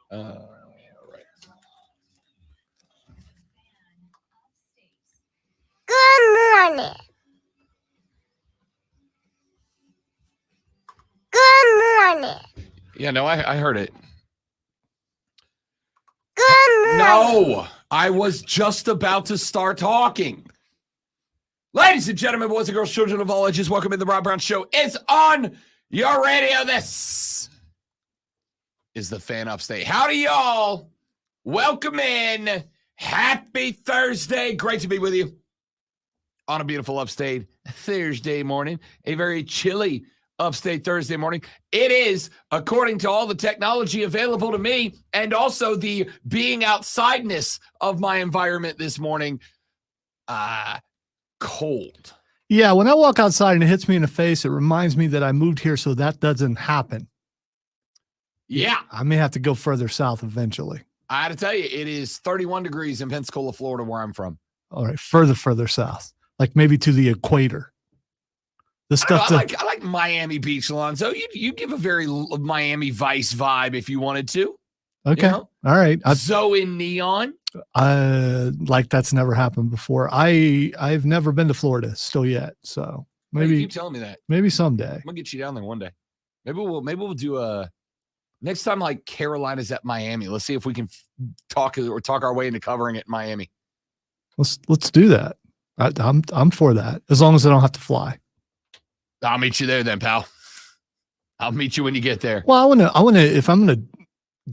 All right. Good morning. Good morning. Yeah, no, I heard it. Good morning. No, I was just about to start talking. Ladies and gentlemen, boys and girls, children of all ages, welcome to the Rob Brown Show. It's on your radio. This is the Fan Upstate. Howdy, y'all. Welcome in. Happy Thursday. Great to be with you on a beautiful upstate Thursday morning. A very chilly upstate Thursday morning. It is, according to all the technology available to me and also the being outsideness of my environment this morning, cold. Yeah, when I walk outside and it hits me in the face, it reminds me that I moved here so that doesn't happen. Yeah. I may have to go further south eventually. I had to tell you, it is 31 degrees in Pensacola, Florida, where I'm from. All right, further south, like maybe to the equator. The stuff I like Miami Beach, Alonzo. You give a very Miami Vice vibe if you wanted to. Okay, you know? All right. Zoe Neon. Like that's never happened before. I've never been to Florida still yet, so maybe you keep telling me that. Maybe someday. I'm gonna get you down there one day. Maybe we'll do a next time like Carolina's at Miami. Let's see if we can talk our way into covering it in Miami. Let's do that. I'm for that as long as I don't have to fly. I'll meet you there then, pal. I'll meet you when you get there. Well, I wanna if I'm gonna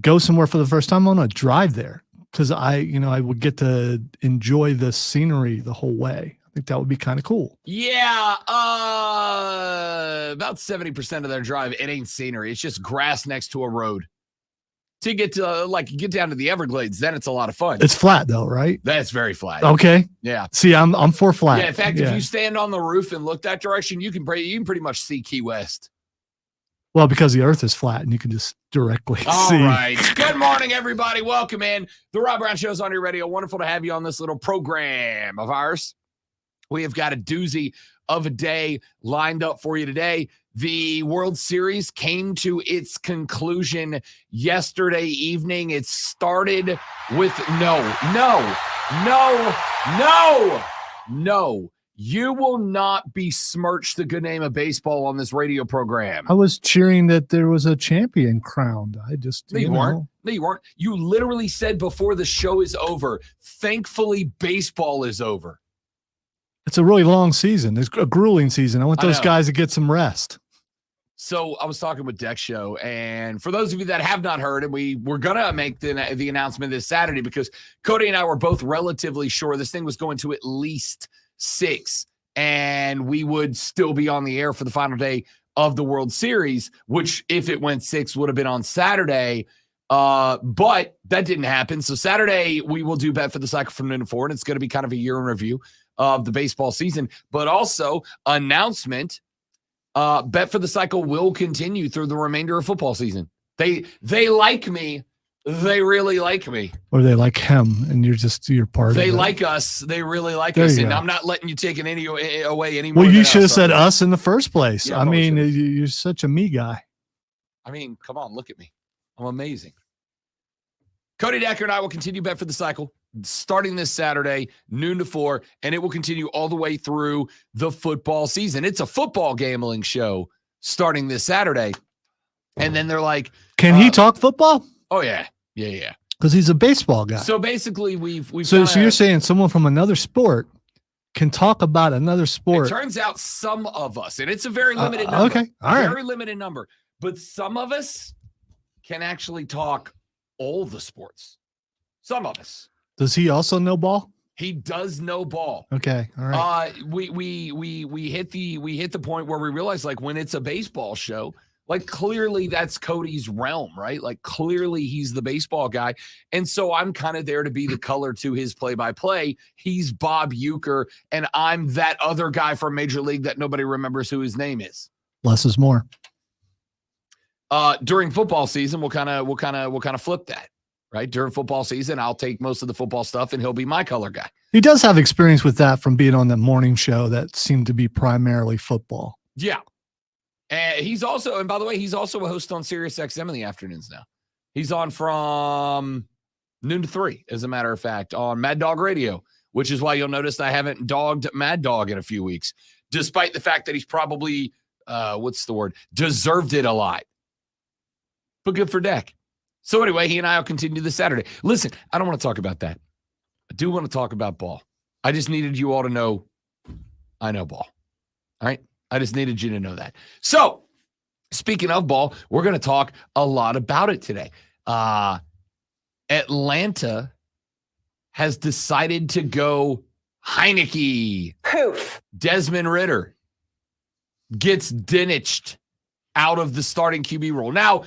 go somewhere for the first time, I want to drive there because I would get to enjoy the scenery the whole way. I think that would be kind of cool. Yeah, about 70% of their drive, it ain't scenery. It's just grass next to a road. To get to get down to the Everglades, then it's a lot of fun. It's flat though, right? That's very flat. Okay. Yeah. See, I'm for flat. Yeah. In fact, if you stand on the roof and look that direction, you can pretty much see Key West. Well, because the earth is flat and you can just directly see. All right. Good morning, everybody. Welcome in. The Rob Brown Show's on your radio. Wonderful to have you on this little program of ours. We have got a doozy of a day lined up for you today. The World Series came to its conclusion yesterday evening. It started with no. You will not besmirch the good name of baseball on this radio program. I was cheering that there was a champion crowned. I just No, you weren't. No, you weren't. You literally said before the show is over, thankfully baseball is over. It's a really long season. It's a grueling season. I want those guys to get some rest. So I was talking with Dex Show, and for those of you that have not heard, and we're going to make the announcement this Saturday because Cody and I were both relatively sure this thing was going to at least 6, and we would still be on the air for the final day of the World Series, which if it went 6 would have been on Saturday. But that didn't happen. So Saturday we will do Bet for the Cycle from noon to 4, and it's going to be kind of a year in review of the baseball season, but also announcement. Bet for the Cycle will continue through the remainder of football season. They like me. They really like me. Or they like him, and you're part of it. They like us. They really like us, and I'm not letting you take it away anymore. Well, you should have said us in the first place. Yeah, I mean, you're such a me guy. I mean, come on, look at me. I'm amazing. Cody Decker and I will continue Bet for the Cycle starting this Saturday, noon to 4, and it will continue all the way through the football season. It's a football gambling show starting this Saturday. And then they're like, can he talk football? Oh, yeah. Yeah. Because he's a baseball guy. So basically, we've so you're saying someone from another sport can talk about another sport. It turns out some of us, and it's a very limited number. Okay. All right. Very limited number. But some of us can actually talk all the sports. Some of us. Does he also know ball? He does know ball. Okay. All right. We hit the point where we realize, like, when it's a baseball show, like, clearly that's Cody's realm, right? Like, clearly he's the baseball guy. And so I'm kind of there to be the color to his play-by-play. He's Bob Uecker, and I'm that other guy from Major League that nobody remembers who his name is. Less is more. During football season, we'll kind of flip that. Right? During football season, I'll take most of the football stuff and he'll be my color guy. He does have experience with that from being on the morning show that seemed to be primarily football. Yeah. And he's also, and by the way, he's also a host on Sirius XM in the afternoons now. He's on from noon to 3, as a matter of fact, on Mad Dog Radio, which is why you'll notice I haven't dogged Mad Dog in a few weeks, despite the fact that he's probably, deserved it a lot. But good for Deck. So anyway, he and I will continue this Saturday. Listen, I don't want to talk about that. I do want to talk about ball. I just needed you all to know I know ball. All right? I just needed you to know that. So, speaking of ball, we're going to talk a lot about it today. Atlanta has decided to go Heineke. Poof. Desmond Ridder gets diniched out of the starting QB role. Now,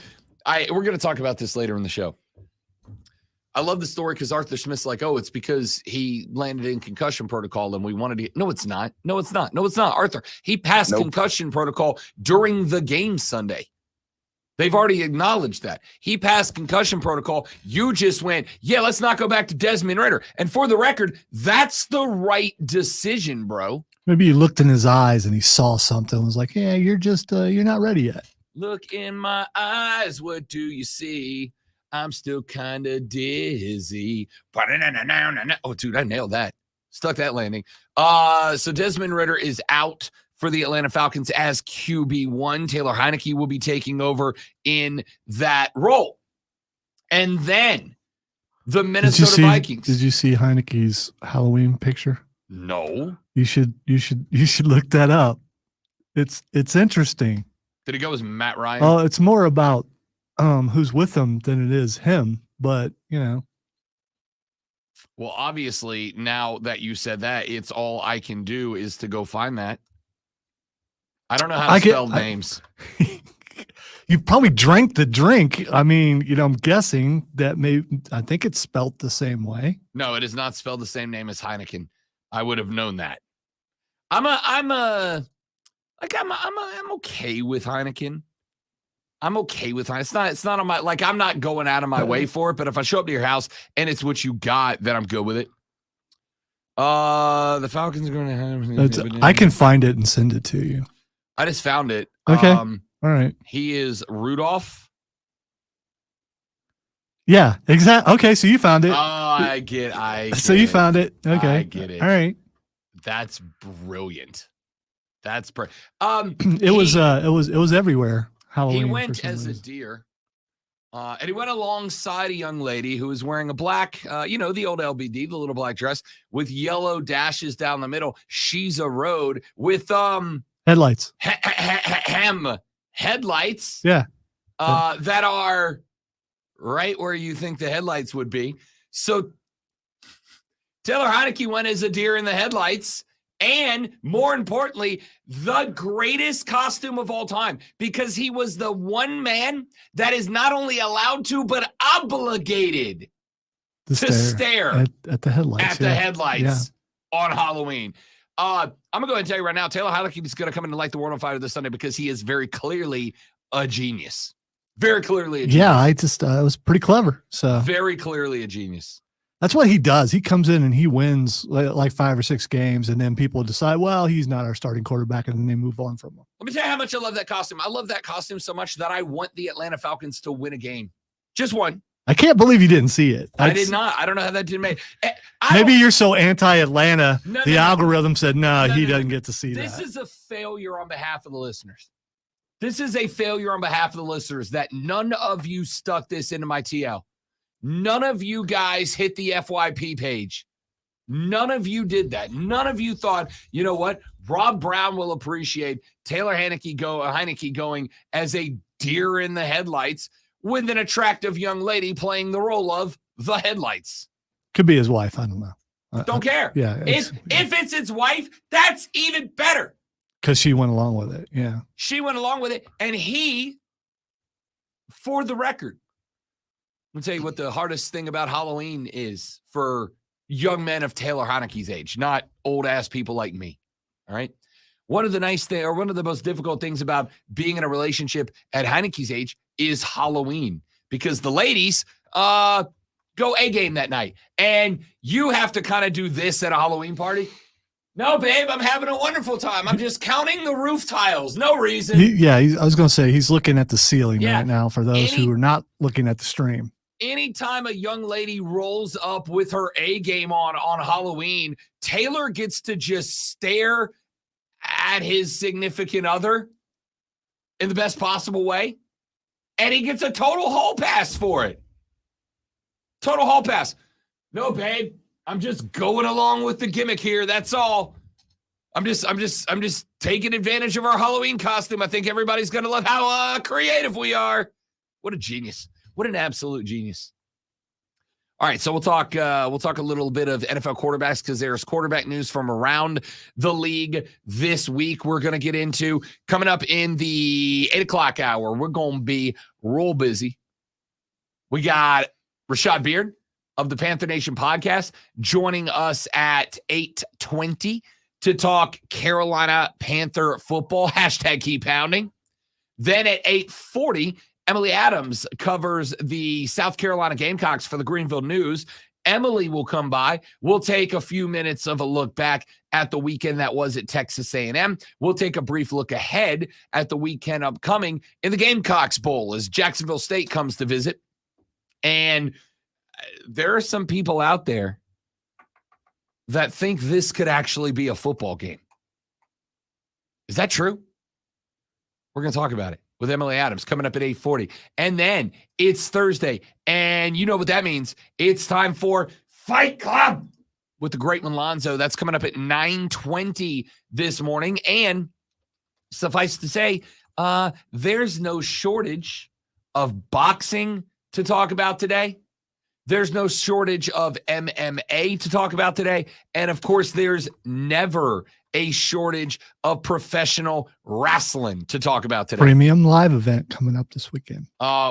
we're going to talk about this later in the show. I love the story because Arthur Smith's like, oh, it's because he landed in concussion protocol and we wanted to. No, it's not. No, it's not. No, it's not. Arthur, he passed concussion protocol during the game Sunday. They've already acknowledged that. He passed concussion protocol. You just went, yeah, let's not go back to Desmond Ridder. And for the record, that's the right decision, bro. Maybe he looked in his eyes and he saw something and was like, yeah, you're not ready yet. Look in my eyes. What do you see? I'm still kind of dizzy. Oh, dude, I nailed that. Stuck that landing. So Desmond Ridder is out for the Atlanta Falcons as QB1. Taylor Heineke will be taking over in that role. And then the Minnesota Vikings. Did you see Heineke's Halloween picture? No. You should look that up. It's interesting. Did it go as Matt Ryan? Oh, it's more about who's with him than it is him, but Well, obviously, now that you said that, it's all I can do is to go find that. I don't know how to spell names. You probably drank the drink. I mean, I'm guessing that I think it's spelled the same way. No, it is not spelled the same name as Heineken. I would have known that. I'm okay with Heineken. I'm okay with it. It's not on my, I'm not going out of my way for it, but if I show up to your house and it's what you got, then I'm good with it. The Falcons are going to have. I can find it and send it to you. I just found it. Okay. All right. He is Rudolph. Yeah, exactly. Okay, so you found it. I get so you found it. Okay. I get it. All right. That's brilliant. That's it was everywhere. Halloween, he went as a deer, and he went alongside a young lady who was wearing a black, the old LBD, the little black dress with yellow dashes down the middle. She's a road with headlights. Headlights. Yeah. That are right where you think the headlights would be. So Taylor Heineke went as a deer in the headlights. And more importantly, the greatest costume of all time, because he was the one man that is not only allowed to, but obligated to stare at the headlights. On Halloween. I'm going to go ahead and tell you right now, Taylor Heineke is going to come in to light the world on fire this Sunday because he is very clearly a genius. Very clearly a genius. Yeah, it was pretty clever. So very clearly a genius. That's what he does. He comes in and he wins like 5 or 6 games, and then people decide, well, he's not our starting quarterback, and then they move on from him. Let me tell you how much I love that costume. I love that costume so much that I want the Atlanta Falcons to win a game. Just one. I can't believe you didn't see it. I did not. I don't know how that didn't make. Maybe you're so anti-Atlanta. The algorithm said, he doesn't get to see that. This is a failure on behalf of the listeners. This is a failure on behalf of the listeners that none of you stuck this into my TL. None of you guys hit the FYP page. None of you did that. None of you thought, you know what? Rob Brown will appreciate Taylor Heineke going as a deer in the headlights with an attractive young lady playing the role of the headlights. Could be his wife. I don't know. Don't care. Yeah. If it's his wife, that's even better. Because she went along with it. Yeah. She went along with it. And he, for the record, I'll tell you what the hardest thing about Halloween is for young men of Taylor Heineke's age, not old ass people like me. All right. One of the most difficult things about being in a relationship at Heineke's age is Halloween, because the ladies go A game that night, and you have to kind of do this at a Halloween party. No, babe, I'm having a wonderful time. I'm just counting the roof tiles. No reason. I was going to say he's looking at the ceiling Yeah. right now for those who are not looking at the stream. Anytime a young lady rolls up with her A game on Halloween, Taylor gets to just stare at his significant other in the best possible way, and he gets a total hall pass for it. Total hall pass. No, babe, I'm just going along with the gimmick here. That's all. I'm just taking advantage of our Halloween costume. I think everybody's gonna love how creative we are. What a genius. What an absolute genius. All right, so we'll talk a little bit of NFL quarterbacks because there's quarterback news from around the league this week we're going to get into. Coming up in the 8 o'clock hour, we're going to be real busy. We got Rashad Beard of the Panther Nation podcast joining us at 8:20 to talk Carolina Panther football, #keep pounding. Then at 8:40, Emily Adams covers the South Carolina Gamecocks for the Greenville News. Emily will come by. We'll take a few minutes of a look back at the weekend that was at Texas A&M. We'll take a brief look ahead at the weekend upcoming in the Gamecocks Bowl as Jacksonville State comes to visit. And there are some people out there that think this could actually be a football game. Is that true? We're going to talk about it with Emily Adams coming up at 8:40. And then it's Thursday. And you know what that means. It's time for Fight Club with the great Lonzo. That's coming up at 9:20 this morning. And suffice to say, there's no shortage of boxing to talk about today. There's no shortage of MMA to talk about today. And of course, there's never a shortage of professional wrestling to talk about today. Premium live event coming up this weekend.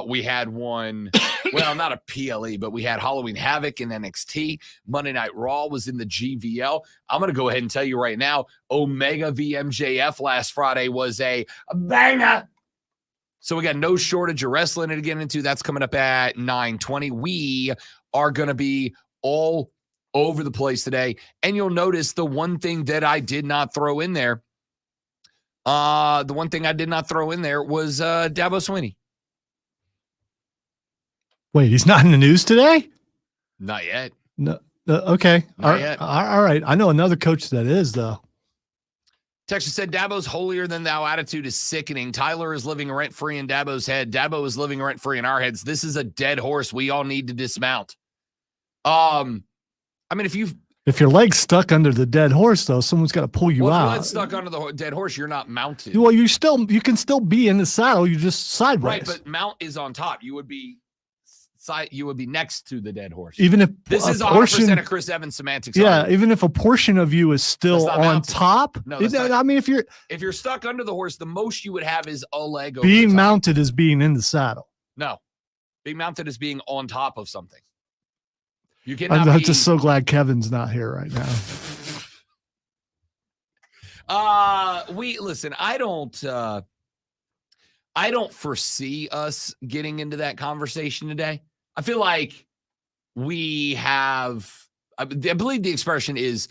We had one, well, not a PLE, but we had Halloween Havoc in NXT. Monday Night Raw was in the GVL. I'm going to go ahead and tell you right now, Omega v MJF last Friday was a banger. So we got no shortage of wrestling to get into. That's coming up at 9:20. We are going to be all over the place today. And you'll notice the one thing that I did not throw in there, was Dabo Swinney. Wait, he's not in the news today? Not yet. No. Okay. Not yet. All right. I know another coach that is, though. Texas said, Dabo's holier than thou attitude is sickening. Tyler is living rent-free in Dabo's head. Dabo is living rent-free in our heads. This is a dead horse. We all need to dismount. I mean, if your leg's stuck under the dead horse, though, someone's got to pull you out. If your leg's stuck under the dead horse, you're not mounted. Well, you can still be in the saddle. You just sideways. Right, but mount is on top. You would be next to the dead horse. Even if this is 100% a Chris Evans semantics. Yeah, even if a portion of you is still on mounted. top. No, I mean, if you're stuck under the horse, the most you would have is a leg over being the top. mounted is being in the saddle. No, being mounted is being on top of something. You I'm just so glad Kevin's not here right now. Listen, I don't foresee us getting into that conversation today. I feel like we have, I believe the expression is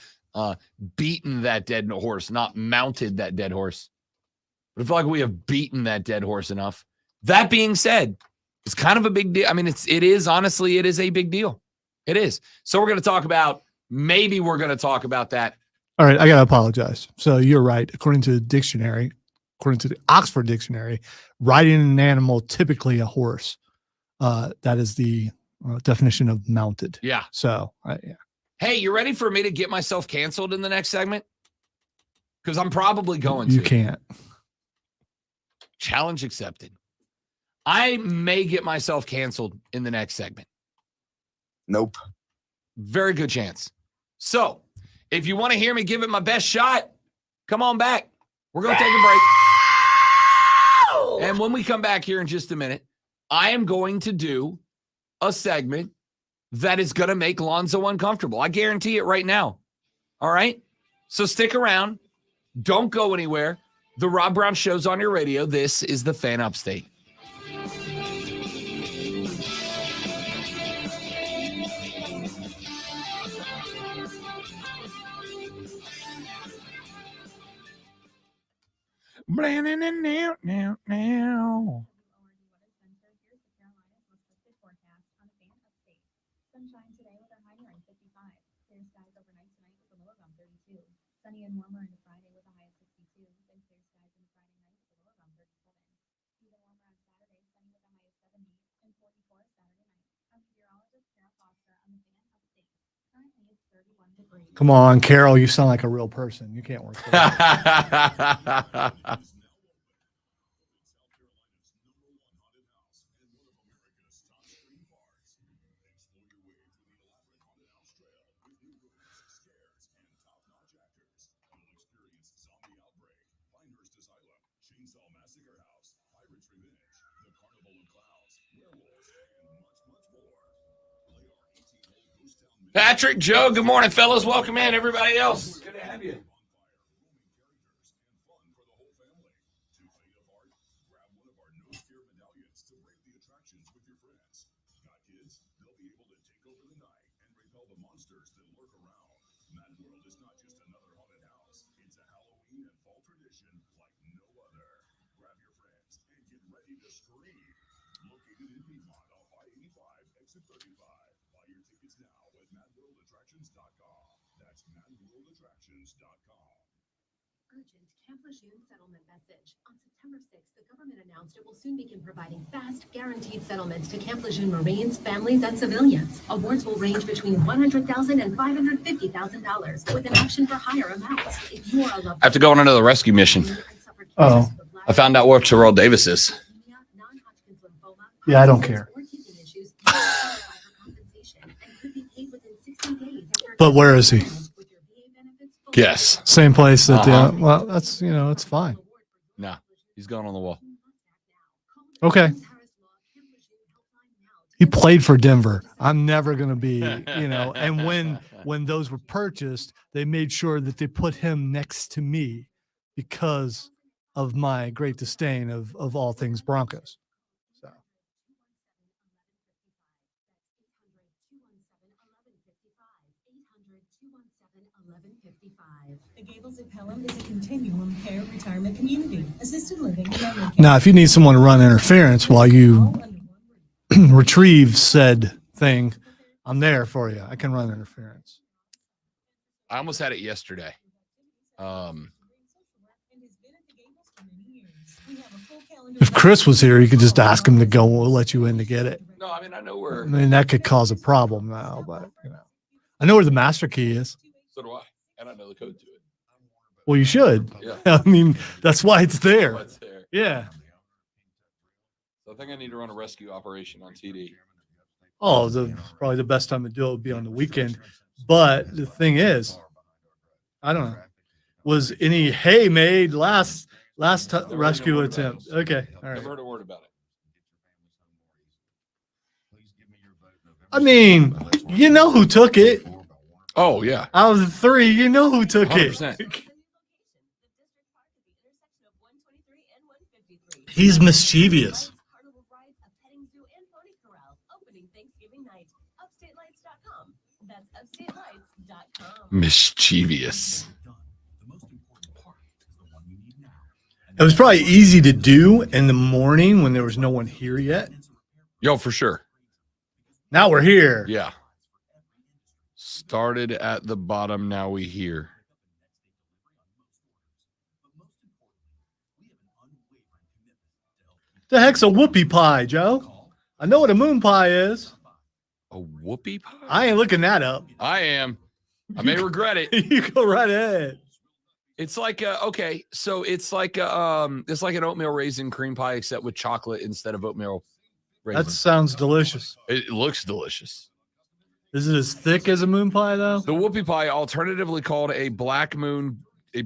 beaten that dead horse, not mounted that dead horse. But I feel like we have beaten that dead horse enough. That being said, it's kind of a big deal. I mean, it is a big deal. It is. So we're going to talk about that. All right. I got to apologize. So you're right. According to the Oxford Dictionary, riding an animal, typically a horse, that is the definition of mounted. Yeah. So, yeah. Hey, you ready for me to get myself canceled in the next segment? Because I'm probably going to. You can't. Challenge accepted. I may get myself canceled in the next segment. Nope. Very good chance. So, if you want to hear me give it my best shot, come on back. We're going to take a break. And when we come back here in just a minute, I am going to do a segment that is going to make Lonzo uncomfortable. I guarantee it right now. All right? So stick around. Don't go anywhere. The Rob Brown Show's on your radio. This is the Fan Upstate. Sunshine today with a high near 55. Clear skies overnight tonight with a low around 32. Sunny and warmer into Friday with a high of 62. Then clear skies into Friday night with a low around 37. Even warmer on Saturday, sunny with a high of 70 and 44 Saturday night. I'm meteorologist Carol Foster on the Fan Upstate. Currently it's 31 degrees. Come on, Carol. You sound like a real person. You can't work for that. Patrick, Joe, good morning, fellas. Welcome in, everybody else. Good to have you. Urgent Camp Lejeune settlement message. On September 6th, the government announced it will soon begin providing fast, guaranteed settlements to Camp Lejeune Marines, families, and civilians. Awards will range between $100,000 and $550,000, with an option for higher amounts. If you are a loved I have to go on another rescue mission. Oh. I found out where Terrell Davis is. Yeah, I don't care. But where is he? Yes. Same place that Uh-huh. well, that's, it's fine. No, he's gone on the wall. Okay. He played for Denver. I'm never going to be, and when those were purchased, they made sure that they put him next to me because of my great disdain of all things Broncos. So. The Gables of Pelham is a continuum care retirement community, assisted living. Now, if you need someone to run interference while you retrieve said thing, I'm there for you. I can run interference. I almost had it yesterday. If Chris was here, you could just ask him to go. We'll let you in to get it. No, I mean, I know where. I mean, that could cause a problem now, but I know where the master key is. So do I. And I know the code to it. Well, you should. Yeah. I mean, that's why it's there. What's there? Yeah. So I think I need to run a rescue operation on TD. Oh, probably the best time to do it would be on the weekend. But the thing is, I don't know. Was any hay made last rescue attempt? Okay. All right. Never heard a word about it. I mean, you know who took it. Oh, yeah. Out of the three, you know who took 100%. it. He's mischievous. Mischievous. It was probably easy to do in the morning when there was no one here yet. Yo, for sure. Now we're here. Yeah. Started at the bottom. Now we hear. The heck's a whoopie pie, Joe? I know what a moon pie is. A whoopie pie? I ain't looking that up. I am. I may regret it. You go right ahead. It's like okay, so it's like an oatmeal raisin cream pie except with chocolate instead of oatmeal raisin. That sounds delicious. It looks delicious. Is it as thick as a moon pie though? The whoopie pie, alternatively called a black moon, a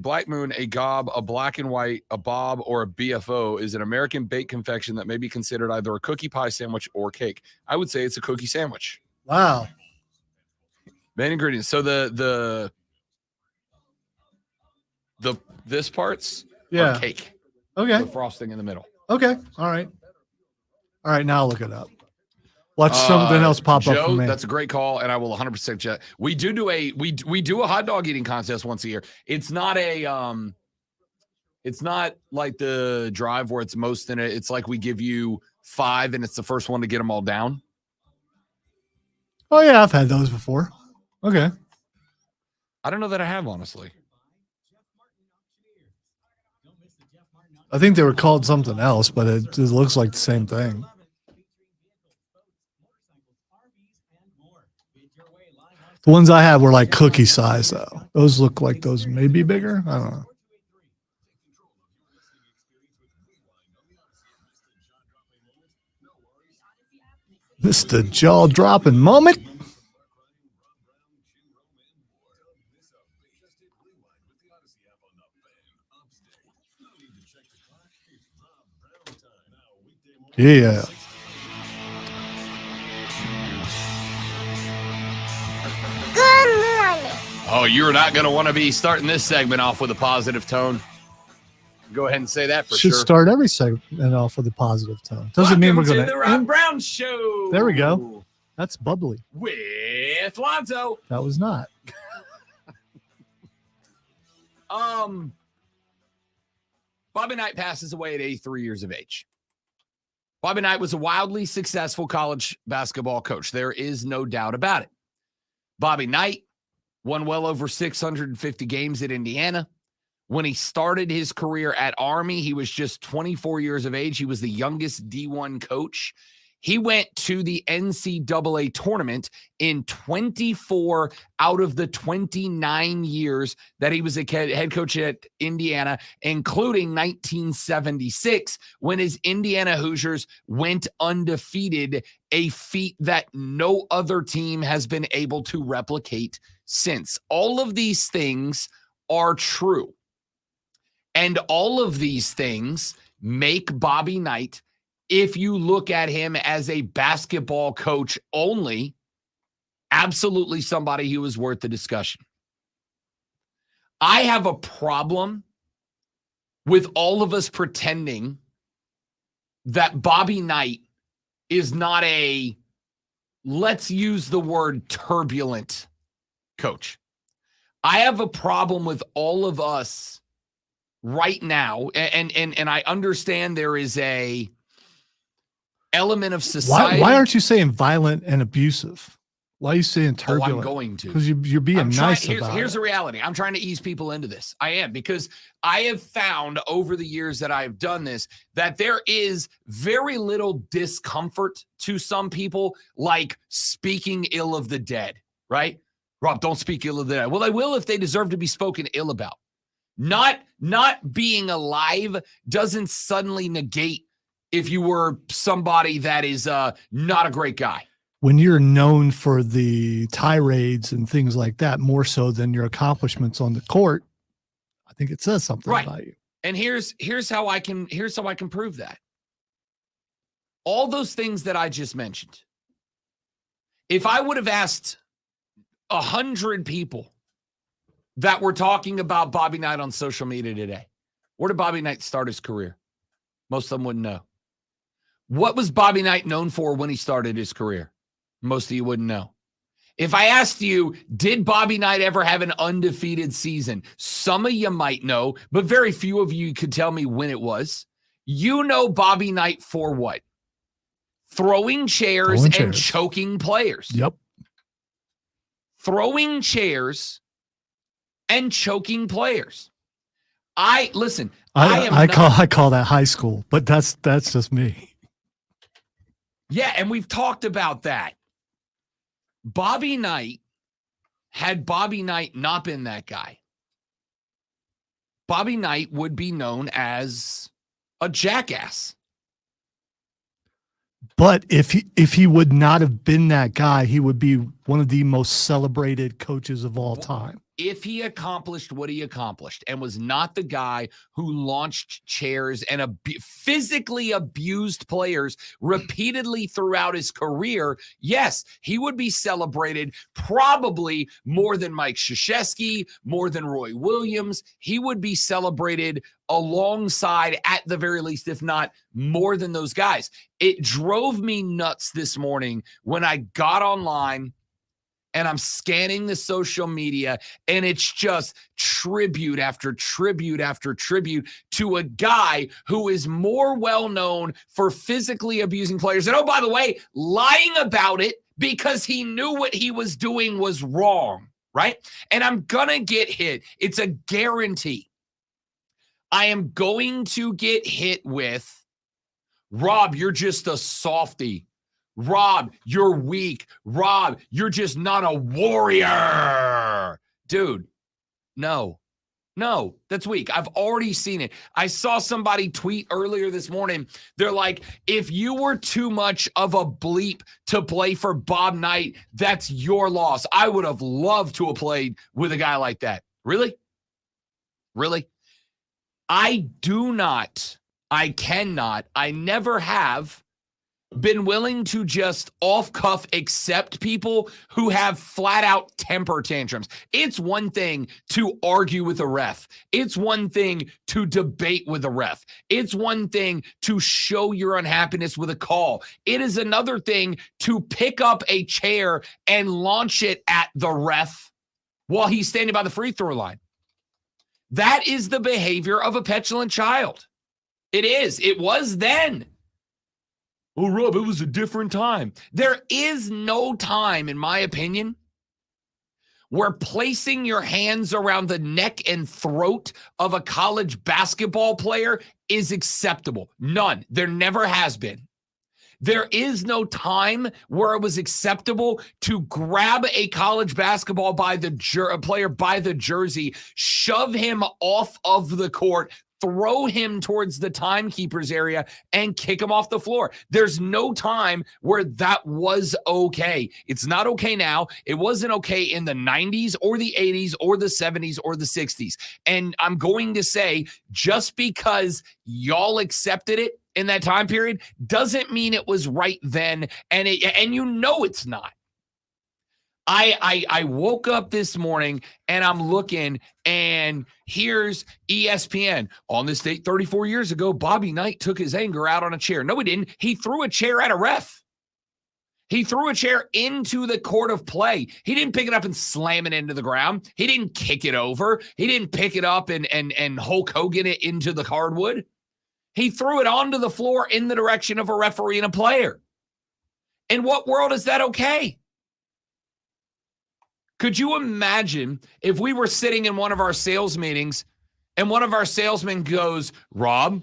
gob, a black and white, a bob, or a BFO, is an American baked confection that may be considered either a cookie pie sandwich or cake. I would say it's a cookie sandwich. Wow. Main ingredients. So this parts are cake. Okay. The frosting in the middle. Okay. All right. Now I'll look it up. Watch something else pop up for me. That's a great call, and I will 100% check. We do a hot dog eating contest once a year. It's not a It's not like the drive where it's most in it. It's like we give you 5 and it's the first one to get them all down. Oh, yeah, I've had those before. Okay. I don't know that I have, honestly. I think they were called something else, but it looks like the same thing. The ones I had were like cookie size, though. Those look like those may be bigger. I don't know. Mr. Jaw dropping moment. Yeah. Good morning. Oh, you're not going to want to be starting this segment off with a positive tone. Go ahead and say that for Should sure. start every segment off with a positive tone. Doesn't mean we're going to the Rob Brown Show. There we go. That's bubbly. With Lonzo. That was not. Bobby Knight passes away at 83 years of age. Bobby Knight was a wildly successful college basketball coach. There is no doubt about it. Bobby Knight won well over 650 games at Indiana. When he started his career at Army, he was just 24 years of age. He was the youngest D1 coach. He went to the NCAA tournament in 24 out of the 29 years that he was a head coach at Indiana, including 1976, when his Indiana Hoosiers went undefeated, a feat that no other team has been able to replicate since. All of these things are true. And all of these things make Bobby Knight, if you look at him as a basketball coach only, absolutely somebody who is worth the discussion. I have a problem with all of us pretending that Bobby Knight is not a, let's use the word turbulent coach. I have a problem with all of us right now, and I understand there is a element of society. Why aren't you saying violent and abusive? Why are you saying turbulent? I'm going to. Because you're being nice about it. Here's the reality. I'm trying to ease people into this. I am, because I have found over the years that I've done this that there is very little discomfort to some people, like speaking ill of the dead, right? Rob, don't speak ill of the dead. Well, they will if they deserve to be spoken ill about. Not being alive doesn't suddenly negate if you were somebody that is not a great guy. When you're known for the tirades and things like that, more so than your accomplishments on the court, I think it says something about you. And here's how I can prove that. All those things that I just mentioned. If I would have asked 100 people that were talking about Bobby Knight on social media today, where did Bobby Knight start his career? Most of them wouldn't know. What was Bobby Knight known for when he started his career? Most of you wouldn't know. If I asked you, did Bobby Knight ever have an undefeated season? Some of you might know, but very few of you could tell me when it was. You know Bobby Knight for what? Throwing chairs and choking players. Yep. Throwing chairs and choking players. I call that high school, but that's just me. Yeah, and we've talked about that. Bobby Knight, had Bobby Knight not been that guy, Bobby Knight would be known as a jackass. But if he would not have been that guy, he would be one of the most celebrated coaches of all time. If he accomplished what he accomplished and was not the guy who launched chairs and physically abused players repeatedly throughout his career, yes, he would be celebrated probably more than Mike Krzyzewski, more than Roy Williams. He would be celebrated alongside, at the very least, if not more than those guys. It drove me nuts this morning when I got online and I'm scanning the social media, and it's just tribute after tribute after tribute to a guy who is more well-known for physically abusing players. And, oh, by the way, lying about it because he knew what he was doing was wrong, right? And I'm going to get hit. It's a guarantee. I am going to get hit with, Rob, you're just a softie. Rob, you're weak. Rob, you're just not a warrior. Dude, no, that's weak. I've already seen it. I saw somebody tweet earlier this morning. They're like, if you were too much of a bleep to play for Bob Knight, that's your loss. I would have loved to have played with a guy like that. Really? I cannot, I never have been willing to just off-cuff accept people who have flat-out temper tantrums. It's one thing to argue with a ref. It's one thing to debate with a ref. It's one thing to show your unhappiness with a call. It is another thing to pick up a chair and launch it at the ref while he's standing by the free throw line. That is the behavior of a petulant child. It is. It was then. Oh, Rob, it was a different time. There is no time, in my opinion, where placing your hands around the neck and throat of a college basketball player is acceptable. None. There never has been. There is no time where it was acceptable to grab a college basketball player by the jersey, shove him off of the court, throw him towards the timekeeper's area, and kick him off the floor. There's no time where that was okay. It's not okay now. It wasn't okay in the 90s or the 80s or the 70s or the 60s. And I'm going to say, just because y'all accepted it in that time period doesn't mean it was right then, and you know it's not. I woke up this morning and I'm looking, and here's ESPN. On this date 34 years ago, Bobby Knight took his anger out on a chair. No, he didn't. He threw a chair at a ref. He threw a chair into the court of play. He didn't pick it up and slam it into the ground. He didn't kick it over. He didn't pick it up and Hulk Hogan it into the hardwood. He threw it onto the floor in the direction of a referee and a player. In what world is that okay? Could you imagine if we were sitting in one of our sales meetings and one of our salesmen goes, Rob,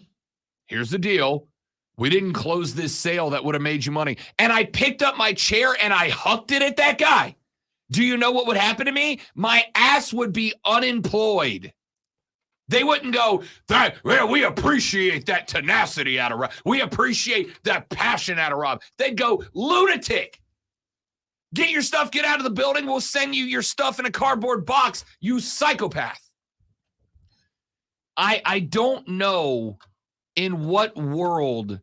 here's the deal. We didn't close this sale that would have made you money. And I picked up my chair and I hucked it at that guy. Do you know what would happen to me? My ass would be unemployed. They wouldn't go, we appreciate that tenacity out of Rob. We appreciate that passion out of Rob. They'd go, lunatic. Get your stuff, get out of the building. We'll send you your stuff in a cardboard box, you psychopath. I don't know in what world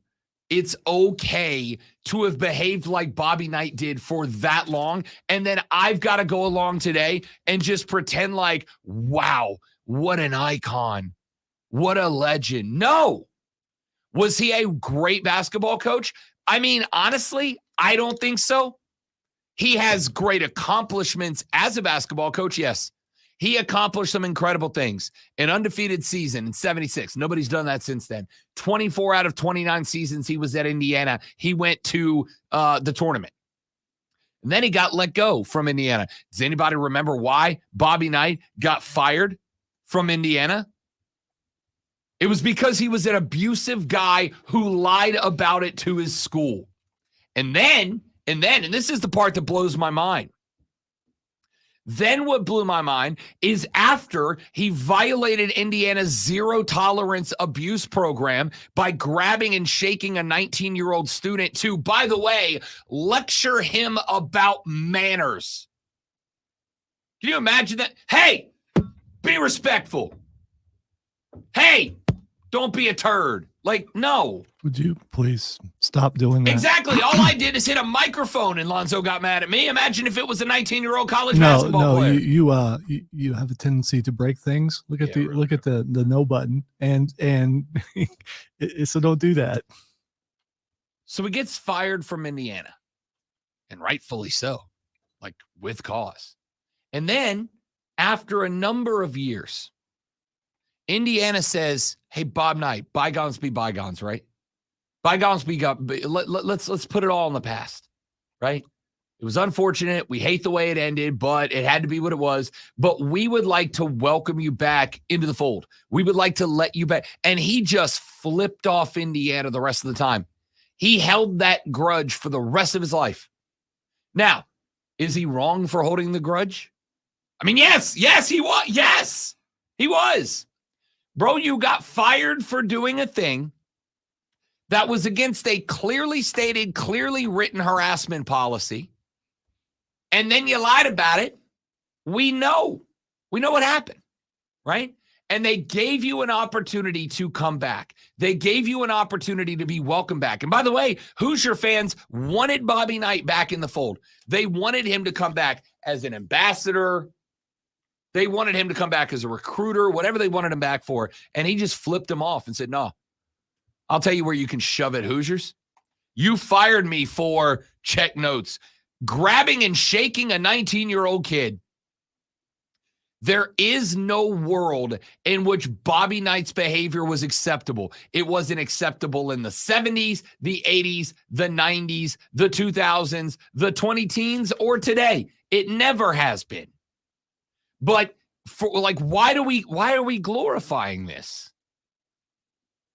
it's okay to have behaved like Bobby Knight did for that long, and then I've got to go along today and just pretend like, wow, what an icon. What a legend. No. Was he a great basketball coach? I mean, honestly, I don't think so. He has great accomplishments as a basketball coach, yes. He accomplished some incredible things. An undefeated season in 76. Nobody's done that since then. 24 out of 29 seasons he was at Indiana. He went to the tournament. And then he got let go from Indiana. Does anybody remember why Bobby Knight got fired from Indiana? It was because he was an abusive guy who lied about it to his school. And then, and this is the part that blows my mind. Then what blew my mind is after he violated Indiana's zero-tolerance abuse program by grabbing and shaking a 19-year-old student to, by the way, lecture him about manners. Can you imagine that? Hey, be respectful. Hey, don't be a turd. Like, no. Would you please stop doing that? Exactly. All I did is hit a microphone and Lonzo got mad at me. Imagine if it was a 19-year-old college basketball player. You have a tendency to break things. Look at the no button and so don't do that. So he gets fired from Indiana, and rightfully so. like with cause. And then after a number of years, Indiana says, hey, Bob Knight, bygones be bygones, right? Bygones be let's put it all in the past, right? It was unfortunate. We hate the way it ended, but it had to be what it was. But we would like to welcome you back into the fold. We would like to let you back. And he just flipped off Indiana the rest of the time. He held that grudge for the rest of his life. Now, is he wrong for holding the grudge? I mean, yes, he was. Yes, he was. Bro, you got fired for doing a thing that was against a clearly stated, clearly written harassment policy. And then you lied about it. We know what happened, right? And they gave you an opportunity to come back. They gave you an opportunity to be welcome back. And by the way, Hoosier fans wanted Bobby Knight back in the fold. They wanted him to come back as an ambassador. They wanted him to come back as a recruiter, whatever they wanted him back for. And he just flipped him off and said, no, I'll tell you where you can shove it, Hoosiers. You fired me for, check notes, grabbing and shaking a 19-year-old kid. There is no world in which Bobby Knight's behavior was acceptable. It wasn't acceptable in the 70s, the 80s, the 90s, the 2000s, the 20-teens, or today. It never has been. But for why are we glorifying this?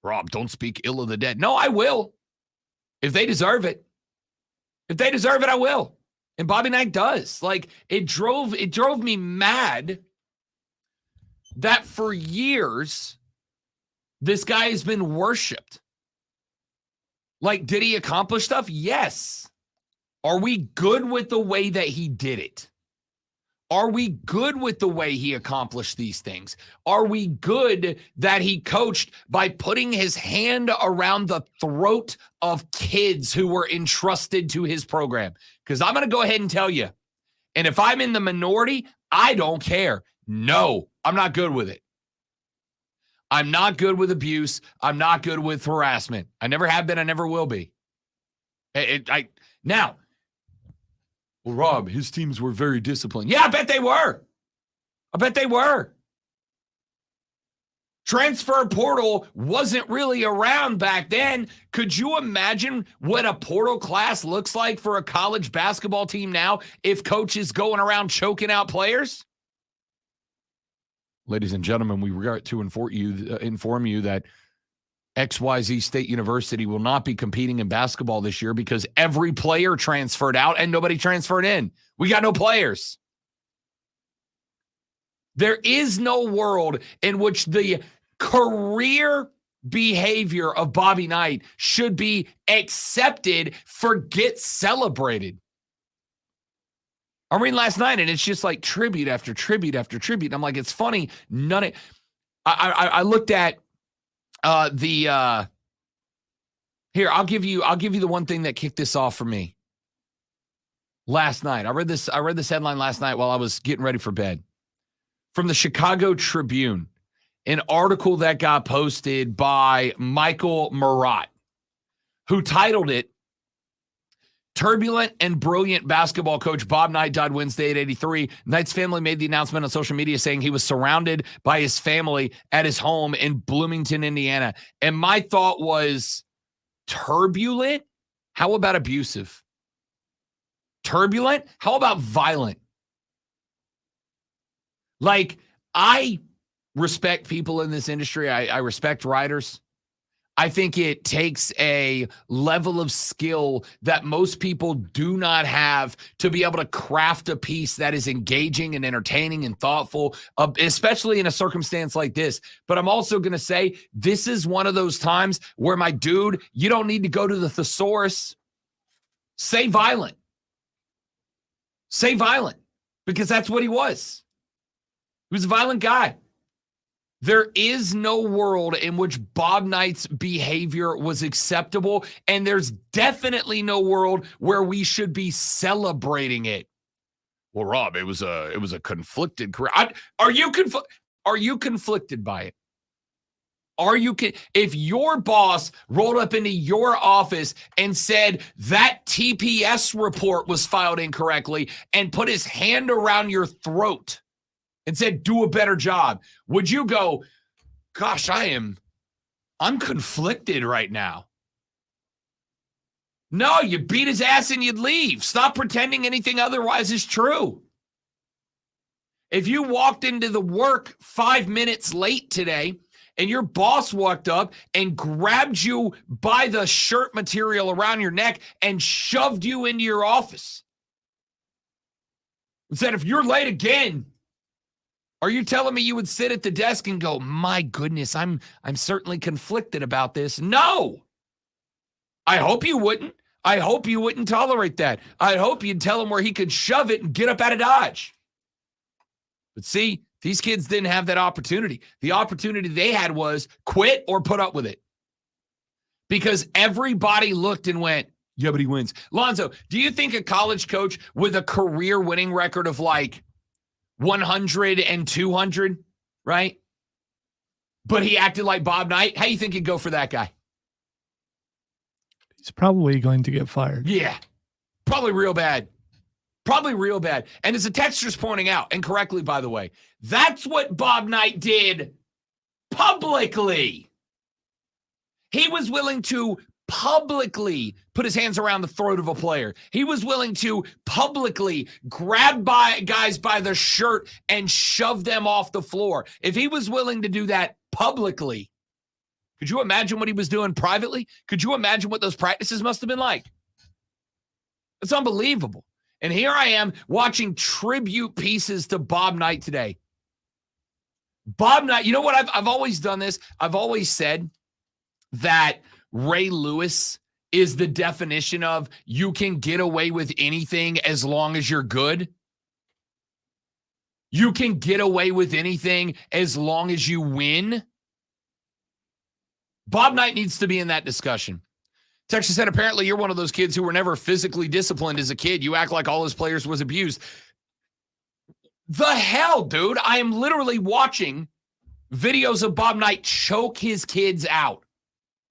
Rob, don't speak ill of the dead. No, I will. If they deserve it. If they deserve it, I will. And Bobby Knight does. It drove me mad that for years this guy has been worshipped. Did he accomplish stuff? Yes. Are we good with the way that he did it? Are we good with the way he accomplished these things? Are we good that he coached by putting his hand around the throat of kids who were entrusted to his program? Because I'm going to go ahead and tell you, and if I'm in the minority, I don't care. No, I'm not good with it. I'm not good with abuse. I'm not good with harassment. I never have been. I never will be. Now, well, Rob, his teams were very disciplined. Yeah, I bet they were. Transfer portal wasn't really around back then. Could you imagine what a portal class looks like for a college basketball team now if coaches going around choking out players? Ladies and gentlemen, we regret to inform you that XYZ State University will not be competing in basketball this year because every player transferred out and nobody transferred in. We got no players. There is no world in which the career behavior of Bobby Knight should be accepted, forget celebrated. I'm reading last night and it's just like tribute after tribute after tribute. I'm like, it's funny. I looked at here, I'll give you the one thing that kicked this off for me. Last night, I read this headline last night while I was getting ready for bed. From the Chicago Tribune, an article that got posted by Michael Murat, who titled it, "Turbulent and brilliant basketball coach Bob Knight died Wednesday at 83. Knight's family made the announcement on social media saying he was surrounded by his family at his home in Bloomington, Indiana." And my thought was, turbulent? How about abusive? Turbulent? How about violent? I respect people in this industry. I respect writers. I think it takes a level of skill that most people do not have to be able to craft a piece that is engaging and entertaining and thoughtful, especially in a circumstance like this. But I'm also going to say this is one of those times where, my dude, you don't need to go to the thesaurus. Say violent. Say violent, because that's what he was. He was a violent guy. There is no world in which Bob Knight's behavior was acceptable, and there's definitely no world where we should be celebrating it. Well, Rob, it was a conflicted career. Are you conflicted by it? If your boss rolled up into your office and said that TPS report was filed incorrectly and put his hand around your throat and said, do a better job, would you go, gosh, I'm conflicted right now? No, you beat his ass and you'd leave. Stop pretending anything otherwise is true. If you walked into the work 5 minutes late today and your boss walked up and grabbed you by the shirt material around your neck and shoved you into your office and said, if you're late again, are you telling me you would sit at the desk and go, my goodness, I'm certainly conflicted about this? No. I hope you wouldn't. I hope you wouldn't tolerate that. I hope you'd tell him where he could shove it and get up out of Dodge. But see, these kids didn't have that opportunity. The opportunity they had was quit or put up with it. Because everybody looked and went, yeah, but he wins. Lonzo, do you think a college coach with a career winning record of like 100 and 200, right? But he acted like Bob Knight? How do you think he'd go for that guy? He's probably going to get fired. Yeah, probably real bad. Probably real bad. And as the texter's pointing out, and correctly, by the way, that's what Bob Knight did publicly. He was willing to publicly put his hands around the throat of a player. He was willing to publicly grab guys by the shirt and shove them off the floor. If he was willing to do that publicly, could you imagine what he was doing privately? Could you imagine what those practices must have been like? It's unbelievable. And here I am watching tribute pieces to Bob Knight today. Bob Knight, you know what? I've always done this. I've always said that Ray Lewis is the definition of you can get away with anything as long as you're good. You can get away with anything as long as you win. Bob Knight needs to be in that discussion. Texas said, apparently you're one of those kids who were never physically disciplined as a kid. You act like all his players was abused. The hell, dude? I am literally watching videos of Bob Knight choke his kids out.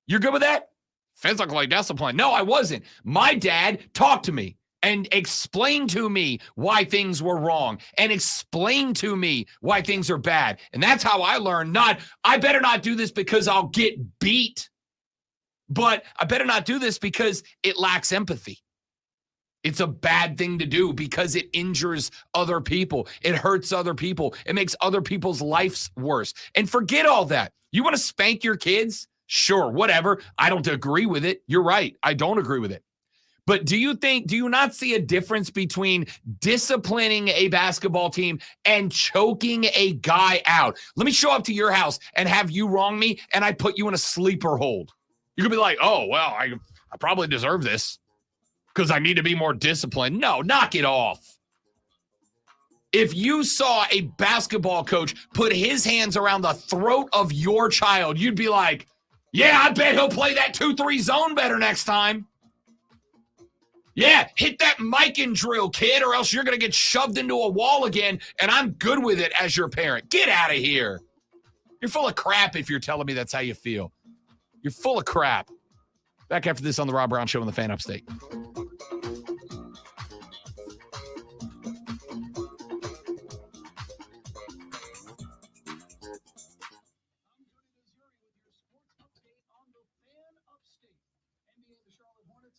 You're good with that? Physically disciplined. No, I wasn't. My dad talked to me and explained to me why things were wrong and explained to me why things are bad. And that's how I learned. Not, I better not do this because I'll get beat, but I better not do this because it lacks empathy. It's a bad thing to do because it injures other people. It hurts other people. It makes other people's lives worse. And forget all that. You want to spank your kids? Sure, whatever. I don't agree with it. You're right. I don't agree with it. But do you not see a difference between disciplining a basketball team and choking a guy out? Let me show up to your house and have you wrong me, and I put you in a sleeper hold. You could be like, oh, well, I probably deserve this because I need to be more disciplined. No, knock it off. If you saw a basketball coach put his hands around the throat of your child, you'd be like, yeah, I bet he'll play that 2-3 zone better next time. Yeah, hit that mic and drill, kid, or else you're going to get shoved into a wall again, and I'm good with it as your parent. Get out of here. You're full of crap if you're telling me that's how you feel. You're full of crap. Back after this on the Rob Brown Show on the Fan Upstate.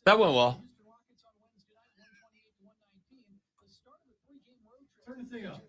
That went well. Turn the thing up.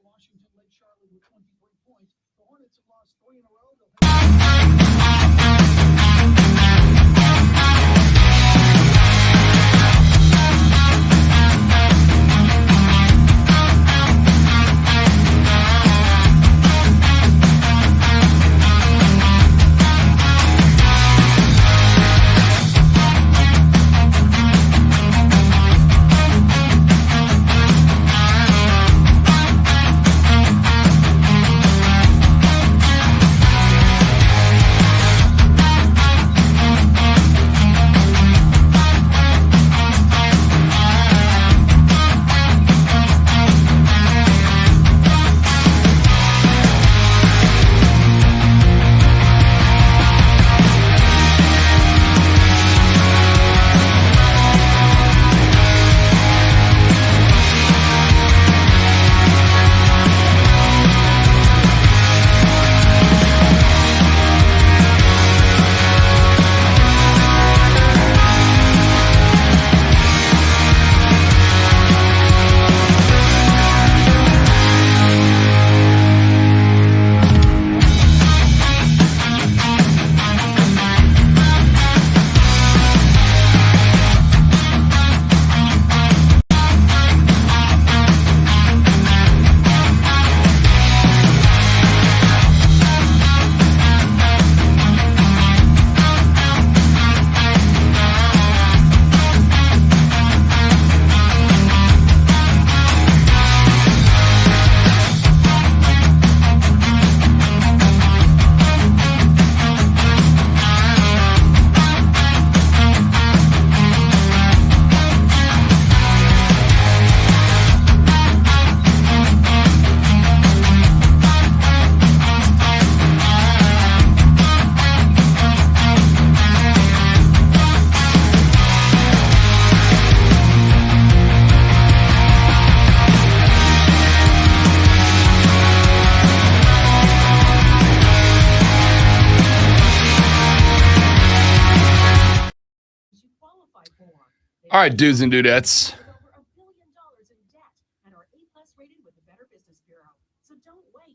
All right, dudes and dudettes.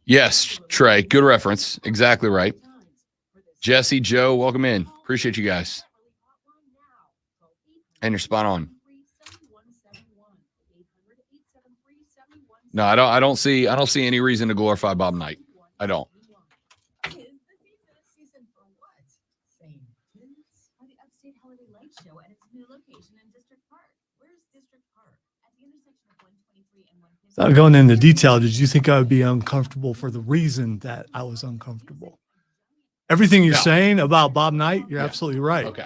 Yes, Trey, good reference. Exactly right. Jesse, Joe, welcome in. Appreciate you guys. And you're spot on. No, I don't see any reason to glorify Bob Knight. I don't. Without going into detail, did you think I would be uncomfortable for the reason that I was uncomfortable? Everything you're saying about Bob Knight, you're absolutely right. Okay.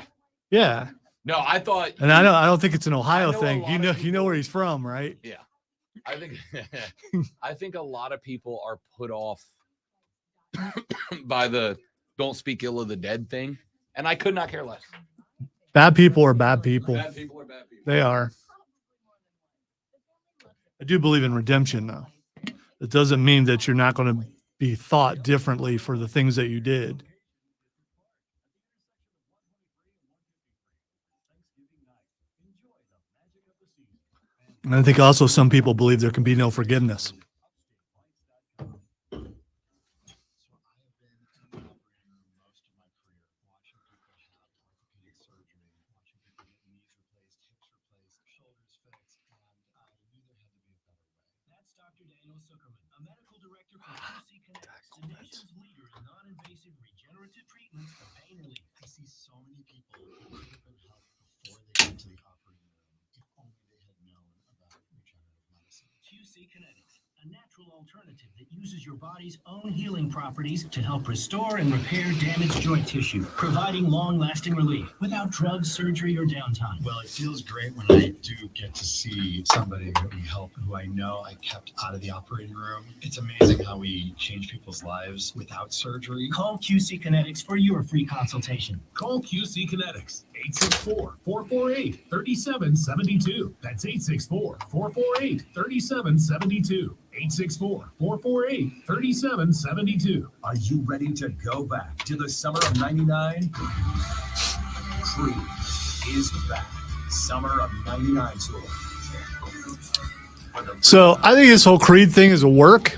Yeah. No, I thought, And I don't think it's an Ohio know a thing. lot You of know where he's from, right? yeah. I think a lot of people are put off by the don't speak ill of the dead thing, and I could not care less. Bad people are bad people. Bad people are bad people. They are. I do believe in redemption, though. It doesn't mean that you're not going to be thought differently for the things that you did. And I think also some people believe there can be no forgiveness. I see so many people who could have been helped before they went to the operating room if only they had known about regenerative medicine. QC Kinetics, a natural alternative that uses your body's own healing properties to help restore and repair damaged joint tissue, providing long-lasting relief without drugs, surgery, or downtime. Well, it feels great when I do get to see somebody that we help who I know I kept out of the operating room. It's amazing how we change people's lives without surgery. Call QC Kinetics for your free consultation. Call QC Kinetics, 864-448-3772. That's 864-448-3772. 864-448-3772. Are you ready to go back to the summer of 99? Creed is back. Summer of 99 tour. So I think this whole Creed thing is a work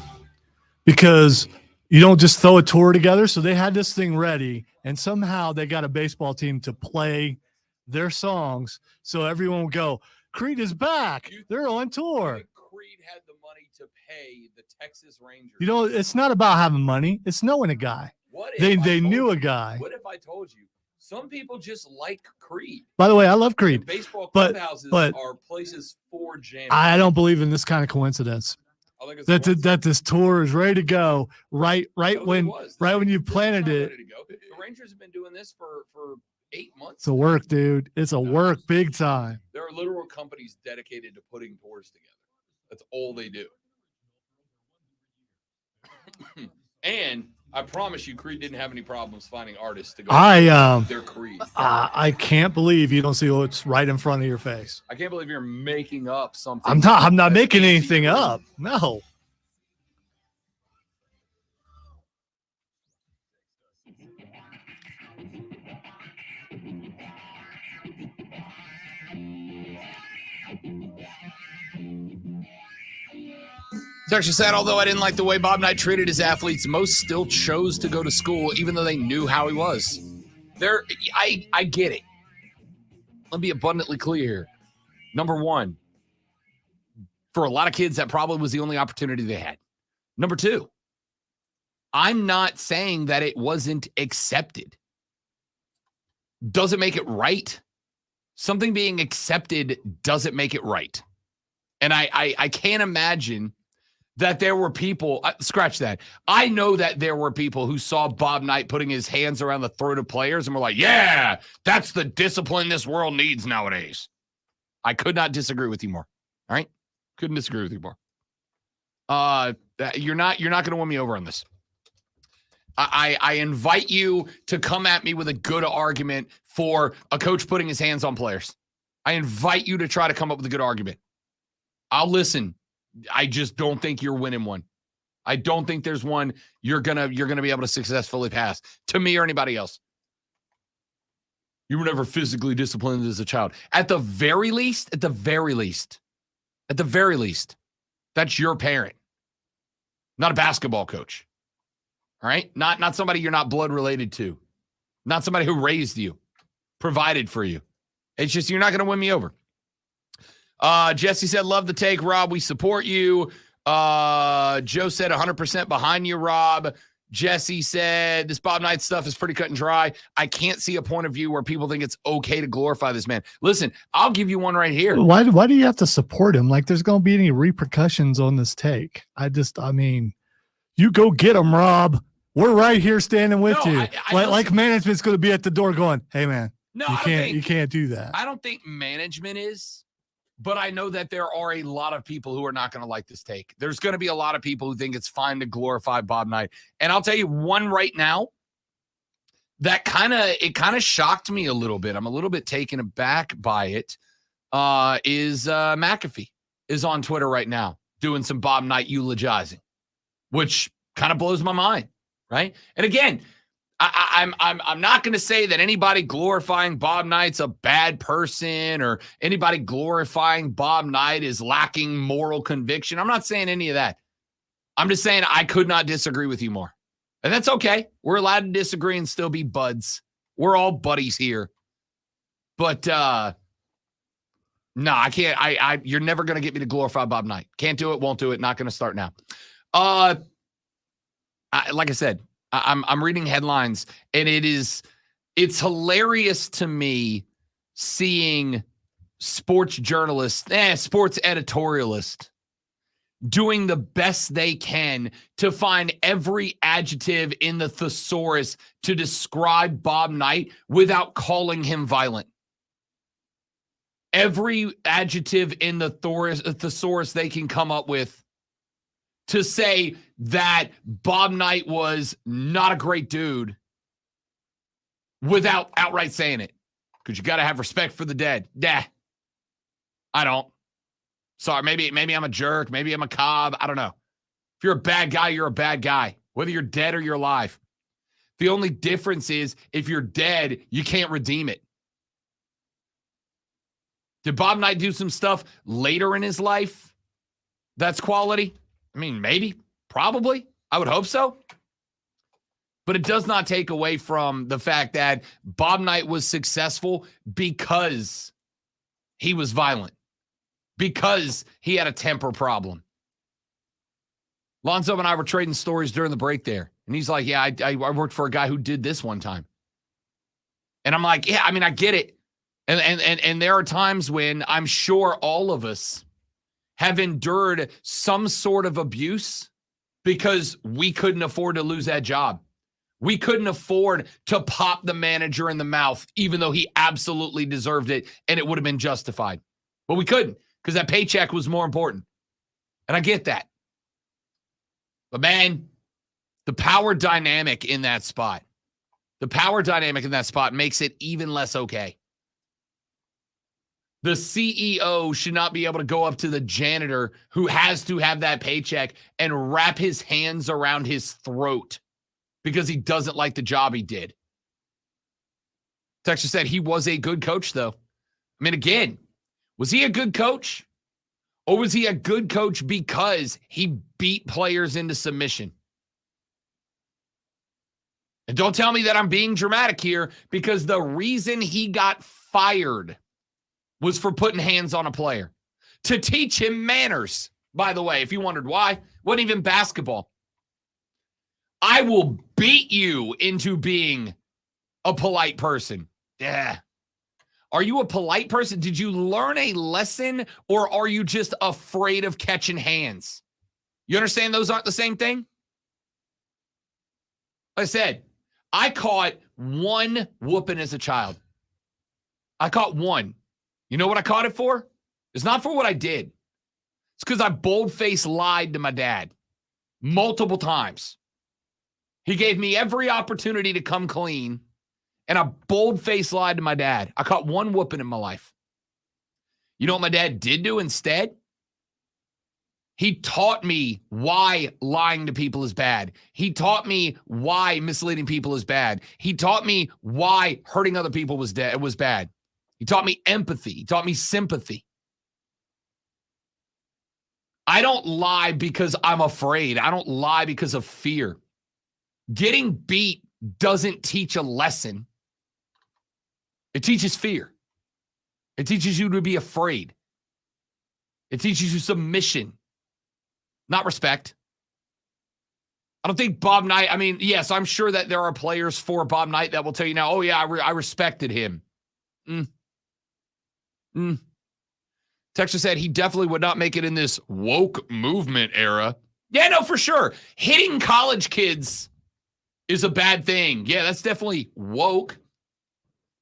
because you don't just throw a tour together. So they had this thing ready, and somehow they got a baseball team to play their songs. So everyone would go, Creed is back. They're on tour. Creed had the money to pay the Texas Rangers. You know, it's not about having money. It's knowing a guy. What They if I told knew you- a guy. What if I told you? Some people just like Creed. By the way, I love Creed. And baseball but- clubhouses but are places for jamming. I don't believe in this kind of coincidence. I think it's That coincidence. that this tour is ready to go right No, when it was. right when you This is planted not it. ready to go. The Rangers have been doing this for 8 months. It's a work, dude. It's a work big time. There are literal companies dedicated to putting tours together. That's all they do. And I promise you, Creed didn't have any problems finding artists to go. Their Creed. I can't believe you don't see what's right in front of your face. I can't believe you're making up something. I'm not that's making anything anti-Creed. up. No. It's actually sad, although I didn't like the way Bob Knight treated his athletes, most still chose to go to school even though they knew how he was. I get it. Let me be abundantly clear here. Number one, for a lot of kids, that probably was the only opportunity they had. Number two, I'm not saying that it wasn't accepted. Doesn't make it right. Something being accepted doesn't make it right. And I can't imagine that there were people, scratch that. I know that there were people who saw Bob Knight putting his hands around the throat of players and were like, yeah, that's the discipline this world needs nowadays. I could not disagree with you more. All right? Couldn't disagree with you more. You're not going to win me over on this. I invite you to come at me with a good argument for a coach putting his hands on players. I invite you to try to come up with a good argument. I'll listen. I just don't think you're winning one. I don't think there's one you're gonna be able to successfully pass to me or anybody else. You were never physically disciplined as a child. At the very least, that's your parent, not a basketball coach. All right? Not somebody you're not blood related to. Not somebody who raised you, provided for you. It's just you're not going to win me over. Jesse said, love the take, Rob. We support you. Joe said 100% behind you, Rob. Jesse said, this Bob Knight stuff is pretty cut and dry. I can't see a point of view where people think it's okay to glorify this man. Listen, I'll give you one right here. Why do you have to support him? Like there's going to be any repercussions on this take. I mean, you go get him, Rob. We're right here standing with you. Like management's going to be at the door going, hey, man, no, you can't do that. I don't think management is, but I know that there are a lot of people who are not going to like this take. There's going to be a lot of people who think it's fine to glorify Bob Knight. And I'll tell you one right now that kind of shocked me a little bit. I'm a little bit taken aback by it. Is McAfee is on Twitter right now doing some Bob Knight eulogizing, which kind of blows my mind. Right. And again, I'm not going to say that anybody glorifying Bob Knight's a bad person or anybody glorifying Bob Knight is lacking moral conviction. I'm not saying any of that. I'm just saying I could not disagree with you more. And that's okay. We're allowed to disagree and still be buds. We're all buddies here. But no, I can't. You're never going to get me to glorify Bob Knight. Can't do it. Won't do it. Not going to start now. Like I said, I'm reading headlines, and it's hilarious to me seeing sports journalists, sports editorialists doing the best they can to find every adjective in the thesaurus to describe Bob Knight without calling him violent. Every adjective in the thesaurus they can come up with to say that Bob Knight was not a great dude without outright saying it. Because you got to have respect for the dead. Nah, I don't. Sorry, maybe I'm a jerk. Maybe I'm a cob. I don't know. If you're a bad guy, you're a bad guy, whether you're dead or you're alive. The only difference is if you're dead, you can't redeem it. Did Bob Knight do some stuff later in his life that's quality? I mean, maybe, probably. I would hope so. But it does not take away from the fact that Bob Knight was successful because he was violent, because he had a temper problem. Lonzo and I were trading stories during the break there. And he's like, yeah, I worked for a guy who did this one time. And I'm like, yeah, I mean, I get it. And there are times when I'm sure all of us have endured some sort of abuse because we couldn't afford to lose that job. We couldn't afford to pop the manager in the mouth, even though he absolutely deserved it and it would have been justified. But we couldn't because that paycheck was more important. And I get that. But man, the power dynamic in that spot makes it even less okay. The CEO should not be able to go up to the janitor who has to have that paycheck and wrap his hands around his throat because he doesn't like the job he did. Texas said he was a good coach, though. I mean, again, was he a good coach? Or was he a good coach because he beat players into submission? And don't tell me that I'm being dramatic here, because the reason he got fired was for putting hands on a player. To teach him manners, by the way, if you wondered why. Wasn't even basketball. I will beat you into being a polite person. Yeah. Are you a polite person? Did you learn a lesson, or are you just afraid of catching hands? You understand those aren't the same thing? Like I said, I caught one whooping as a child. I caught one. You know what I caught it for? It's not for what I did. It's because I bold-faced lied to my dad multiple times. He gave me every opportunity to come clean, and I bold-faced lied to my dad. I caught one whooping in my life. You know what my dad did do instead? He taught me why lying to people is bad. He taught me why misleading people is bad. He taught me why hurting other people was bad. He taught me empathy. He taught me sympathy. I don't lie because I'm afraid. I don't lie because of fear. Getting beat doesn't teach a lesson. It teaches fear. It teaches you to be afraid. It teaches you submission, not respect. I don't think Bob Knight, I mean, yes, I'm sure that there are players for Bob Knight that will tell you now, oh, yeah, I respected him. Texas said he definitely would not make it in this woke movement era. Yeah, no, for sure. Hitting college kids is a bad thing. Yeah, that's definitely woke.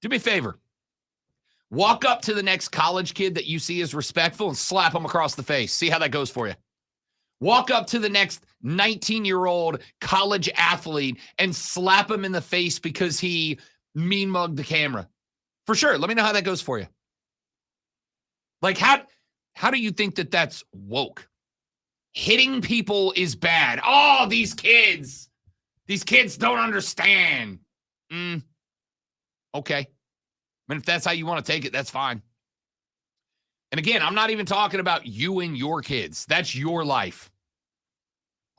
Do me a favor. Walk up to the next college kid that you see as respectful and slap him across the face. See how that goes for you. Walk up to the next 19-year-old college athlete and slap him in the face because he mean mugged the camera. For sure. Let me know how that goes for you. Like, how do you think that that's woke? Hitting people is bad. Oh, these kids don't understand. Okay. I mean, if that's how you want to take it, that's fine. And again, I'm not even talking about you and your kids. That's your life.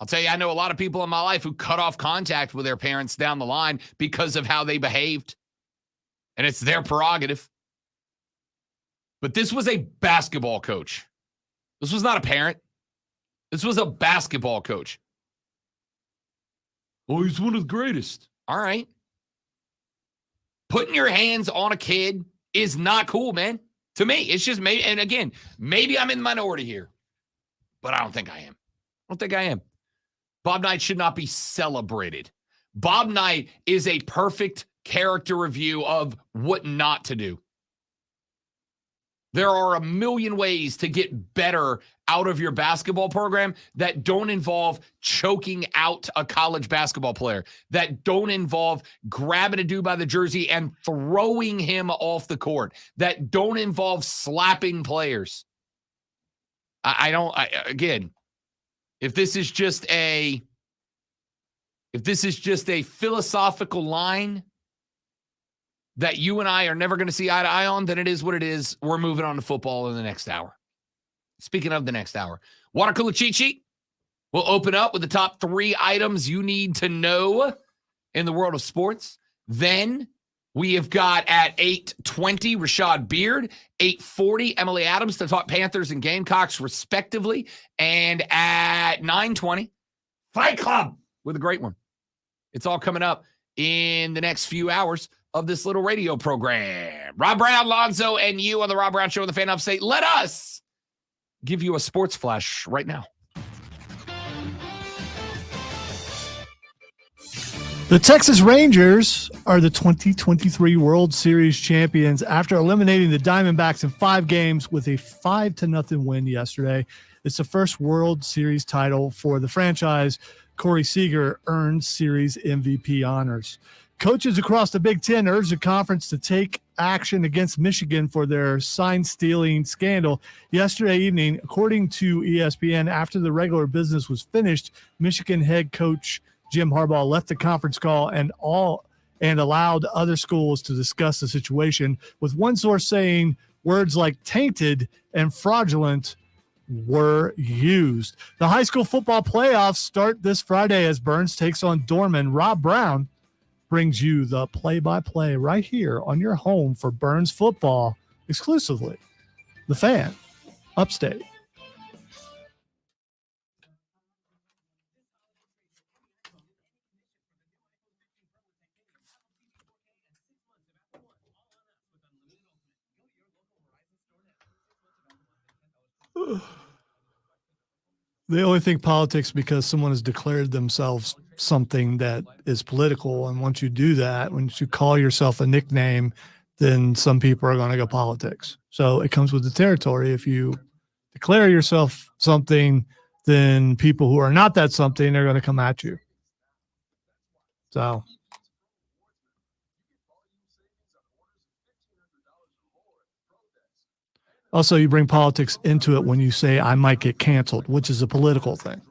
I'll tell you, I know a lot of people in my life who cut off contact with their parents down the line because of how they behaved. And it's their prerogative. But this was a basketball coach. This was not a parent. This was a basketball coach. Oh, he's one of the greatest. All right. Putting your hands on a kid is not cool, man. To me, it's just maybe, and again, maybe I'm in the minority here, but I don't think I am. Bob Knight should not be celebrated. Bob Knight is a perfect character review of what not to do. There are a million ways to get better out of your basketball program that don't involve choking out a college basketball player, that don't involve grabbing a dude by the jersey and throwing him off the court, that don't involve slapping players. Again, if this is just a philosophical line that you and I are never going to see eye to eye on, then it is what it is. We're moving on to football in the next hour. Speaking of the next hour, water cooler cheat sheet. We'll open up with the top 3 items you need to know in the world of sports. Then we have got at 8:20 Rashad Beard, 8:40 Emily Adams to talk Panthers and Gamecocks respectively, and at 9:20 Fight Club with a great one. It's all coming up in the next few hours of this little radio program. Rob Brown, Lonzo, and you on the Rob Brown Show on the Fan Upstate. Let us give you a sports flash right now. The Texas Rangers are the 2023 World Series champions after eliminating the Diamondbacks in 5 games with a 5-0 win yesterday. It's the first World Series title for the franchise. Corey Seager earned series MVP honors. Coaches across the Big Ten urged the conference to take action against Michigan for their sign-stealing scandal. Yesterday evening, according to ESPN, after the regular business was finished, Michigan head coach Jim Harbaugh left the conference call and allowed other schools to discuss the situation, with one source saying words like tainted and fraudulent were used. The high school football playoffs start this Friday as Burns takes on Dorman. Rob Brown brings you the play-by-play right here on your home for Burns football exclusively. The Fan, Upstate. They only think politics because someone has declared themselves something that is political. And once you do that, once you call yourself a nickname, then some people are going to go politics. So it comes with the territory. If you declare yourself something, then people who are not that something are going to come at you. So Also, you bring politics into it when you say I might get canceled, which is a political thing.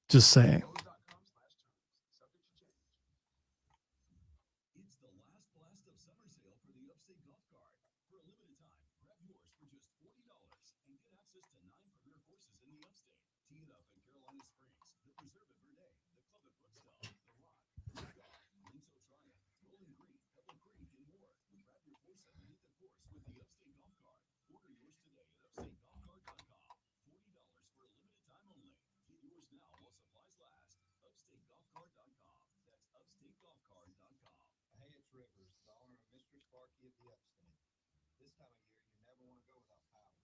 Just saying. It's the last blast of summer sale for the Upstate Golf Cart. For a limited time, grab yours for just $40 and get access to 9 premier courses in the Upstate. Tee it up in Carolina Springs, the Preserve at Verde, the Club at Brookstone, the Rock, Randolph, Links O'Tryon, Rolling Green, Pebble Creek, and more. Grab your foursome and hit the course with the Upstate Golf Cart. Order yours today at upstategolfcart.com. $40 for a limited time only. Get yours now while supplies last. Upstategolfcart.com. That's upstategolfcart.com. Hey, it's Rivers, the owner of Mr. Sparky of the Upstate. This time of year, you never want to go without power.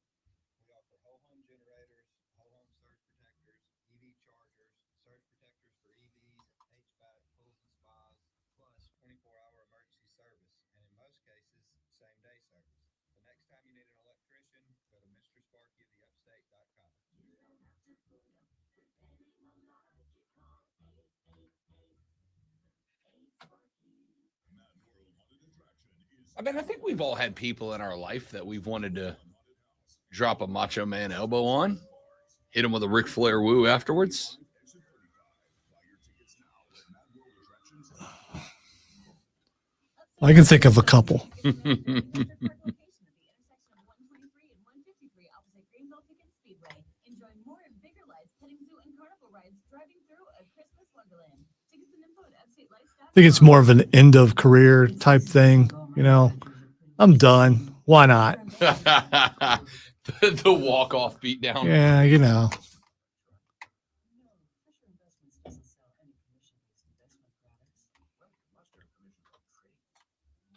We offer whole home generators, whole home surge protectors, EV chargers, surge protectors for EVs, HVAC, pools and spas, plus 24-hour emergency service, and in most cases, same-day service. The next time you need an electrician, go to MrSparkyoftheUpstate.com. I mean, I think we've all had people in our life that we've wanted to drop a Macho Man elbow on, hit him with a Ric Flair woo afterwards. I can think of a couple. I think it's more of an end of career type thing. You know, I'm done. Why not? The walk-off beatdown. Yeah, you know.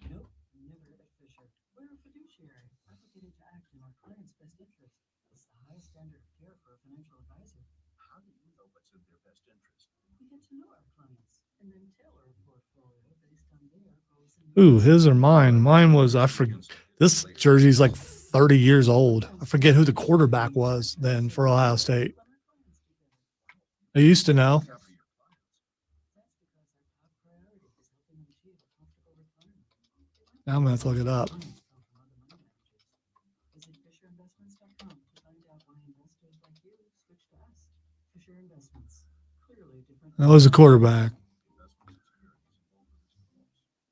Nope, never at Fisher. We're a fiduciary, obligated to act in our client's best interest. It's the highest standard of care for a financial advisor. How do you know what's in their best interest? We get to know our clients and then tailor a portfolio based on their goals and Ooh, his or mine? Mine was, I forget, this jersey's like 30 years old. I forget who the quarterback was then for Ohio State. I used to know. Now I'm going to have to look it up. Visit FisherInvestments.com to find out why investors like you switch to us. Fisher Investments, clearly different. That was a quarterback.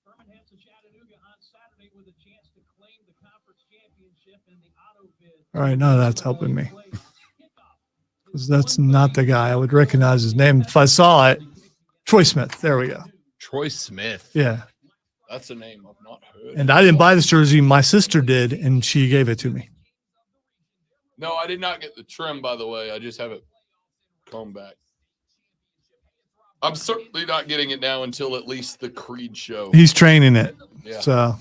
Birmingham's in Chattanooga on Saturday with a chance to claim the conference championship in the auto bid. All right, now that's helping me. 'Cause that's not the guy. I would recognize his name if I saw it. Troy Smith. There we go. Troy Smith. Yeah. That's a name I've not heard. And I didn't buy this jersey. My sister did, and she gave it to me. No, I did not get the trim, by the way. I just have it combed back. I'm certainly not getting it now until at least the Creed show. He's training it. Yeah. So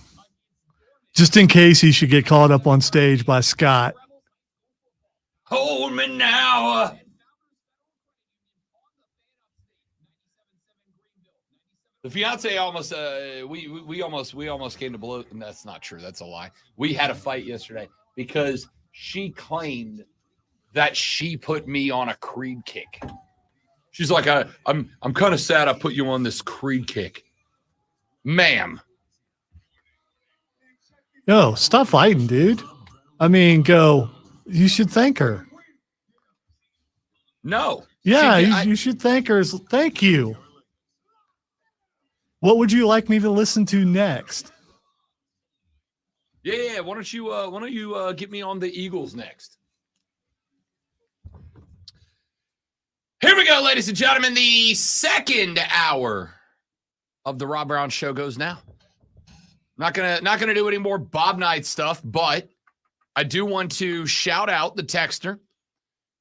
just in case he should get called up on stage by Scott. Hold me now. The fiance almost we almost came to blows, and that's not true. That's a lie. We had a fight yesterday because she claimed that she put me on a Creed kick. She's like, I'm kind of sad I put you on this Creed kick. Ma'am. Yo, stop fighting, dude. I mean, go. You should thank her. No. Yeah, She- you should thank her. Thank you. What would you like me to listen to next? Yeah. Why don't you get me on the Eagles next? Here we go, ladies and gentlemen. The second hour of the Rob Brown Show goes now. Not gonna do any more Bob Knight stuff, but I do want to shout out the texter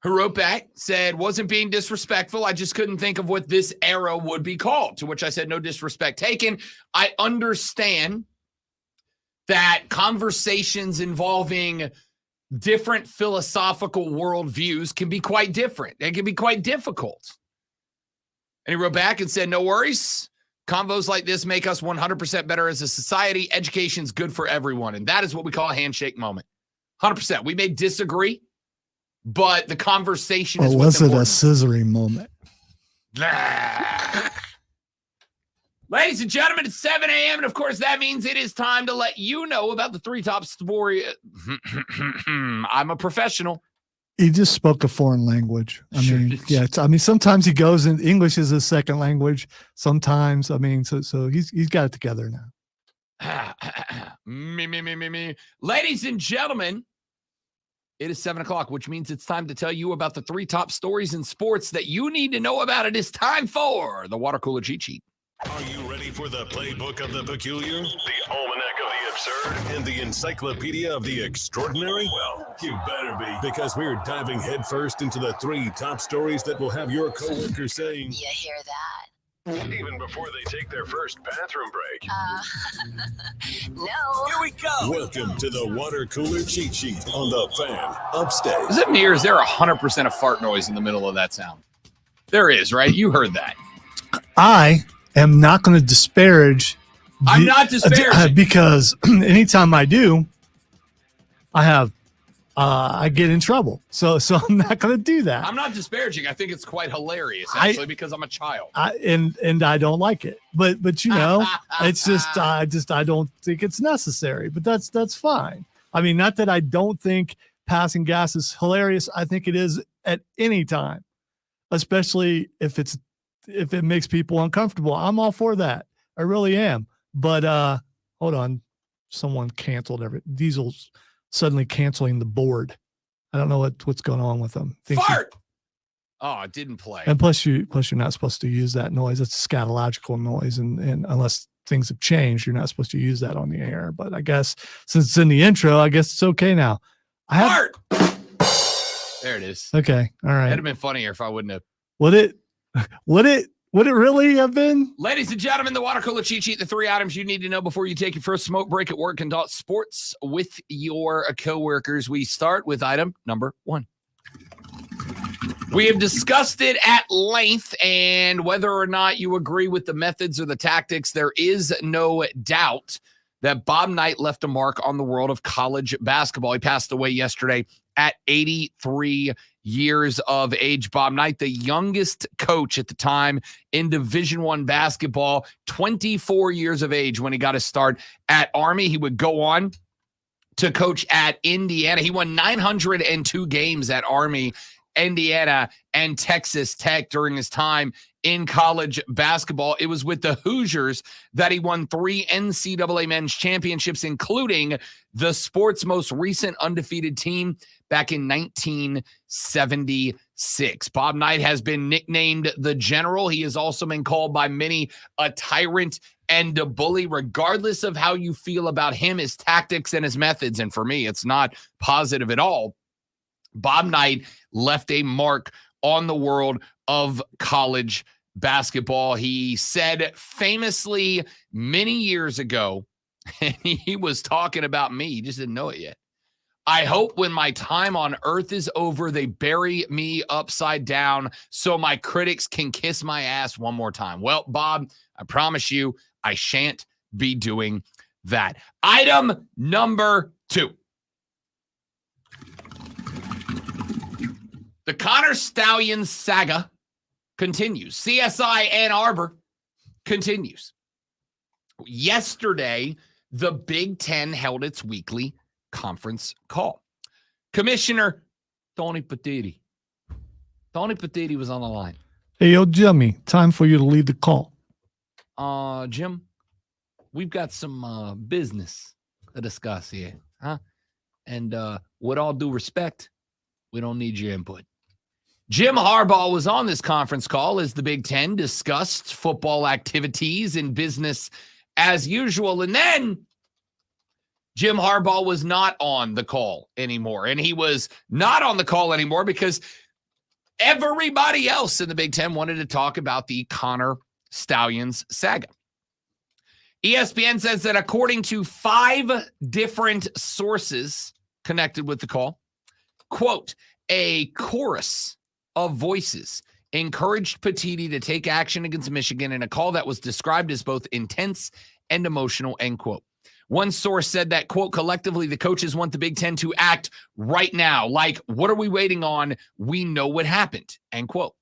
who wrote back, said, wasn't being disrespectful. I just couldn't think of what this era would be called, to which I said, no disrespect taken. I understand that conversations involving different philosophical worldviews can be quite different. They can be quite difficult. And he wrote back and said, no worries. Convos like this make us 100% better as a society. Education's good for everyone. And that is what we call a handshake moment. 100%. We may disagree, but the conversation is Or what's was it a important. scissoring moment? Ah. Ladies and gentlemen, it's 7 a.m. And of course, that means it is time to let you know about the 3 top story. I'm a professional. He just spoke a foreign language. I Sure mean, did. yeah. Sometimes he goes in English is his second language. Sometimes, I mean, so he's got it together now. Me. Ladies and gentlemen, it is 7 o'clock, which means it's time to tell you about the 3 top stories in sports that you need to know about. It is time for the Water Cooler Cheat Sheet. Are you ready for the playbook of the peculiar, the almanac of the absurd, and the encyclopedia of the extraordinary? Well, you better be, because we're diving headfirst into the 3 top stories that will have your coworkers saying, You hear that? even before they take their first bathroom break. No. Here we go. Welcome to the Water Cooler Cheat Sheet on the Fan Upstate. Is it me or is there 100% of fart noise in the middle of that sound? There is, right? You heard that. I am not going to disparage. I'm not disparaging. Because anytime I do, I get in trouble. So I'm not going to do that. I'm not disparaging. I think it's quite hilarious, actually, because I'm a child. And I don't like it. But it's just I don't think it's necessary. But that's fine. I mean, not that I don't think passing gas is hilarious. I think it is at any time, especially if it makes people uncomfortable. I'm all for that. I really am. But hold on, someone canceled Diesel's suddenly canceling the board. I don't know what's going on with them. Fart. Oh, it didn't play. And plus you're not supposed to use that noise. It's a scatological noise, and unless things have changed, you're not supposed to use that on the air. But I guess since it's in the intro, I guess it's okay now. Fart. There it is. Okay, all right. It'd have been funnier if I wouldn't have. Would it really have been? Ladies and gentlemen, the Water Cooler Cheat Sheet, the 3 items you need to know before you take your first smoke break at work and talk sports with your coworkers. We start with item number 1. We have discussed it at length, and whether or not you agree with the methods or the tactics, there is no doubt that Bob Knight left a mark on the world of college basketball. He passed away yesterday at 83 years of age. Bob Knight, the youngest coach at the time in Division I basketball, 24 years of age when he got his start at Army. He would go on to coach at Indiana. He won 902 games at Army, Indiana, and Texas Tech during his time in college basketball. It was with the Hoosiers that he won 3 NCAA men's championships, including the sport's most recent undefeated team back in 1976. Bob Knight has been nicknamed the General. He has also been called by many a tyrant and a bully. Regardless of how you feel about him, his tactics, and his methods, and for me, it's not positive at all, Bob Knight left a mark on the world of college basketball. He said famously many years ago, and he was talking about me, he just didn't know it yet, I hope when my time on earth is over, they bury me upside down so my critics can kiss my ass one more time. Well, Bob, I promise you, I shan't be doing that. Item number 2. The Connor Stallions saga continues. CSI Ann Arbor continues. Yesterday, the Big Ten held its weekly conference call. Commissioner Tony Petitti. Tony Petitti was on the line. Hey, yo, Jimmy, time for you to lead the call. Jim, we've got some business to discuss here, huh? And with all due respect, we don't need your input. Jim Harbaugh was on this conference call as the Big Ten discussed football activities and business as usual. And then Jim Harbaugh was not on the call anymore. And he was not on the call anymore because everybody else in the Big Ten wanted to talk about the Connor Stallions saga. ESPN says that according to 5 different sources connected with the call, quote, a chorus of voices encouraged Petitti to take action against Michigan in a call that was described as both intense and emotional, end quote. One source said that, quote, collectively, the coaches want the Big Ten to act right now. Like, what are we waiting on? We know what happened, end quote.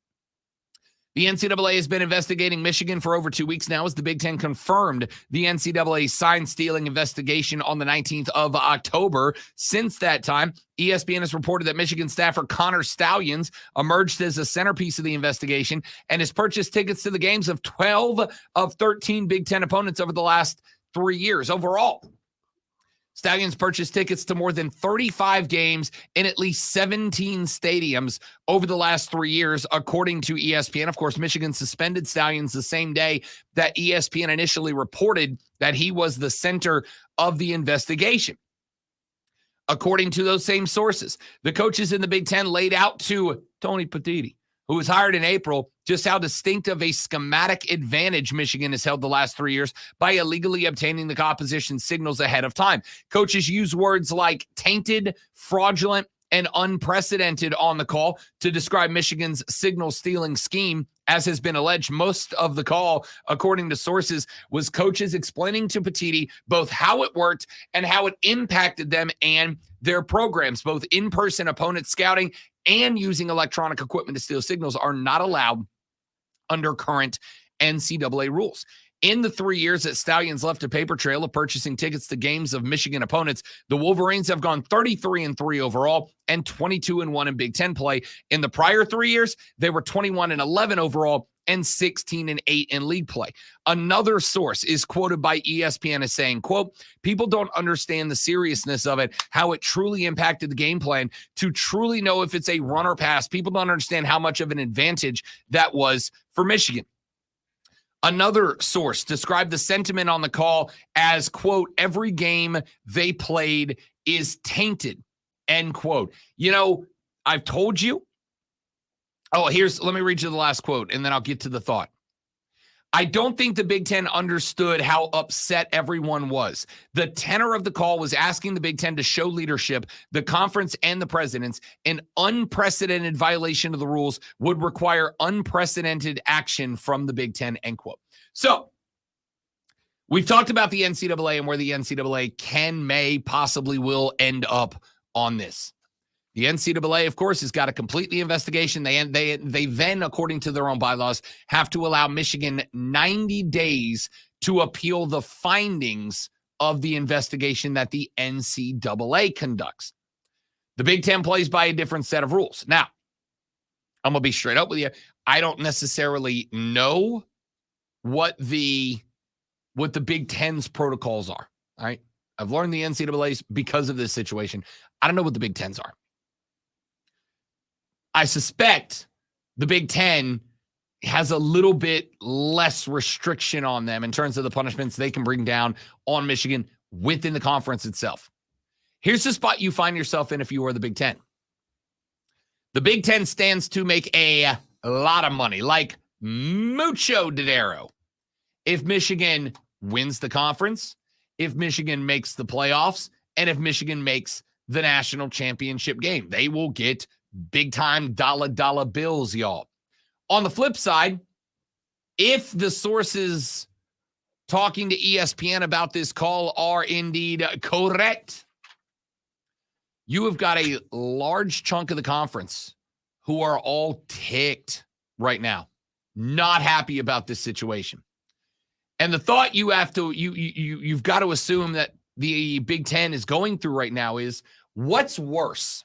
The NCAA has been investigating Michigan for over 2 weeks now as the Big Ten confirmed the NCAA sign-stealing investigation on the 19th of October. Since that time, ESPN has reported that Michigan staffer Connor Stalions emerged as a centerpiece of the investigation and has purchased tickets to the games of 12 of 13 Big Ten opponents over the last 3 years. Overall, Stalions purchased tickets to more than 35 games in at least 17 stadiums over the last 3 years, according to ESPN. Of course, Michigan suspended Stalions the same day that ESPN initially reported that he was the center of the investigation. According to those same sources, the coaches in the Big Ten laid out to Tony Petitti, who was hired in April, just how distinct of a schematic advantage Michigan has held the last 3 years by illegally obtaining the opposition signals ahead of time. Coaches use words like tainted, fraudulent, and unprecedented on the call to describe Michigan's signal stealing scheme. As has been alleged, most of the call, according to sources, was coaches explaining to Petitti both how it worked and how it impacted them and their programs. Both in-person opponent scouting and using electronic equipment to steal signals are not allowed under current NCAA rules. In the 3 years that Stalions left a paper trail of purchasing tickets to games of Michigan opponents, the Wolverines have gone 33-3 overall and 22-1 in Big Ten play. In the prior 3 years, they were 21-11 overall and 16-8 in league play. Another source is quoted by ESPN as saying, quote, people don't understand the seriousness of it, how it truly impacted the game plan to truly know if it's a run or pass. People don't understand how much of an advantage that was for Michigan. Another source described the sentiment on the call as, quote, every game they played is tainted, end quote. You know, I've told you. Oh, let me read you the last quote, and then I'll get to the thought. I don't think the Big Ten understood how upset everyone was. The tenor of the call was asking the Big Ten to show leadership. The conference and the presidents, an unprecedented violation of the rules would require unprecedented action from the Big Ten, end quote. So we've talked about the NCAA and where the NCAA may, possibly will end up on this. The NCAA, of course, has got to complete the investigation. They then, according to their own bylaws, have to allow Michigan 90 days to appeal the findings of the investigation that the NCAA conducts. The Big Ten plays by a different set of rules. Now, I'm going to be straight up with you. I don't necessarily know what the Big Ten's protocols are. All right. I've learned the NCAA's because of this situation. I don't know what the Big Ten's are. I suspect the Big Ten has a little bit less restriction on them in terms of the punishments they can bring down on Michigan within the conference itself. Here's the spot you find yourself in if you are the Big Ten. The Big Ten stands to make a lot of money, like mucho dinero, if Michigan wins the conference, if Michigan makes the playoffs, and if Michigan makes the national championship game. They will get big-time dollar bills, y'all. On the flip side, if the sources talking to ESPN about this call are indeed correct, you have got a large chunk of the conference who are all ticked right now, not happy about this situation. And the thought you've got to assume that the Big Ten is going through right now is, what's worse?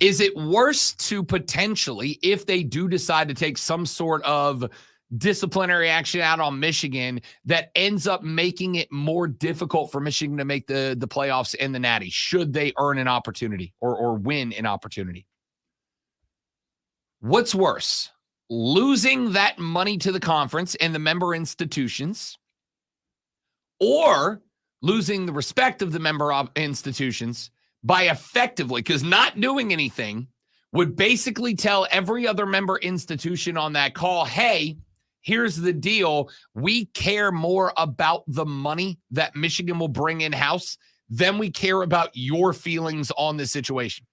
Is it worse to potentially, if they do decide to take some sort of disciplinary action out on Michigan, that ends up making it more difficult for Michigan to make the playoffs and the Natty, should they earn an opportunity or win an opportunity? What's worse? Losing that money to the conference and the member institutions, or losing the respect of the member institutions by effectively, because not doing anything would basically tell every other member institution on that call, hey, here's the deal. We care more about the money that Michigan will bring in-house than we care about your feelings on this situation.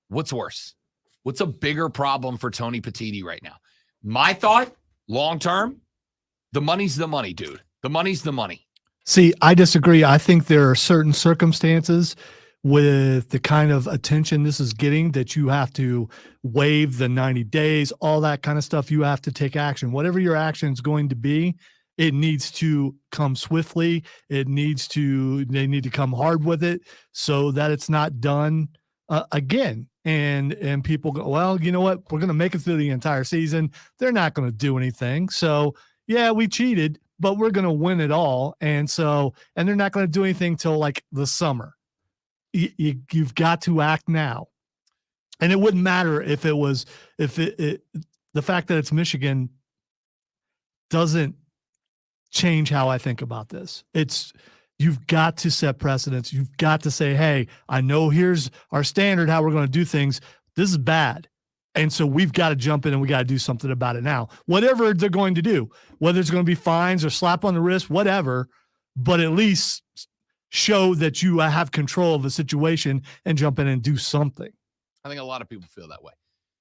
What's worse? What's a bigger problem for Tony Petitti right now? My thought, long-term, the money's the money, dude. The money's the money. See, I disagree. I think there are certain circumstances with the kind of attention this is getting, that you have to waive the 90 days, all that kind of stuff. You have to take action. Whatever your action is going to be, it needs to come swiftly. They need to come hard with it so that it's not done again. And people go, well, you know what? We're going to make it through the entire season. They're not going to do anything. So yeah, we cheated, but we're going to win it all. And they're not going to do anything till like the summer. You've got to act now. And it wouldn't matter if the fact that it's Michigan doesn't change how I think about this. You've got to set precedents. You've got to say, hey, I know here's our standard, how we're going to do things. This is bad. And so we've got to jump in and we got to do something about it now. Whatever they're going to do, whether it's going to be fines or slap on the wrist, whatever, but at least show that you have control of the situation and jump in and do something. I think a lot of people feel that way.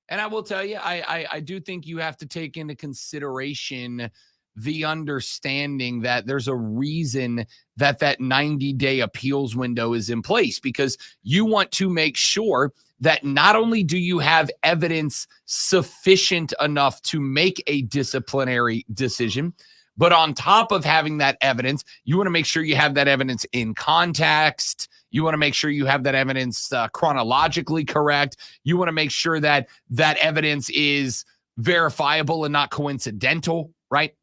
And I will tell you, I do think you have to take into consideration the understanding that there's a reason that 90-day appeals window is in place, because you want to make sure that not only do you have evidence sufficient enough to make a disciplinary decision, but on top of having that evidence, you want to make sure you have that evidence in context. You want to make sure you have that evidence chronologically correct. You want to make sure that that evidence is verifiable and not coincidental, right?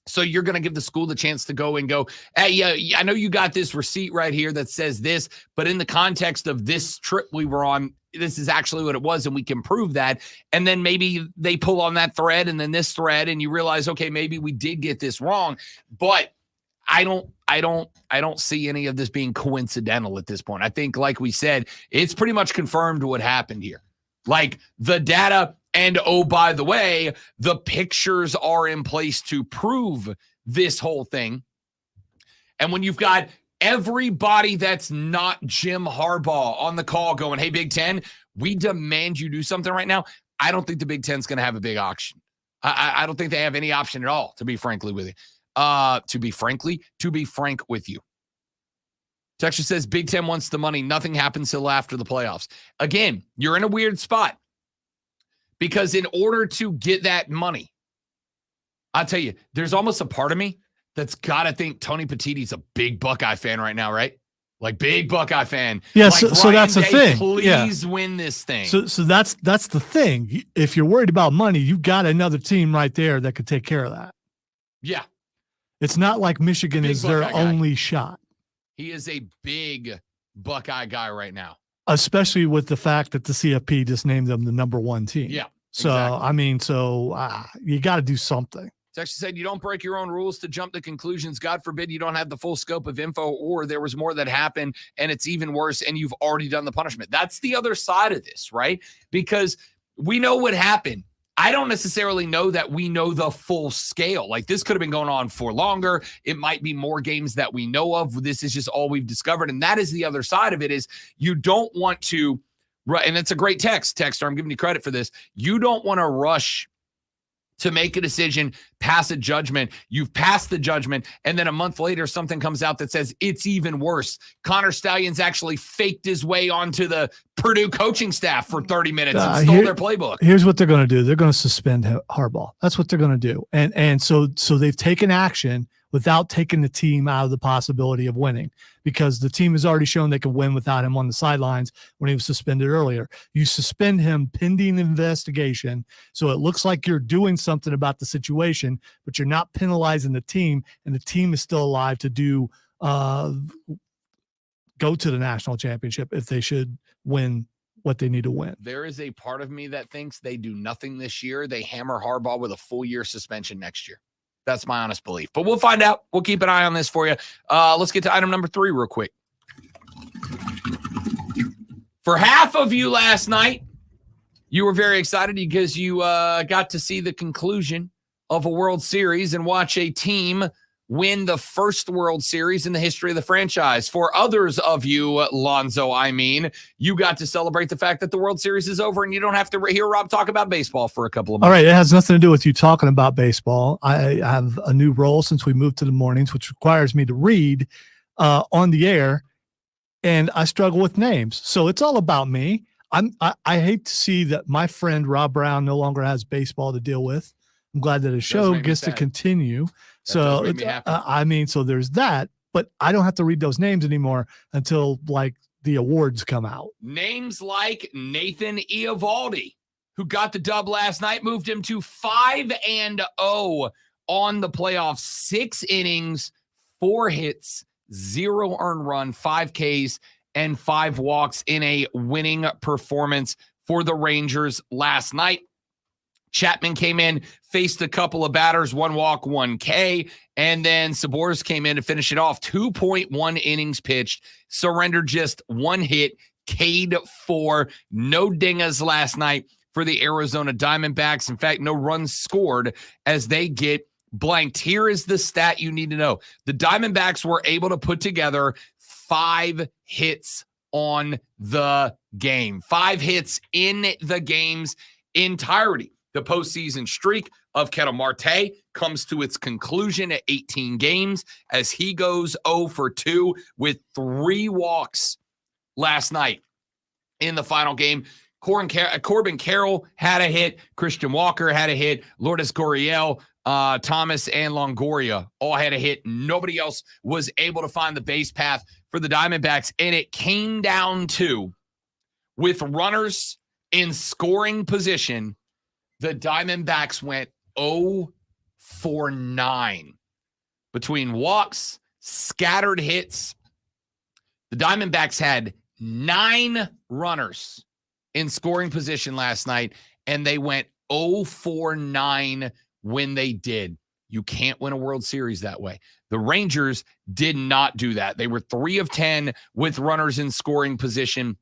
So you're going to give the school the chance to go, hey, yeah, I know you got this receipt right here that says this, but in the context of this trip we were on, this is actually what it was, and we can prove that. And then maybe they pull on that thread and then this thread, and you realize, okay, maybe we did get this wrong. But I don't see any of this being coincidental at this point. I think, like we said, it's pretty much confirmed what happened here. Like the data. And oh, by the way, the pictures are in place to prove this whole thing. And when you've got everybody that's not Jim Harbaugh on the call going, hey, Big Ten, we demand you do something right now, I don't think the Big Ten's going to have a big auction. I don't think they have any option at all, to be frank with you. To be frank with you. Texas says Big Ten wants the money. Nothing happens till after the playoffs. Again, you're in a weird spot. Because in order to get that money, I'll tell you, there's almost a part of me that's got to think Tony Petitti's a big Buckeye fan right now, right? Like big Buckeye fan. Yeah, like so that's the thing. Please win this thing. So that's the thing. If you're worried about money, you've got another team right there that could take care of that. Yeah. It's not like Michigan is their only shot. He is a big Buckeye guy right now. Especially with the fact that the CFP just named them the number one team. Yeah. So, exactly. I mean, you got to do something. Texas said, you don't break your own rules to jump to conclusions. God forbid you don't have the full scope of info, or there was more that happened and it's even worse and you've already done the punishment. That's the other side of this, right? Because we know what happened. I don't necessarily know that we know the full scale. Like, this could have been going on for longer. It might be more games that we know of. This is just all we've discovered. And that is the other side of it, is you don't want to, and it's a great texter. I'm giving you credit for this. You don't want to rush to make a decision, pass a judgment. You've passed the judgment, and then a month later, something comes out that says it's even worse. Connor Stalions actually faked his way onto the Purdue coaching staff for 30 minutes and stole their playbook. Here's what they're going to do. They're going to suspend Harbaugh. That's what they're going to do. And so they've taken action without taking the team out of the possibility of winning, because the team has already shown they can win without him on the sidelines when he was suspended earlier. You suspend him pending investigation, so it looks like you're doing something about the situation, but you're not penalizing the team, and the team is still alive to go to the national championship if they should win what they need to win. There is a part of me that thinks they do nothing this year. They hammer Harbaugh with a full year suspension next year. That's my honest belief. But we'll find out. We'll keep an eye on this for you. Let's get to item number 3 real quick. For half of you last night, you were very excited because you got to see the conclusion of a World Series and watch a team win the first World Series in the history of the franchise. For others of you, Lonzo, you got to celebrate the fact that the World Series is over and you don't have to hear Rob talk about baseball for a couple of months. All right, it has nothing to do with you talking about baseball. I have a new role since we moved to the mornings, which requires me to read on the air and I struggle with names. So it's all about me. I hate to see that my friend Rob Brown no longer has baseball to deal with. I'm glad that his show make me gets to sad. continue. That So does make me happy. so there's that, but I don't have to read those names anymore until like the awards come out. Names like Nathan Eovaldi, who got the dub last night, moved him to 5-0 on the playoffs. 6 innings, 4 hits, 0 earned run, 5 Ks, and 5 walks in a winning performance for the Rangers last night. Chapman came in, faced a couple of batters, 1 walk, 1 K, and then Saboris came in to finish it off. 2.1 innings pitched, surrendered just 1 hit, K'd 4, no dingas last night for the Arizona Diamondbacks. In fact, no runs scored as they get blanked. Here is the stat you need to know. The Diamondbacks were able to put together 5 hits on the game. 5 hits in the game's entirety. The postseason streak of Ketel Marte comes to its conclusion at 18 games as he goes 0 for 2 with 3 walks last night in the final game. Corbin Carroll had a hit. Christian Walker had a hit. Lourdes Gurriel, Thomas, and Longoria all had a hit. Nobody else was able to find the base path for the Diamondbacks, and it came down to, with runners in scoring position, the Diamondbacks went 0 for 9. Between walks, scattered hits, the Diamondbacks had 9 runners in scoring position last night, and they went 0 for 9 when they did. You can't win a World Series that way. The Rangers did not do that. They were 3 of 10 with runners in scoring position.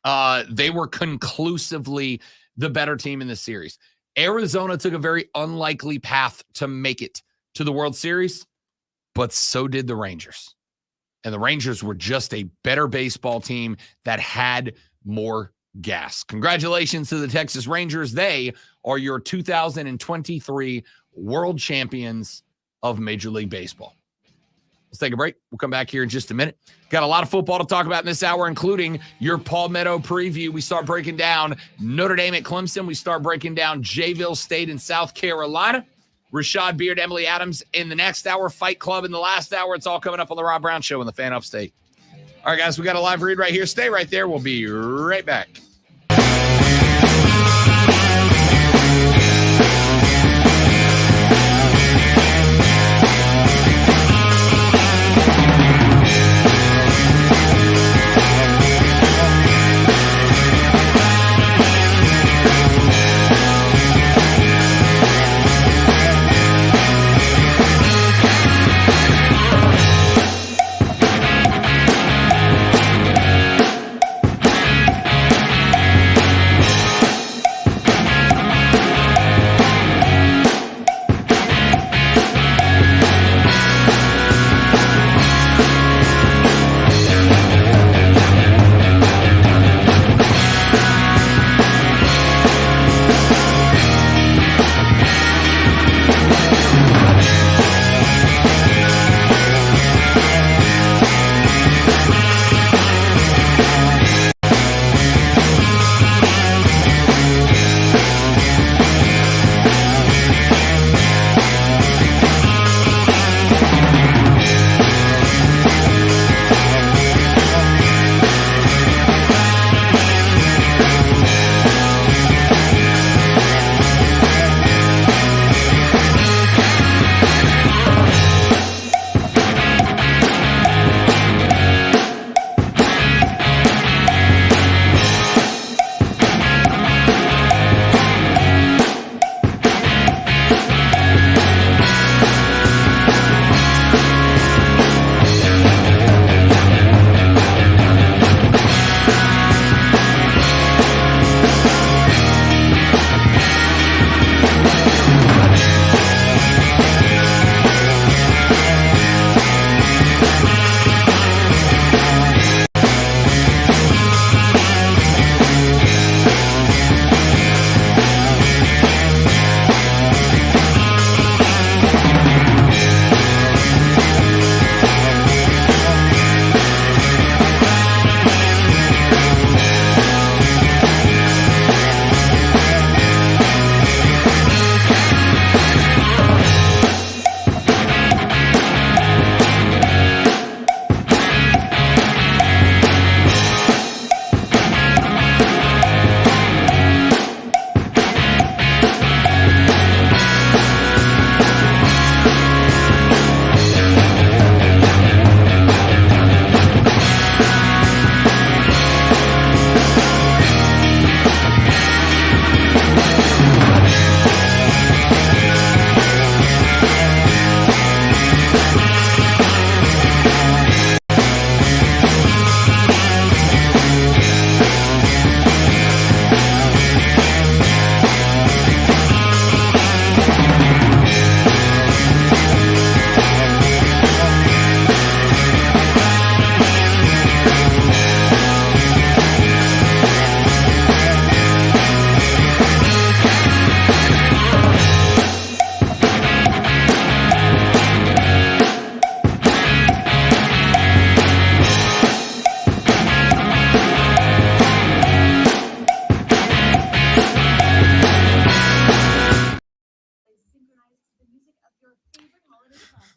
They were conclusively the better team in the series. Arizona took a very unlikely path to make it to the World Series, but so did the Rangers. And the Rangers were just a better baseball team that had more gas. Congratulations to the Texas Rangers. They are your 2023 World Champions of Major League Baseball. Let's take a break. We'll come back here in just a minute. Got a lot of football to talk about in this hour, including your Palmetto preview. We start breaking down Notre Dame at Clemson. We start breaking down Jayville State in South Carolina. Rashad Beard, Emily Adams in the next hour. Fight Club in the last hour. It's all coming up on the Rob Brown Show in the Fan Upstate. All right, guys, we got a live read right here. Stay right there. We'll be right back.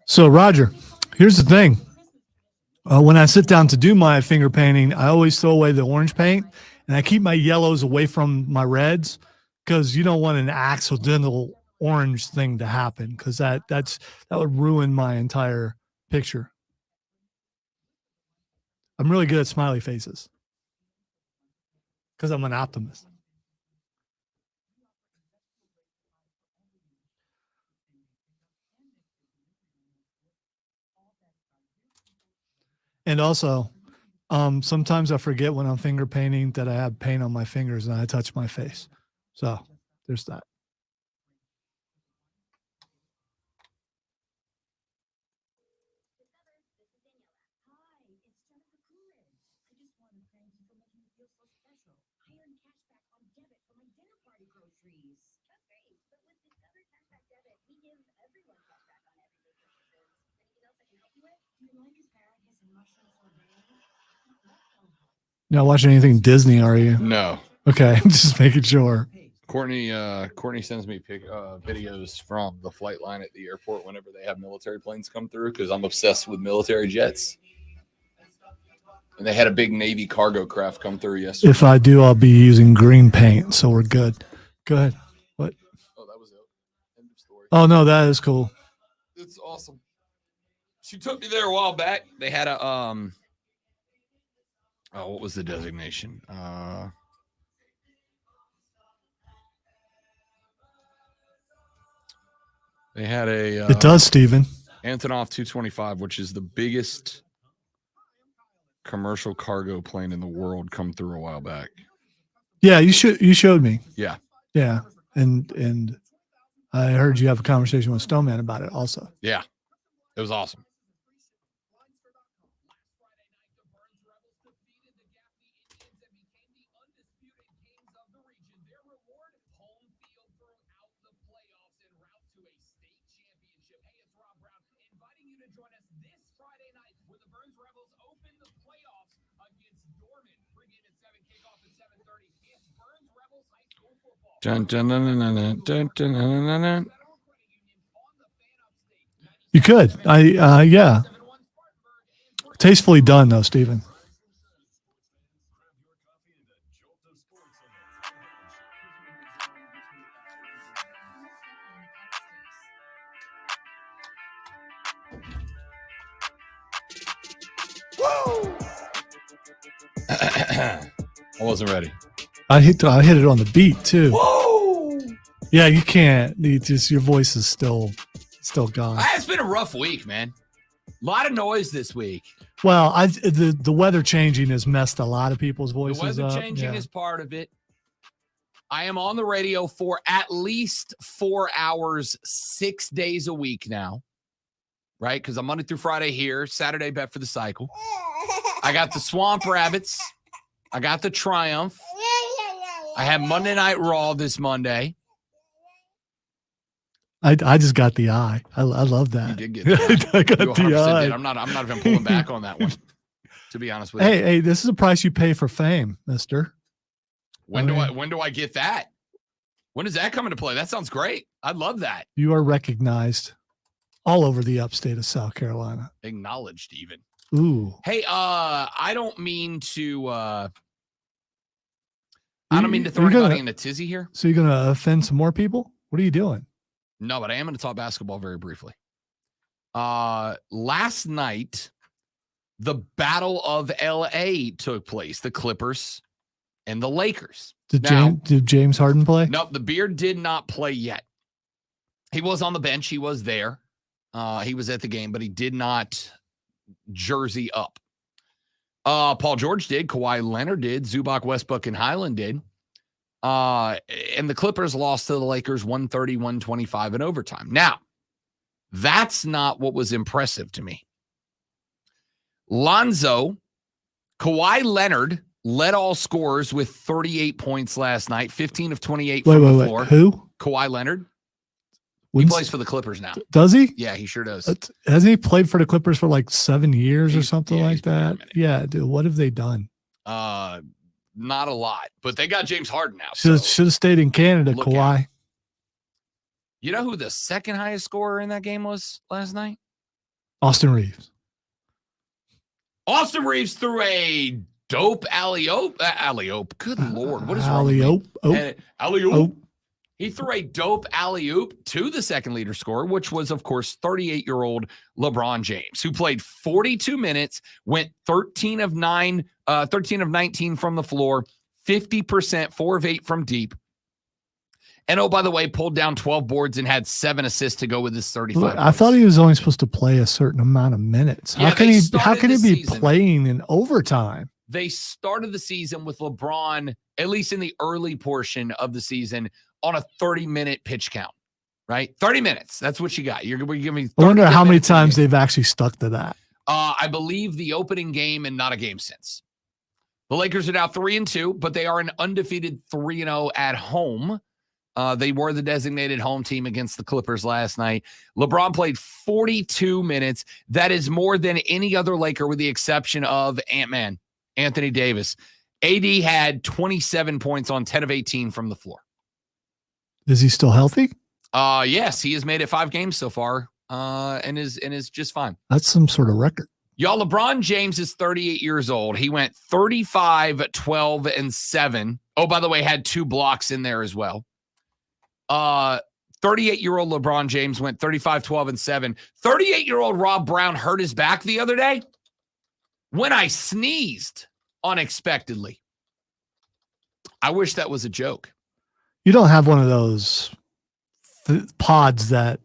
So, Roger, here's the thing. When I sit down to do my finger painting, I always throw away the orange paint and I keep my yellows away from my reds because you don't want an accidental orange thing to happen because that would ruin my entire picture. I'm really good at smiley faces because I'm an optimist. And also, sometimes I forget when I'm finger painting that I have paint on my fingers and I touch my face. So there's that. Not watching anything Disney, are you? No. Okay, just making sure. Courtney sends me videos from the flight line at the airport whenever they have military planes come through because I'm obsessed with military jets. And they had a big Navy cargo craft come through yesterday. If I do, I'll be using green paint, so we're good. Go ahead. What? Oh, that was it. End of story. Oh, no, that is cool. It's awesome. She took me there a while back. They had a what was the designation? They had a It does, Steven. Antonov 225, which is the biggest commercial cargo plane in the world, come through a while back. Yeah, you showed me. Yeah. Yeah. And I heard you have a conversation with Stoneman about it also. Yeah. It was awesome. Dun, dun, dun, dun, dun, dun, dun, dun, dun, dun. You could. Yeah. Tastefully done, though, Steven. I wasn't ready. I hit it on the beat too. Whoa! Yeah, you can't. Your voice is still gone. It's been a rough week, man. A lot of noise this week. Well, the weather changing has messed a lot of people's voices The weather up. changing is part of it. I am on the radio for at least 4 hours, 6 days a week now, right? Because I'm Monday through Friday here, Saturday bet for the cycle. I got the Swamp Rabbits. I got the Triumph. I have Monday Night Raw this Monday. I just got the eye. I love that. You did get the eye. I got You the 100% eye. did. I'm not even pulling back on that one, to be honest with you. Hey, this is a price you pay for fame, mister. When do I get that? When does that come into play? That sounds great. I'd love that. You are recognized all over the upstate of South Carolina. Acknowledged even. Ooh. Hey, I don't mean to throw anybody in a tizzy here. So you're gonna offend some more people? What are you doing? No, but I am going to talk basketball very briefly. Last night, the Battle of LA took place. The Clippers and the Lakers. Did James Harden play? No, the Beard did not play yet. He was on the bench. He was there. He was at the game, but he did not jersey up. Paul George did. Kawhi Leonard did. Zubac, Westbrook, and Highland did. And the Clippers lost to the Lakers 130-125 in overtime. Now, that's not what was impressive to me. Lonzo, Kawhi Leonard led all scorers with 38 points last night, 15 of 28 from the floor. Who? Kawhi Leonard. He plays for the Clippers now. Does he? Yeah, he sure does. Hasn't he played for the Clippers for like 7 years or something like he's been there a that? minute. Yeah, dude. What have they done? Not a lot, but they got James Harden now. Should have stayed in Canada, Look Kawhi. You know who the second highest scorer in that game was last night? Austin Reeves. Austin Reeves threw a dope alley-oop. Alley-oop. Good Lord. What is wrong with me? Alley-oop. Alley-oop. He threw a dope alley-oop to the second leader scorer, which was, of course, 38-year-old LeBron James, who played 42 minutes, went 13 of 19 from the floor, 50%, 4 of 8 from deep. And, oh, by the way, pulled down 12 boards and had 7 assists to go with his 35 Look, I points. thought he was only supposed to play a certain amount of minutes. Yeah, How can he be season. playing in overtime? They started the season with LeBron, at least in the early portion of the season, on a 30-minute pitch count, right? 30 minutes. That's what you got. You're going to give me 30 I wonder how many minutes a times game. they've actually stuck to that. I believe the opening game and not a game since. The Lakers are now 3-2, but they are an undefeated 3-0 at home. They were the designated home team against the Clippers last night. LeBron played 42 minutes. That is more than any other Laker with the exception of Ant-Man, Anthony Davis. AD had 27 points on 10 of 18 from the floor. Is he still healthy? Yes, he has made it 5 games so far, and is just fine. That's some sort of record. Y'all, LeBron James is 38 years old. He went 35, 12, and 7. Oh, by the way, had 2 blocks in there as well. 38-year-old LeBron James went 35, 12, and 7. 38-year-old Rob Brown hurt his back the other day when I sneezed unexpectedly. I wish that was a joke. You don't have one of those pods that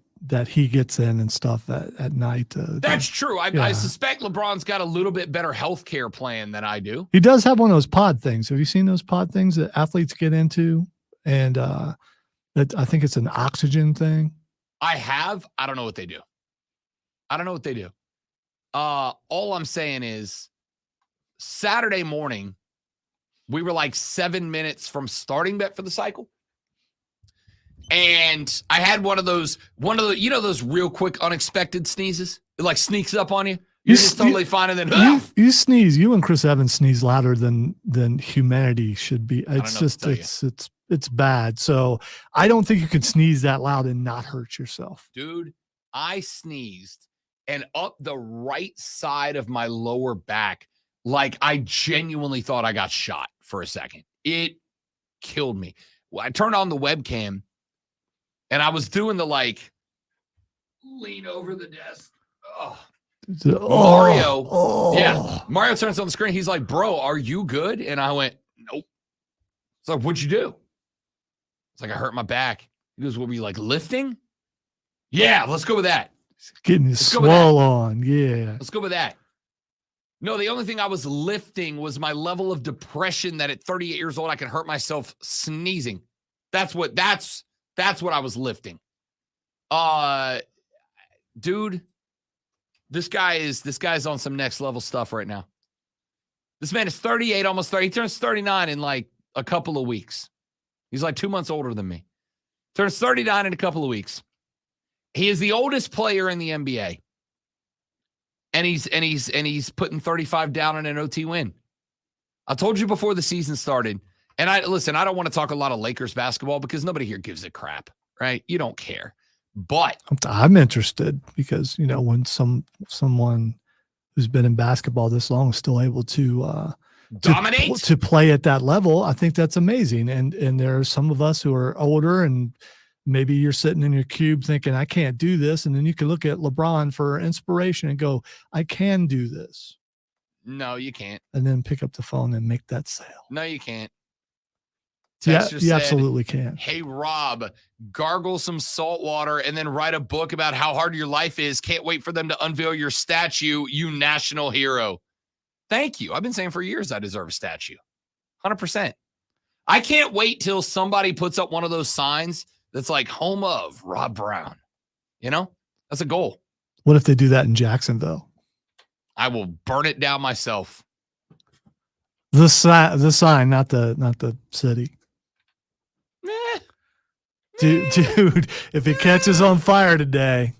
he gets in and stuff at night. That's true. I Yeah. suspect LeBron's got a little bit better health care plan than I do. He does have one of those pod things. Have you seen those pod things that athletes get into? And I think it's an oxygen thing. I have. I don't know what they do. All I'm saying is Saturday morning, we were like 7 minutes from starting bet for the cycle. And I had one of those, those real quick, unexpected sneezes. It like sneaks up on you. You're just totally fine. And then you sneeze. You and Chris Evans sneeze louder than humanity should be. It's just it's bad. So I don't think you can sneeze that loud and not hurt yourself. Dude, I sneezed and up the right side of my lower back, like I genuinely thought I got shot for a second. It killed me. Well, I turned on the webcam and I was doing the lean over the desk. Oh. Mario. Yeah. Mario turns on the screen. He's like, bro, are you good? And I went, nope. It's like, what'd you do? It's like, I hurt my back. He goes, what were you lifting? Yeah, let's go with that. Getting his swole on. Yeah. Let's go with that. No, the only thing I was lifting was my level of depression that at 38 years old, I can hurt myself sneezing. That's what I was lifting. Dude, this guy's on some next level stuff right now. This man is 38, almost 30. He turns 39 in a couple of weeks. He's 2 months older than me. Turns 39 in a couple of weeks. He is the oldest player in the NBA. And he's putting 35 down in an OT win. I told you before the season started, and I don't want to talk a lot of Lakers basketball because nobody here gives a crap, right? You don't care. But I'm interested because, when someone who's been in basketball this long is still able to dominate, to play at that level, I think that's amazing. And there are some of us who are older and maybe you're sitting in your cube thinking, I can't do this. And then you can look at LeBron for inspiration and go, I can do this. No, you can't. And then pick up the phone and make that sale. No, you can't. Yeah, you absolutely can. Hey, Rob, gargle some salt water and then write a book about how hard your life is. Can't wait for them to unveil your statue, you national hero. Thank you. I've been saying for years I deserve a statue. 100%. I can't wait till somebody puts up one of those signs that's home of Rob Brown. That's a goal. What if they do that in Jacksonville? I will burn it down myself. The sign, not the city. Dude, if it catches on fire today,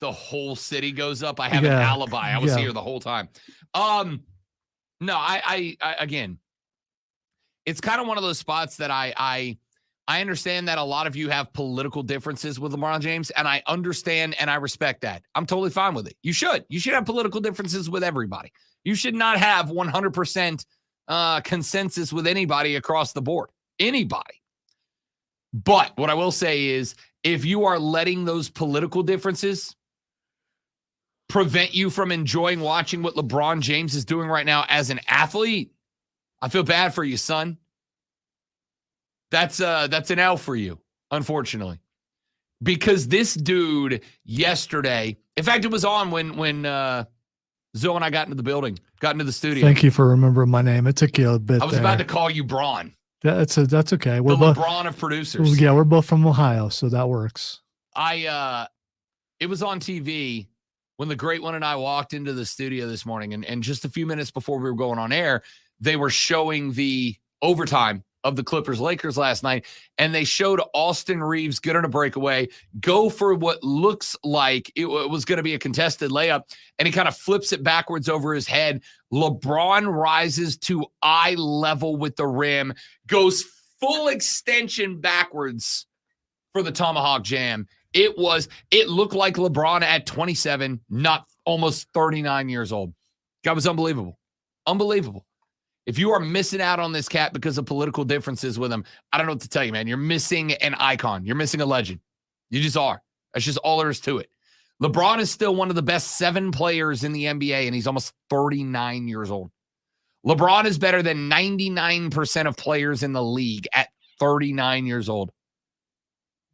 the whole city goes up. I have an alibi. I was here the whole time. No, I again, it's kind of one of those spots that I I understand that a lot of you have political differences with LeBron James, and I understand and I respect that. I'm totally fine with it. You should. You should have political differences with everybody. You should not have 100% consensus with anybody across the board. Anybody. But what I will say is, if you are letting those political differences prevent you from enjoying watching what LeBron James is doing right now as an athlete, I feel bad for you, son. That's an L for you, unfortunately. Because this dude yesterday, in fact, it was on when Zoe and I got into the building, got into the studio. Thank you for remembering my name. It took you a bit. I was about to call you Braun. That's okay. We're the both LeBron of producers. Yeah, we're both from Ohio, so that works. It was on TV when the great one and I walked into the studio this morning, and just a few minutes before we were going on air, they were showing the overtime of the Clippers-Lakers last night, and they showed Austin Reeves get on a breakaway, go for what looks like it was going to be a contested layup, and he kind of flips it backwards over his head. LeBron rises to eye level with the rim, goes full extension backwards for the tomahawk jam. It looked like LeBron at 27, not almost 39 years old. Guy was unbelievable. Unbelievable. If you are missing out on this cat because of political differences with him, I don't know what to tell you, man. You're missing an icon. You're missing a legend. You just are. That's just all there is to it. LeBron is still one of the best 7 players in the NBA, and he's almost 39 years old. LeBron is better than 99% of players in the league at 39 years old.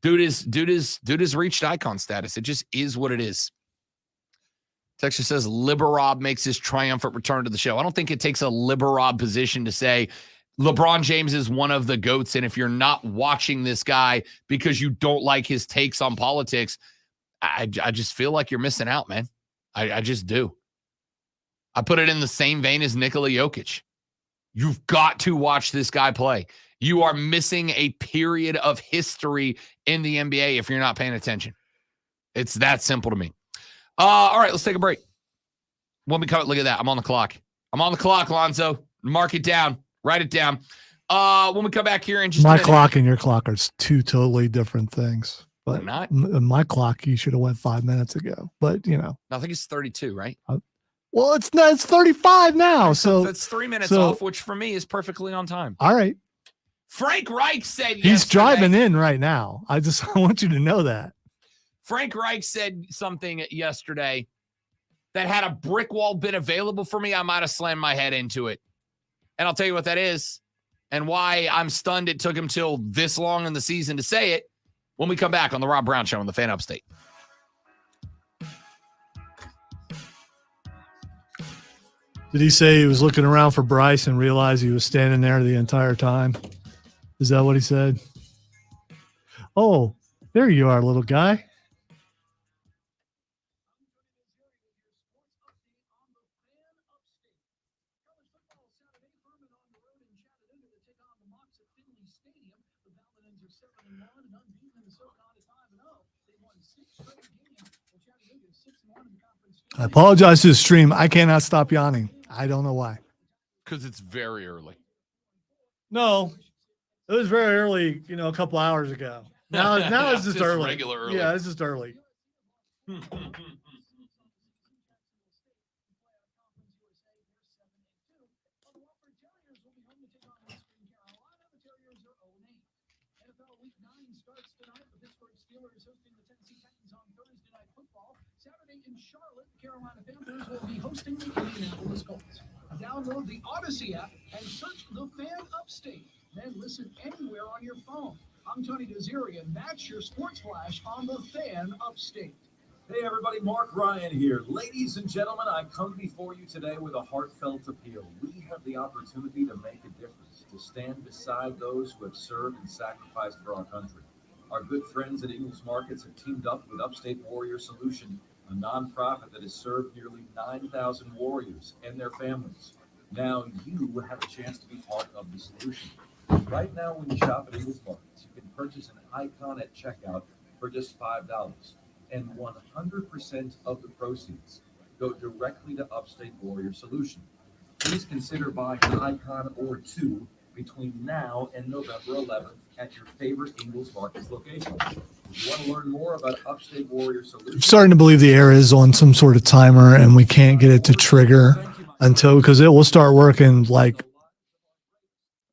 Dude is reached icon status. It just is what it is. Texas says Liberob makes his triumphant return to the show. I don't think it takes a Liberob position to say LeBron James is one of the GOATs, and if you're not watching this guy because you don't like his takes on politics, I just feel like you're missing out, man. I just do. I put it in the same vein as Nikola Jokic. You've got to watch this guy play. You are missing a period of history in the NBA if you're not paying attention. It's that simple to me. All right, let's take a break. When we come, look at that. I'm on the clock. I'm on the clock, Lonzo. Mark it down. Write it down. When we come back here in just my a minute. clock and your clock are two totally different things. But They're not? My clock, you should have went 5 minutes ago. But I think it's 32, right? Well, it's 35 now. So that's 3 minutes off, which for me is perfectly on time. All right. Frank Reich said he's driving in right now. I want you to know that. Frank Reich said something yesterday that had a brick wall been available for me, I might have slammed my head into it. And I'll tell you what that is and why I'm stunned it took him till this long in the season to say it when we come back on the Rob Brown Show on the Fan Upstate. Did he say he was looking around for Bryce and realized he was standing there the entire time? Is that what he said? Oh, there you are, little guy. I apologize to the stream. I cannot stop yawning. I don't know why. Because it's very early. No, it was very early, a couple hours ago. Now it's just early. Regular early. Yeah, it's just early. Saturday in Charlotte, Carolina Panthers will be hosting the Indianapolis Colts. Download the Odyssey app and search The Fan Upstate. Then listen anywhere on your phone. I'm Tony Desiri, and that's your sports flash on The Fan Upstate. Hey everybody, Mark Ryan here. Ladies and gentlemen, I come before you today with a heartfelt appeal. We have the opportunity to make a difference, to stand beside those who have served and sacrificed for our country. Our good friends at Ingles Markets have teamed up with Upstate Warrior Solution, a nonprofit that has served nearly 9,000 warriors and their families. Now you have a chance to be part of the solution. Right now, when you shop at Ingles Markets, you can purchase an icon at checkout for just $5, and 100% of the proceeds go directly to Upstate Warrior Solution. Please consider buying an icon or two between now and November 11th at your favorite Ingles Marcus location. If you want to learn more about Upstate Warrior I'm Solutions, starting to believe the air is on some sort of timer and we can't get it to trigger until, because it will start working like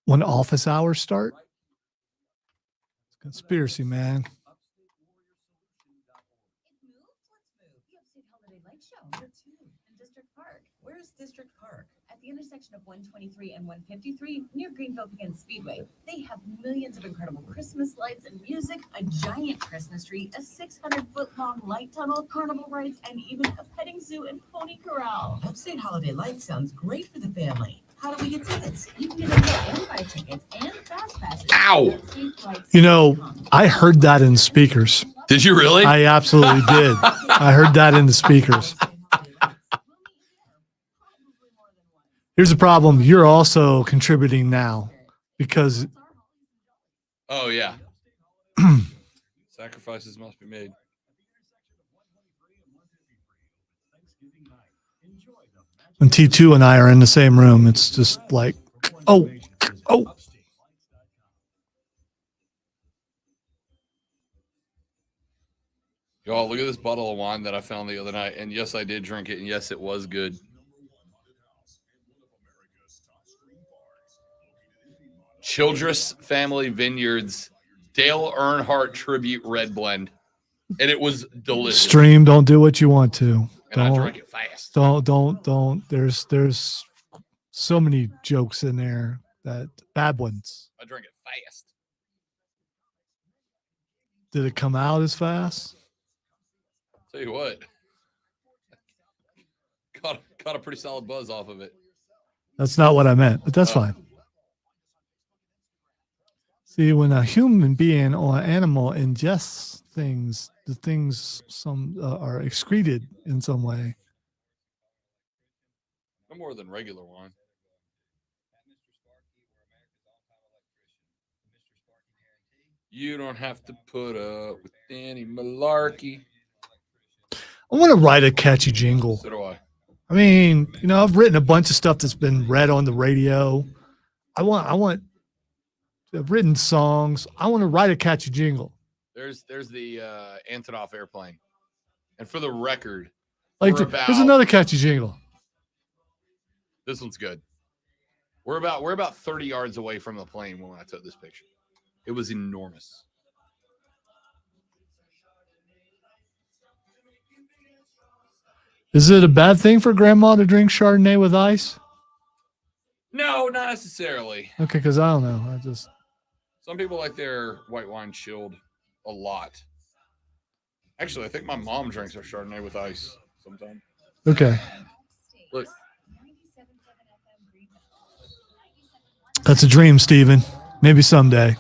when office hours start. Conspiracy, man. The Upstate Holiday Light Show. Here too, in District Park. Where's District Park? At the intersection of 123 and 153 near Greenville Pecan Speedway. They have millions of incredible Christmas lights and music, a giant Christmas tree, a 600-foot-long light tunnel, carnival rides, and even a petting zoo and pony corral. Upstate Holiday Lights sounds great for the family. How do we get tickets? You can get in there and buy tickets and fast passes. Ow! You know, I heard that in speakers. Did you really? I absolutely did. I heard that in the speakers. Here's the problem. You're also contributing now because Oh, yeah. Sacrifices must be made. when T2 and I are in the same room, it's just like, oh. Y'all, look at this bottle of wine that I found the other night. And yes, I did drink it. And yes, it was good. Childress Family Vineyards Dale Earnhardt Tribute Red Blend. And it was delicious. Stream, don't do what you want to. And I drank it fast. Don't. There's so many jokes in there, that bad ones. I drank it fast. Did it come out as fast? Tell you what. Caught a pretty solid buzz off of it. That's not what I meant, but that's fine. See, when a human being or an animal ingests things, the things are excreted in some way. No more than regular wine. You don't have to put up with any malarkey. I want to write a catchy jingle. So do I. I mean, you know, I've written a bunch of stuff that's been read on the radio. I've written songs. I want to write a catchy jingle. There's the Antonov airplane. And for the record, Like, there's another catchy jingle. This one's good. We're about 30 yards away from the plane when I took this picture. It was enormous. Is it a bad thing for grandma to drink Chardonnay with ice? No, not necessarily. Okay, because I don't know. Some people like their white wine chilled a lot. Actually, I think my mom drinks her Chardonnay with ice sometimes. Okay. Look. That's a dream, Steven. Maybe someday.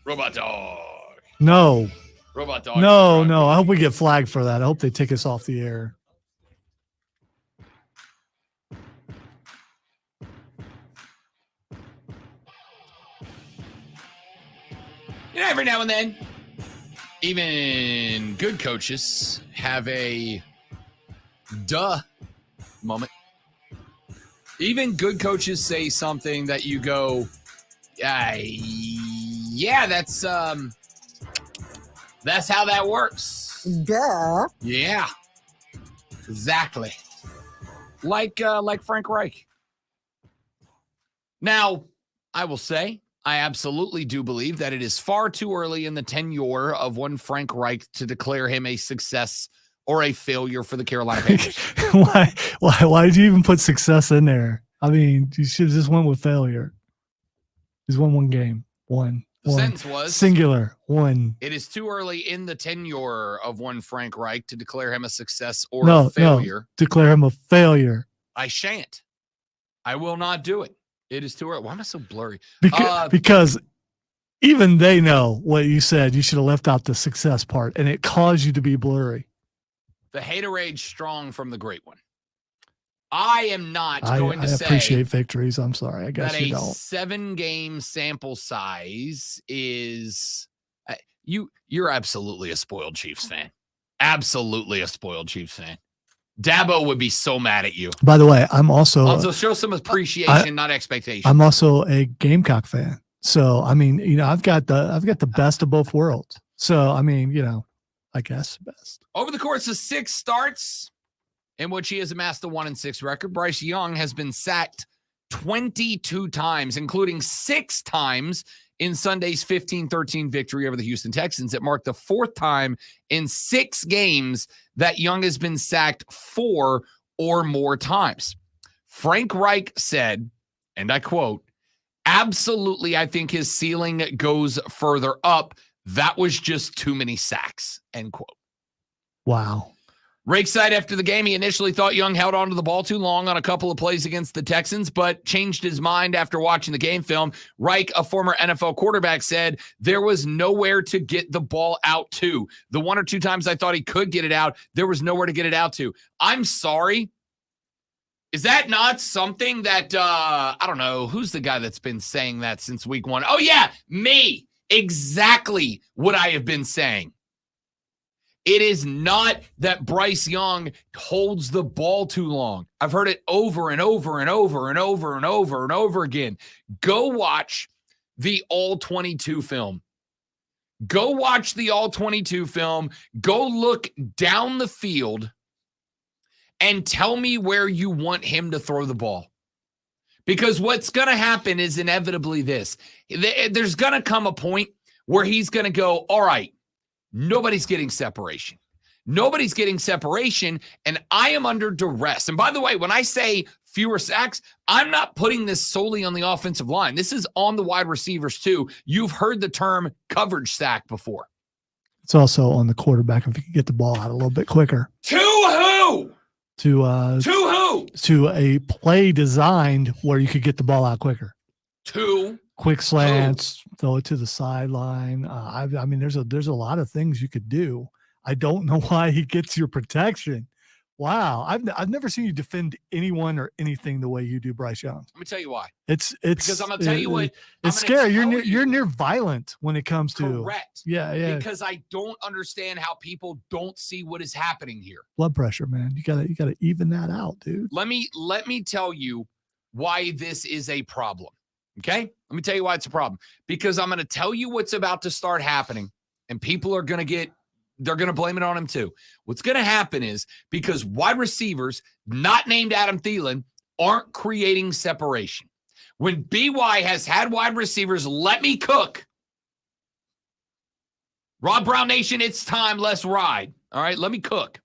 Robot dog. No. Robot dog. No. I hope we get flagged for that. I hope they take us off the air. You know, every now and then, even good coaches have a duh moment. Even good coaches say something that you go, yeah, that's how that works. Duh. Yeah, exactly. Like Frank Reich. Now, I will say, I absolutely do believe that it is far too early in the tenure of one Frank Reich to declare him a success or a failure for the Carolina Panthers. Why did you even put success in there? I mean, you should have just went with failure. He's won one game. One. The sentence was singular. One. It is too early in the tenure of one Frank Reich to declare him a success or a failure. No, declare him a failure. I shan't. I will not do it. It is too early. Why am I so blurry? Because even they know what you said. You should have left out the success part, and it caused you to be blurry. The haterade strong from the great one. I am not going to say. I appreciate victories. I'm sorry. I guess that you don't. 7-game sample size is you're absolutely a spoiled Chiefs fan. Absolutely a spoiled Chiefs fan. Dabo would be so mad at you. By the way, I'm also show some appreciation, not expectation. I'm also a Gamecock fan. So, I mean, I've got the best of both worlds. So, I mean, I guess best. Over the course of 6 starts in which he has amassed a 1-6 record, Bryce Young has been sacked 22 times, including 6 times in Sunday's 15-13 victory over the Houston Texans. It marked the 4th time in 6 games that Young has been sacked 4 or more times. Frank Reich said, and I quote, "Absolutely, I think his ceiling goes further up. That was just too many sacks," end quote. Wow. Reich said after the game, he initially thought Young held onto the ball too long on a couple of plays against the Texans, but changed his mind after watching the game film. Reich, a former NFL quarterback, said there was nowhere to get the ball out to. The 1 or 2 times I thought he could get it out, there was nowhere to get it out to. I'm sorry. Is that not something that, I don't know, who's the guy that's been saying that since week 1? Oh, yeah, me. Exactly what I have been saying. It is not that Bryce Young holds the ball too long. I've heard it over and over and over and over and over and over again. Go watch the All-22 film. Go watch the All-22 film. Go look down the field and tell me where you want him to throw the ball. Because what's going to happen is inevitably this. There's going to come a point where he's going to go, all right, nobody's getting separation. Nobody's getting separation, and I am under duress. And by the way, when I say fewer sacks, I'm not putting this solely on the offensive line. This is on the wide receivers too. You've heard the term coverage sack before. It's also on the quarterback if he could get the ball out a little bit quicker. To who? To who? To a play designed where you could get the ball out quicker. To quick slants, throw it to the sideline. I mean, there's a lot of things you could do. I don't know why he gets your protection. Wow, I've never seen you defend anyone or anything the way you do, Bryce Young. Let me tell you why. It's because I'm gonna tell you what. It's scary. You're near violent when it comes to correct. Yeah. Because I don't understand how people don't see what is happening here. Blood pressure, man. You gotta even that out, dude. Let me tell you why this is a problem. Okay? Let me tell you why it's a problem. Because I'm going to tell you what's about to start happening, and people are going to they're going to blame it on him too. What's going to happen is because wide receivers, not named Adam Thielen, aren't creating separation. When BY has had wide receivers, let me cook. Rob Brown Nation, it's time. Let's ride. All right, let me cook.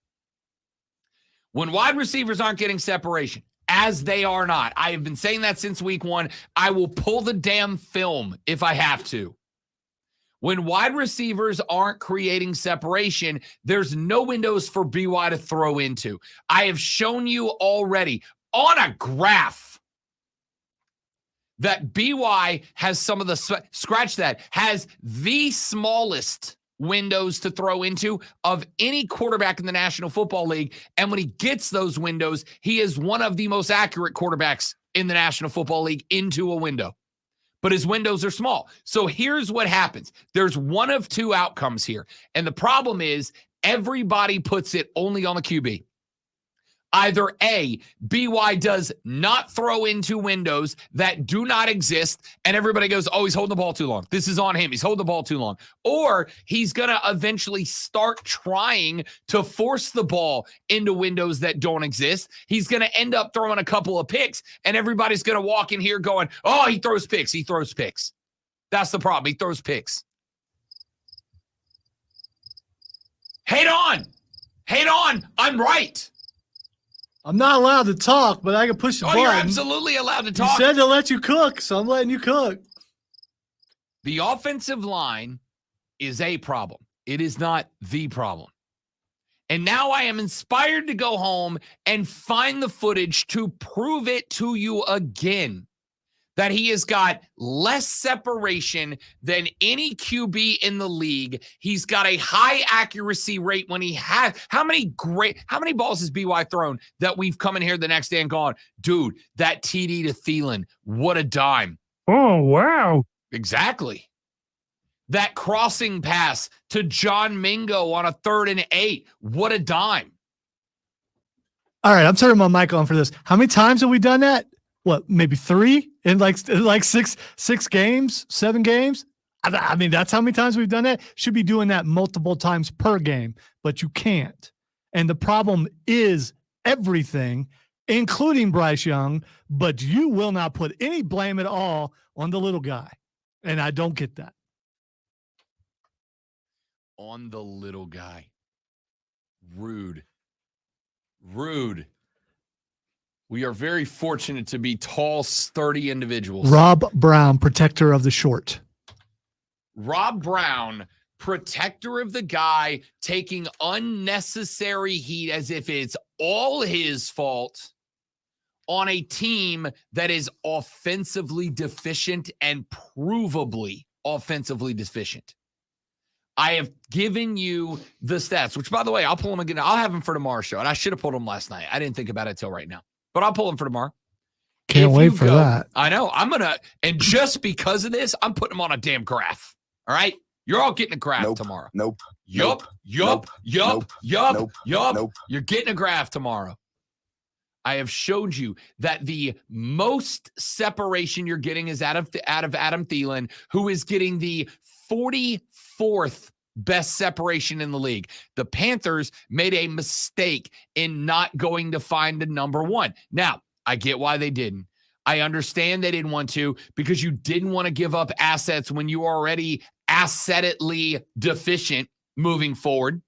When wide receivers aren't getting separation, as they are not. I have been saying that since week 1. I will pull the damn film if I have to. When wide receivers aren't creating separation, there's no windows for BY to throw into. I have shown you already on a graph that BY has some of the, scratch that, has the smallest windows to throw into of any quarterback in the National Football League. And when he gets those windows, he is one of the most accurate quarterbacks in the National Football League into a window. But his windows are small. So here's what happens. There's one of 2 outcomes here. And the problem is everybody puts it only on the QB. Either A, BY does not throw into windows that do not exist, and everybody goes, oh, he's holding the ball too long. This is on him. He's holding the ball too long. Or he's going to eventually start trying to force the ball into windows that don't exist. He's going to end up throwing a couple of picks, and everybody's going to walk in here going, oh, he throws picks. He throws picks. That's the problem. He throws picks. Hate on. Hate on. I'm right. I'm not allowed to talk, but I can push the button. You're absolutely allowed to talk. You said to let you cook, so I'm letting you cook. The offensive line is a problem. It is not the problem. And now I am inspired to go home and find the footage to prove it to you again. That he has got less separation than any QB in the league. He's got a high accuracy rate when he has. How many balls has BY thrown that we've come in here the next day and gone, dude, that TD to Thielen, what a dime. Oh, wow. Exactly. That crossing pass to John Mingo on a 3rd and 8, what a dime. All right, I'm turning my mic on for this. How many times have we done that? what, maybe 3 in like 6 games, 7 games. I mean, that's how many times we've done that. Should be doing that multiple times per game, but you can't. And the problem is everything, including Bryce Young, but you will not put any blame at all on the little guy. And I don't get that. On the little guy. Rude. We are very fortunate to be tall, sturdy individuals. Rob Brown, protector of the short. Rob Brown, protector of the guy, taking unnecessary heat as if it's all his fault on a team that is offensively deficient and provably offensively deficient. I have given you the stats, which, by the way, I'll pull them again. I'll have them for tomorrow's show, and I should have pulled them last night. I didn't think about it till right now, but I'll pull them for tomorrow. Can't wait for that. I know. And just because of this, I'm putting them on a damn graph. All right? You're all getting a graph tomorrow. Nope. Yup. Nope. You're getting a graph tomorrow. I have showed you that the most separation you're getting is out of Adam Thielen, who is getting the 44th best separation in the league. The Panthers made a mistake in not going to find a number 1. Now, I get why they didn't. I understand they didn't want to because you didn't want to give up assets when you are already assetically deficient moving forward.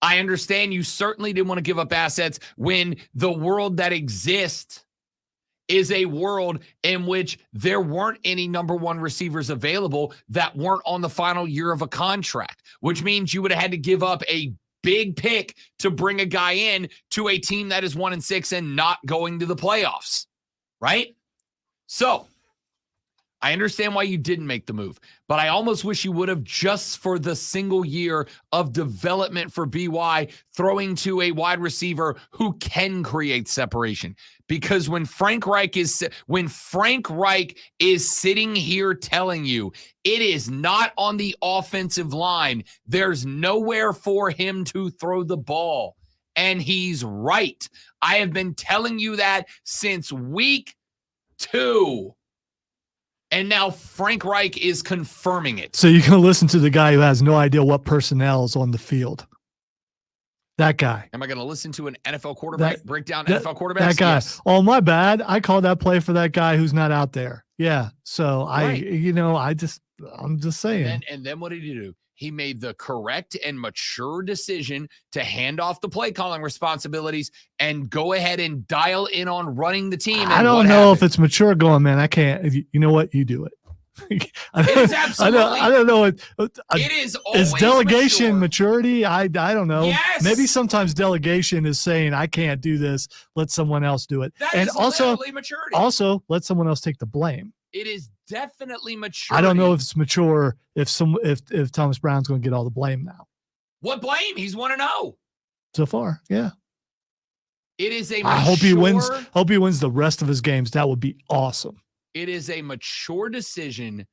I understand you certainly didn't want to give up assets when the world that exists is a world in which there weren't any number 1 receivers available that weren't on the final year of a contract, which means you would have had to give up a big pick to bring a guy in to a team that is 1-6 and not going to the playoffs. Right? So I understand why you didn't make the move, but I almost wish you would have, just for the single year of development for BY, throwing to a wide receiver who can create separation. Because when Frank Reich is sitting here telling you it is not on the offensive line, there's nowhere for him to throw the ball. And he's right. I have been telling you that since week 2. And now Frank Reich is confirming it. So you can listen to the guy who has no idea what personnel is on the field. That guy. Am I going to listen to an NFL quarterback break down NFL quarterbacks? That guy. Yes. Oh, my bad. I called that play for that guy who's not out there. Yeah. So Right. I'm just saying. And then what did he do? He made the correct and mature decision to hand off the play calling responsibilities and go ahead and dial in on running the team. I don't know if it's mature going, man. I can't. You know what? You do it. It is absolutely. I don't know. It is always delegation mature. maturity? I don't know. Yes. Maybe sometimes delegation is saying, I can't do this. Let someone else do it. That and is also, literally maturity. Also, let someone else take the blame. It is definitely maturity. I don't know if it's mature if Thomas Brown's going to get all the blame now. What blame? He's 1-0 so far. Yeah. It is a. I hope he wins. Hope he wins the rest of his games. That would be awesome. It is a mature decision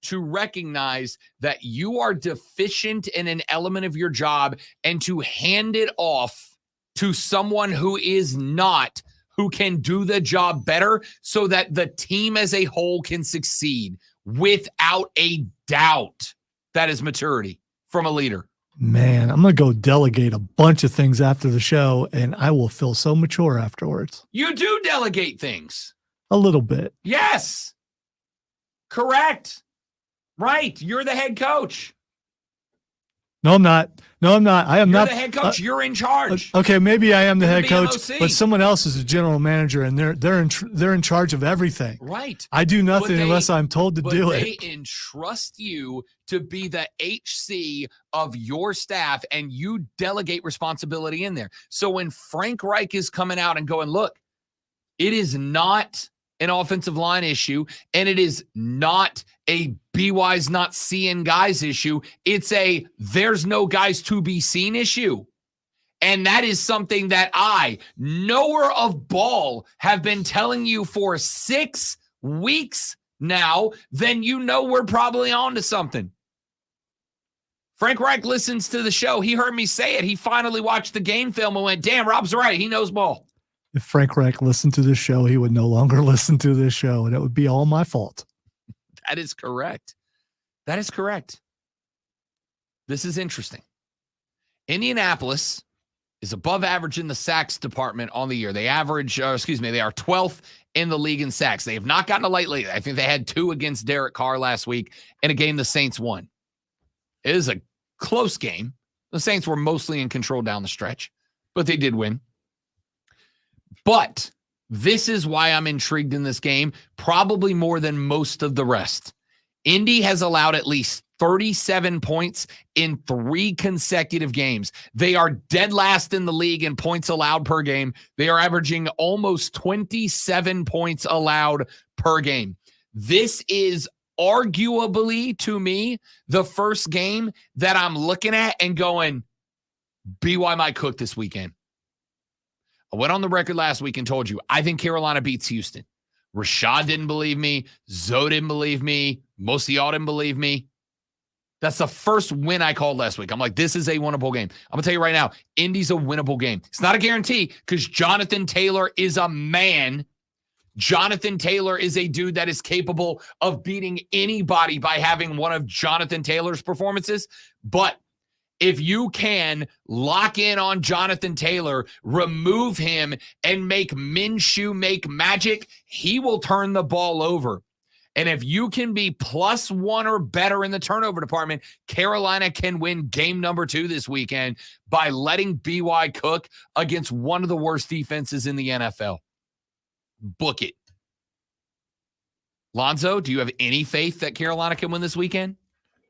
to recognize that you are deficient in an element of your job and to hand it off to someone who is not, who can do the job better so that the team as a whole can succeed without a doubt. That is maturity from a leader. Man, I'm going to go delegate a bunch of things after the show, and I will feel so mature afterwards. You do delegate things. A little bit. Yes. Correct. Right. You're the head coach. No, I'm not. I am You're not the head coach. You're in charge. Okay, maybe I am the head coach, MOC. but someone else is a general manager, and they're in charge of everything. Right. I do nothing unless I'm told to do it. They entrust you to be the HC of your staff, and you delegate responsibility in there. So when Frank Reich is coming out and going, look, it is not an offensive line issue, and it is not a BY's not seeing guys issue. It's a there's no guys to be seen issue. And that is something that I, knower of ball, have been telling you for 6 weeks now. Then you know we're probably on to something. Frank Reich listens to the show. He heard me say it. He finally watched the game film and went, damn, Rob's right. He knows ball. If Frank Reich listened to this show, he would no longer listen to this show, and it would be all my fault. That is correct. That is correct. This is interesting. Indianapolis is above average in the sacks department on the year. They average, they are 12th in the league in sacks. They have not gotten a light lately. I think they had 2 against Derek Carr last week in a game the Saints won. It is a close game. The Saints were mostly in control down the stretch, but they did win. But this is why I'm intrigued in this game, probably more than most of the rest. Indy has allowed at least 37 points in 3 consecutive games. They are dead last in the league in points allowed per game. They are averaging almost 27 points allowed per game. This is arguably, to me, the first game that I'm looking at and going, BY might cook this weekend. I went on the record last week and told you, I think Carolina beats Houston. Rashad didn't believe me. Zoe didn't believe me. Most of y'all didn't believe me. That's the first win I called last week. I'm like, this is a winnable game. I'm going to tell you right now, Indy's a winnable game. It's not a guarantee because Jonathan Taylor is a man. Jonathan Taylor is a dude that is capable of beating anybody by having one of Jonathan Taylor's performances. But if you can lock in on Jonathan Taylor, remove him, and make Minshew make magic, he will turn the ball over. And if you can be +1 or better in the turnover department, Carolina can win game number 2 this weekend by letting BY cook against one of the worst defenses in the NFL. Book it. Lonzo, do you have any faith that Carolina can win this weekend?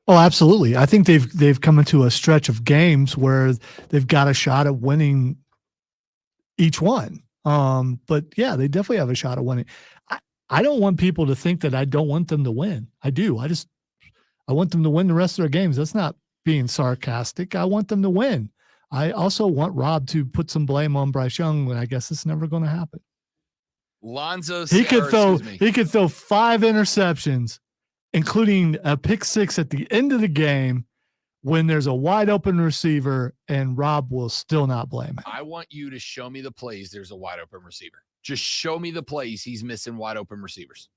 Oh, absolutely. I think they've come into a stretch of games where they've got a shot at winning each one. But yeah, they definitely have a shot at winning. I don't want people to think that I don't want them to win. I do. I want them to win the rest of their games. That's not being sarcastic. I want them to win. I also want Rob to put some blame on Bryce Young, and I guess it's never going to happen. Lonzo, he could throw 5 interceptions, including a pick 6 at the end of the game when there's a wide open receiver, and Rob will still not blame him. I want you to show me the plays there's a wide open receiver. Just show me the plays he's missing wide open receivers.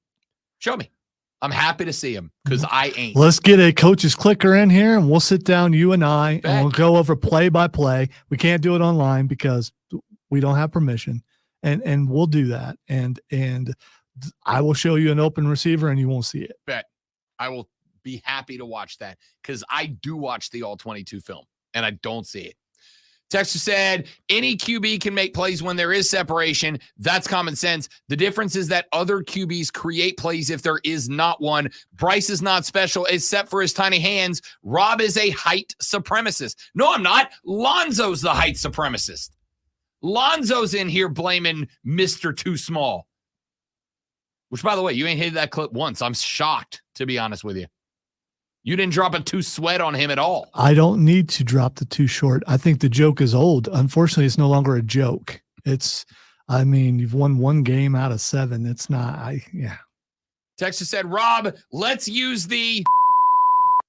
Show me. I'm happy to see him because I ain't. Let's get a coach's clicker in here, and we'll sit down, you and I, and we'll go over play by play. We can't do it online because we don't have permission, and we'll do that. And I will show you an open receiver, and you won't see it. Bet. I will be happy to watch that because I do watch the All-22 film, and I don't see it. Texter said, any QB can make plays when there is separation. That's common sense. The difference is that other QBs create plays if there is not one. Bryce is not special except for his tiny hands. Rob is a height supremacist. No, I'm not. Lonzo's the height supremacist. Lonzo's in here blaming Mr. Too Small. Which, by the way, you ain't hit that clip once. I'm shocked, to be honest with you. You didn't drop a too sweat on him at all. I don't need to drop the too short. I think the joke is old. Unfortunately, it's no longer a joke. You've won 1 game out of 7. It's not, Texas said, Rob, let's use the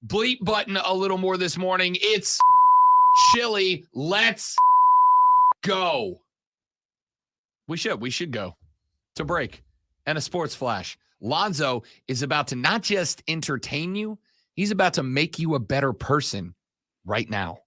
bleep button a little more this morning. It's chilly. Let's go. We should go to break and a sports flash. Lonzo is about to not just entertain you, he's about to make you a better person right now.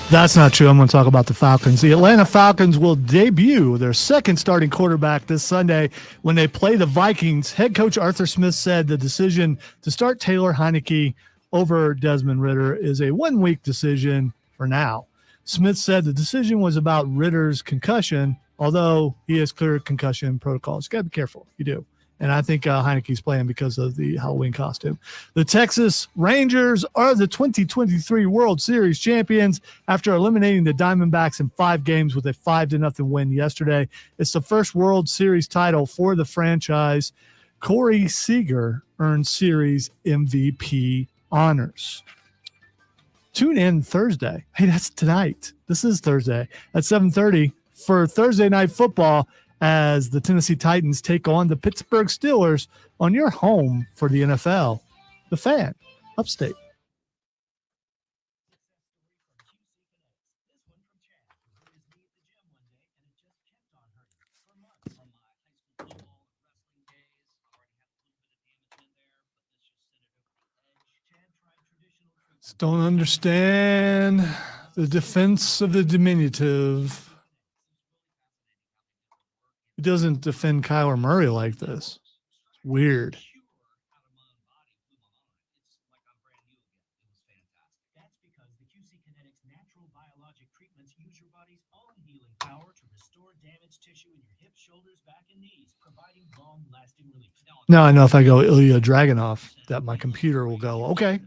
That's not true. I'm going to talk about the Falcons. The Atlanta Falcons will debut their second starting quarterback this Sunday when they play the Vikings. Head coach Arthur Smith said the decision to start Taylor Heineke over Desmond Ridder is a 1-week decision for now. Smith said the decision was about Ridder's concussion, although he has clear concussion protocols. You got to be careful. You do. And I think Heineke's playing because of the Halloween costume. The Texas Rangers are the 2023 World Series champions after eliminating the Diamondbacks in 5 games with a 5-0 win yesterday. It's the first World Series title for the franchise. Corey Seager earned Series MVP honors. Tune in Thursday. Hey, that's tonight. This is Thursday at 7:30 for Thursday Night Football as the Tennessee Titans take on the Pittsburgh Steelers on your home for the NFL, The Fan, Upstate. Don't understand the defense of the diminutive. He doesn't defend Kyler Murray like this. It's weird. That's because the QC Kinetics natural biologic treatments use your body's own healing power to restore damaged tissue in your hips, shoulders, back, and knees, providing long-lasting relief. Now I know if I go Ilya Dragunov, that my computer will go, okay.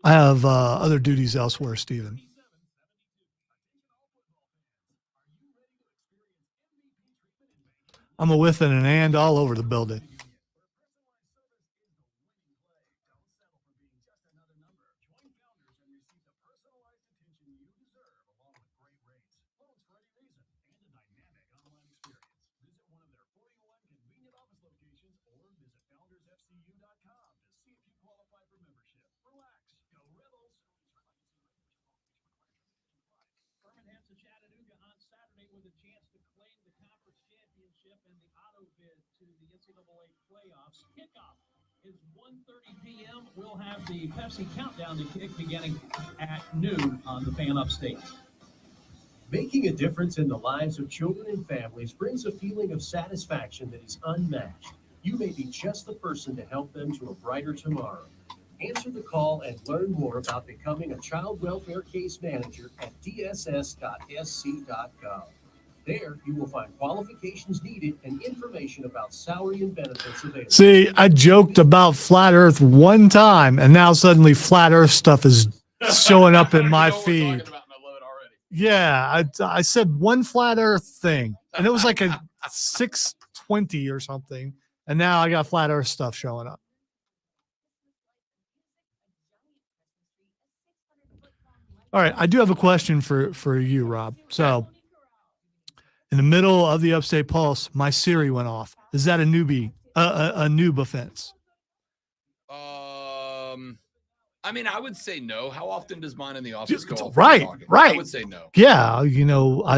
I have other duties elsewhere, Stephen. I'm a with and an and all over the building. Chattanooga on Saturday with a chance to claim the conference championship and the auto bid to the NCAA playoffs. Kickoff is 1:30 p.m. We'll have the Pepsi countdown to kick beginning at noon on the Fan Upstate. Making a difference in the lives of children and families brings a feeling of satisfaction that is unmatched. You may be just the person to help them to a brighter tomorrow. Answer the call and learn more about becoming a child welfare case manager at dss.sc.gov. There, you will find qualifications needed and information about salary and benefits available. See, I joked about flat earth one time, and now suddenly flat earth stuff is showing up in my feed. Yeah, I said one flat earth thing, and it was like a 620 or something, and now I got flat earth stuff showing up. All right, I do have a question for you, Rob. So, in the middle of the Upstate Pulse, my Siri went off. Is that a noob offense? I mean, I would say no. How often does mine in the office go off? Right. I would say no. Yeah,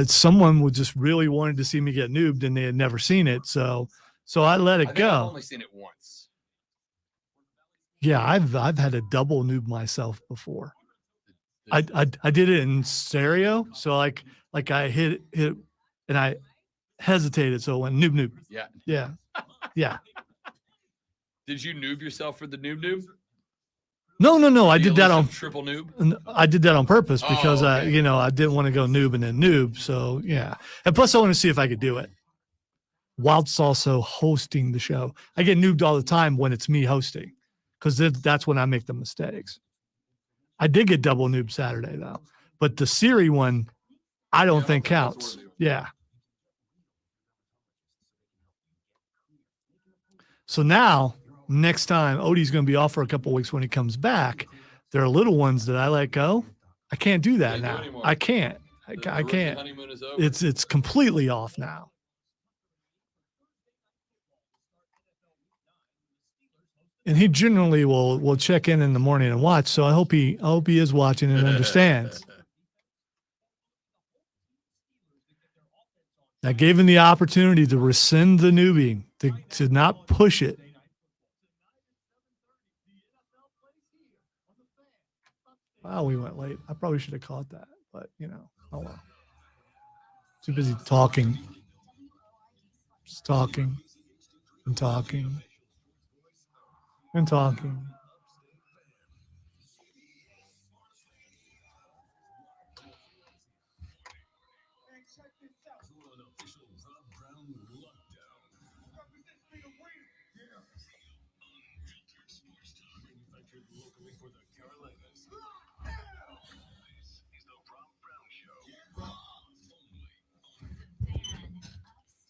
someone would just really wanted to see me get noobed, and they had never seen it, so I let it go. I've only seen it once. Yeah, I've had a double noob myself before. I did it in stereo, so like I hit and I hesitated, so it went noob. Yeah. Did you noob yourself for the noob? No. I did that on triple noob. I did that on purpose because I didn't want to go noob and then noob. So yeah, and plus I want to see if I could do it. Whilst also hosting the show, I get noobed all the time when it's me hosting, because that's when I make the mistakes. I did get double noob Saturday though, but the Siri one, I don't think counts. Yeah. So now, next time, Odie's going to be off for a couple of weeks when he comes back. There are little ones that I let go. I can't do that now. I can't. I can't. It's completely off now. And he generally will check in the morning and watch. So I hope he is watching and understands. I gave him the opportunity to rescind the newbie, to not push it. Wow, we went late. I probably should have caught that, but oh well. Too busy talking. Just talking and talking and talking.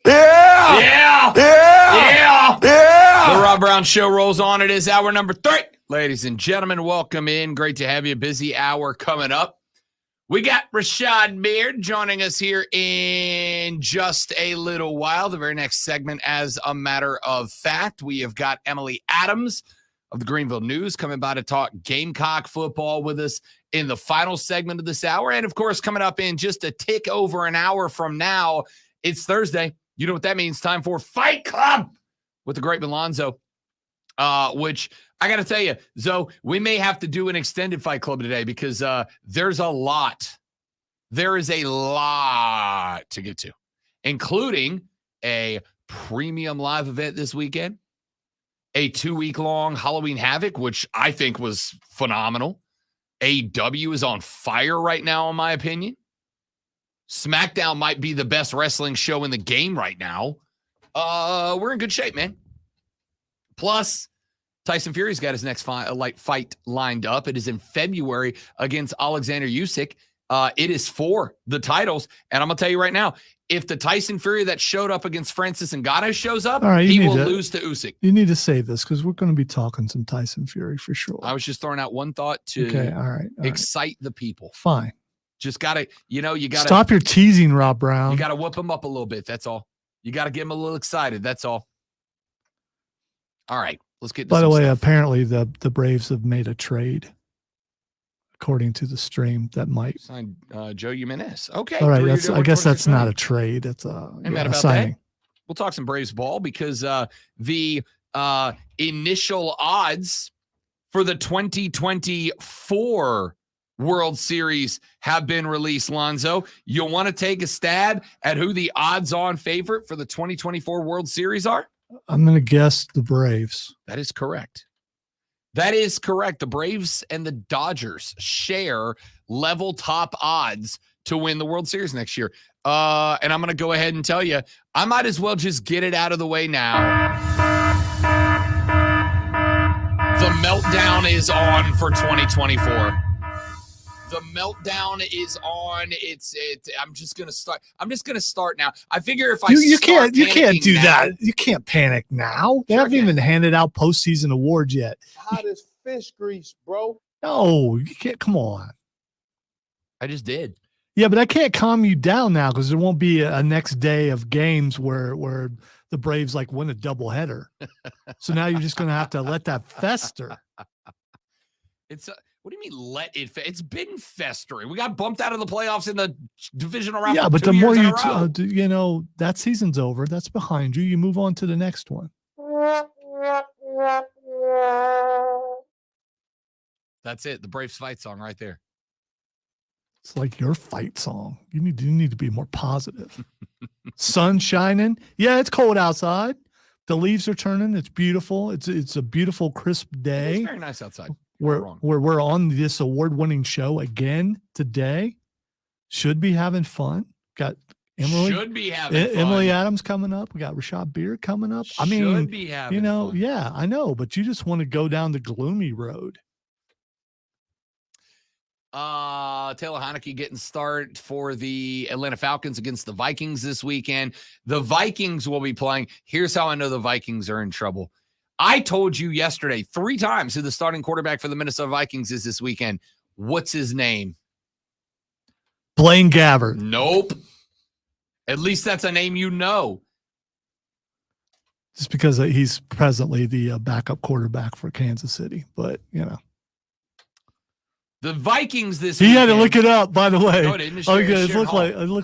Yeah. The Rob Brown Show rolls on. It is hour number 3. Ladies and gentlemen, welcome in. Great to have you. Busy hour coming up. We got Rashad Beard joining us here in just a little while. The very next segment, as a matter of fact, we have got Emily Adams of the Greenville News, coming by to talk Gamecock football with us in the final segment of this hour. And, of course, coming up in just a tick over an hour from now, it's Thursday. You know what that means. Time for Fight Club with the great Milonzo, which I got to tell you, Zoe, we may have to do an extended Fight Club today because there's a lot. There is a lot to get to, including a premium live event this weekend, a 2-week-long Halloween Havoc, which I think was phenomenal. AEW is on fire right now, in my opinion. SmackDown might be the best wrestling show in the game right now. We're in good shape, man. Plus, Tyson Fury's got his next fight lined up. It is in February against Alexander Usyk. It is for the titles. And I'm going to tell you right now, if the Tyson Fury that showed up against Francis Ngannou shows up, he will lose to Usyk. You need to save this because we're going to be talking some Tyson Fury for sure. I was just throwing out one thought to excite the people. Fine. Just got to, you got to. Stop your teasing, Rob Brown. You got to whoop them up a little bit. That's all. You got to get them a little excited. That's all. All right. Let's get to By the way, stuff. apparently the Braves have made a trade. According to the stream, that might sign Joe Jimenez. Okay. All right. I guess that's not a trade. It's a signing. That. We'll talk some Braves ball because the initial odds for the 2024 World Series have been released, Lonzo. You'll want to take a stab at who the odds-on favorite for the 2024 World Series are? I'm going to guess the Braves. That is correct. That is correct. The Braves and the Dodgers share level top odds to win the World Series next year. And I'm going to go ahead and tell you, I might as well just get it out of the way now. The meltdown is on for 2024. The meltdown is on. I'm just gonna start. I'm just gonna start now. I figure if you can't do now, that. You can't panic now. They haven't even handed out postseason awards yet. Hot as fish grease, bro. No, you can't. Come on. I just did. Yeah, but I can't calm you down now because there won't be a next day of games where the Braves win a doubleheader. So now you're just gonna have to let that fester. What do you mean let it? It's been festering. We got bumped out of the playoffs in the divisional round. Yeah, but the more that season's over. That's behind you. You move on to the next one. That's it. The Braves fight song right there. It's like your fight song. You need to be more positive. Sun shining. Yeah, it's cold outside. The leaves are turning. It's beautiful. It's a beautiful, crisp day. It's very nice outside. We're on this award-winning show again today. Should be having fun. Got Emily Adams coming up. We got Rashad Beard coming up. I mean, should be having fun. Yeah, I know, but you just want to go down the gloomy road. Taylor Heineke getting start for the Atlanta Falcons against the Vikings this weekend. The Vikings will be playing. Here's how I know the Vikings are in trouble. I told you yesterday 3 times who the starting quarterback for the Minnesota Vikings is this weekend. What's his name? Blaine Gabbert. Nope. At least that's a name you know. Just because he's presently the backup quarterback for Kansas City. But, The Vikings this weekend. He had to look it up, by the way. No, it didn't. Okay, it looked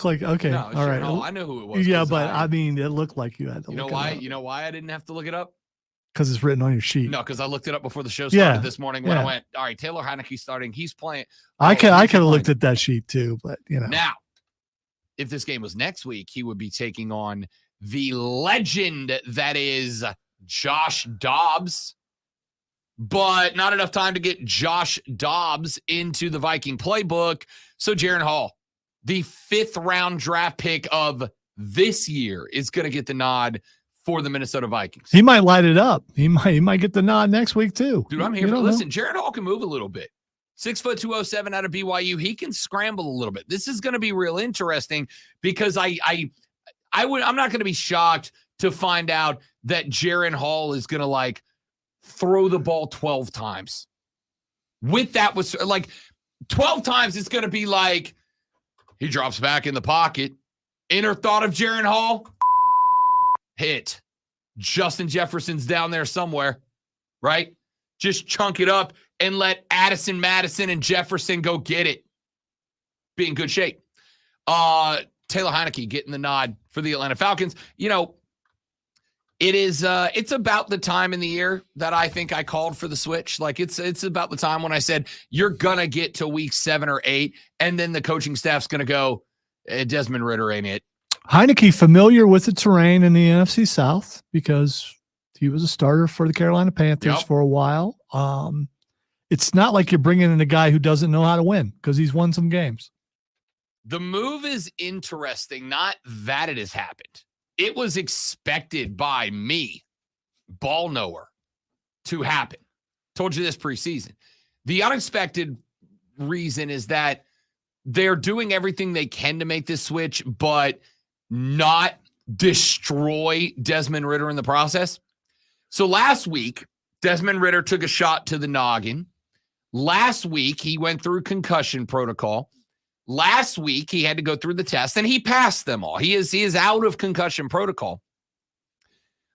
like okay. No, all right. I know who it was. Yeah, but I mean, it looked like you had to look it up. You know why I didn't have to look it up? Because it's written on your sheet. No, because I looked it up before the show started this morning when I went, all right, Taylor Heineke starting. He's playing. I could have looked at that sheet too, but Now, if this game was next week, he would be taking on the legend that is Josh Dobbs. But not enough time to get Josh Dobbs into the Viking playbook. So Jaren Hall, the 5th round draft pick of this year, is going to get the nod for the Minnesota Vikings. He might light it up. He might get the nod next week too. Dude, I'm here for listen. Jaren Hall can move a little bit. 6 foot 207 out of BYU. He can scramble a little bit. This is going to be real interesting because I'm not going to be shocked to find out that Jaren Hall is going to throw the ball 12 times. With that was 12 times it's going to be he drops back in the pocket. Inner thought of Jaren Hall. Hit. Justin Jefferson's down there somewhere, right? Just chunk it up and let Addison, Madison, and Jefferson go get it. Be in good shape. Taylor Heineke getting the nod for the Atlanta Falcons. You know, it's about the time in the year that I think I called for the switch. Like it's about the time when I said you're gonna get to week 7 or 8, and then the coaching staff's gonna go, Desmond Ridder ain't it. Heineke familiar with the terrain in the NFC South because he was a starter for the Carolina Panthers for a while. It's not like you're bringing in a guy who doesn't know how to win because he's won some games. The move is interesting, not that it has happened. It was expected by me, ball knower, to happen. Told you this preseason. The unexpected reason is that they're doing everything they can to make this switch, but not destroy Desmond Ridder in the process. So last week, Desmond Ridder took a shot to the noggin. Last week, he went through concussion protocol. Last week, he had to go through the test, and he passed them all. He is out of concussion protocol.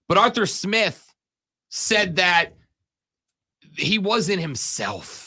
But Arthur Smith said that he wasn't himself.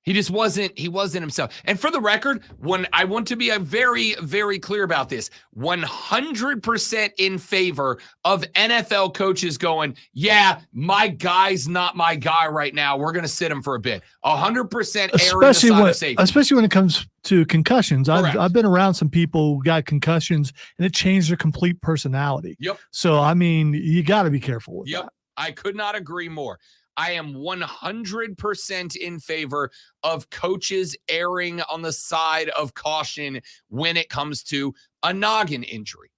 He just wasn't himself. And for the record, when I want to be very, very clear about this, 100% in favor of NFL coaches going, yeah, my guy's not my guy right now. We're going to sit him for a bit. 100% especially when it comes to concussions. I've been around some people who got concussions and it changed their complete personality. Yep. So, I mean, you got to be careful with that. I could not agree more. I am 100% in favor of coaches erring on the side of caution when it comes to a noggin injury.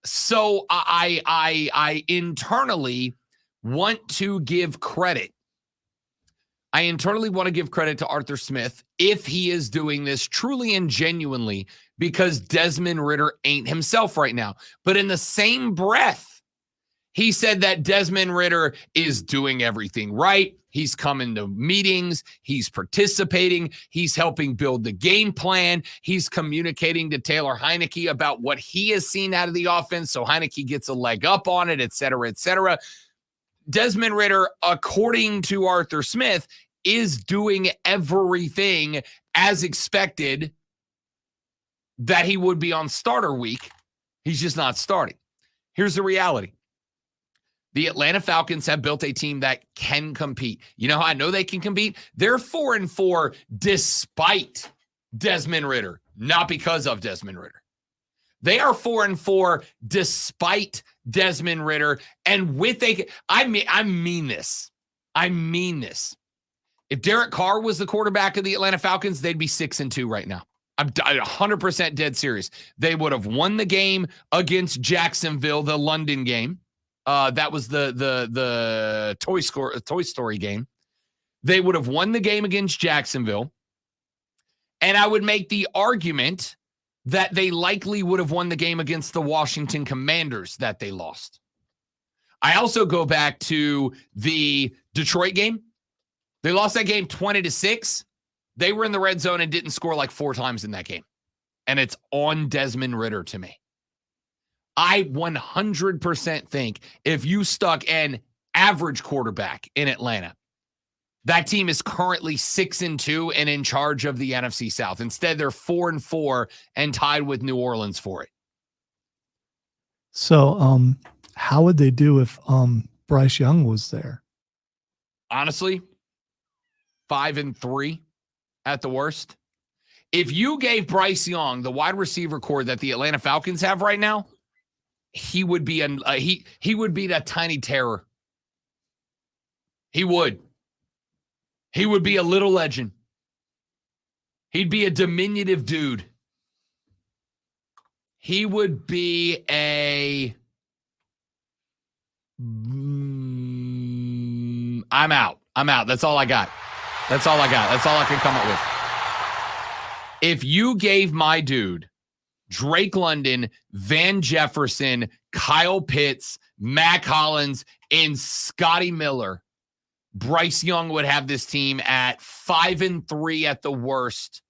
So I internally want to give credit. I internally want to give credit to Arthur Smith if he is doing this truly and genuinely because Desmond Ridder ain't himself right now. But in the same breath, he said that Desmond Ridder is doing everything right. He's coming to meetings. He's participating. He's helping build the game plan. He's communicating to Taylor Heineke about what he has seen out of the offense, so Heineke gets a leg up on it, et cetera, et cetera. Desmond Ridder, according to Arthur Smith, is doing everything as expected that he would be on starter week. He's just not starting. Here's the reality. The Atlanta Falcons have built a team that can compete. You know how I know they can compete? They're 4-4 despite Desmond Ridder, not because of Desmond Ridder. They are 4-4 despite Desmond Ridder, and I mean this. I mean this. If Derek Carr was the quarterback of the Atlanta Falcons, they'd be 6-2 right now. I'm 100% dead serious. They would have won the game against Jacksonville, the London game. That was the Toy Story game. They would have won the game against Jacksonville. And I would make the argument that they likely would have won the game against the Washington Commanders that they lost. I also go back to the Detroit game. They lost that game 20-6. They were in the red zone and didn't score like 4 times in that game. And it's on Desmond Ridder to me. I 100% think if you stuck an average quarterback in Atlanta, that team is currently 6-2 and in charge of the NFC South. Instead, they're 4-4 and tied with New Orleans for it. So, how would they do if Bryce Young was there? Honestly, 5-3 at the worst. If you gave Bryce Young the wide receiver core that the Atlanta Falcons have right now, he would be he would be that tiny terror. He would be a little legend. He'd be a diminutive dude. He would be I'm out. That's all I got. That's all I can come up with. If you gave my dude Drake London, Van Jefferson, Kyle Pitts, Mac Hollins, and Scotty Miller, Bryce Young would have this team at 5-3 at the worst,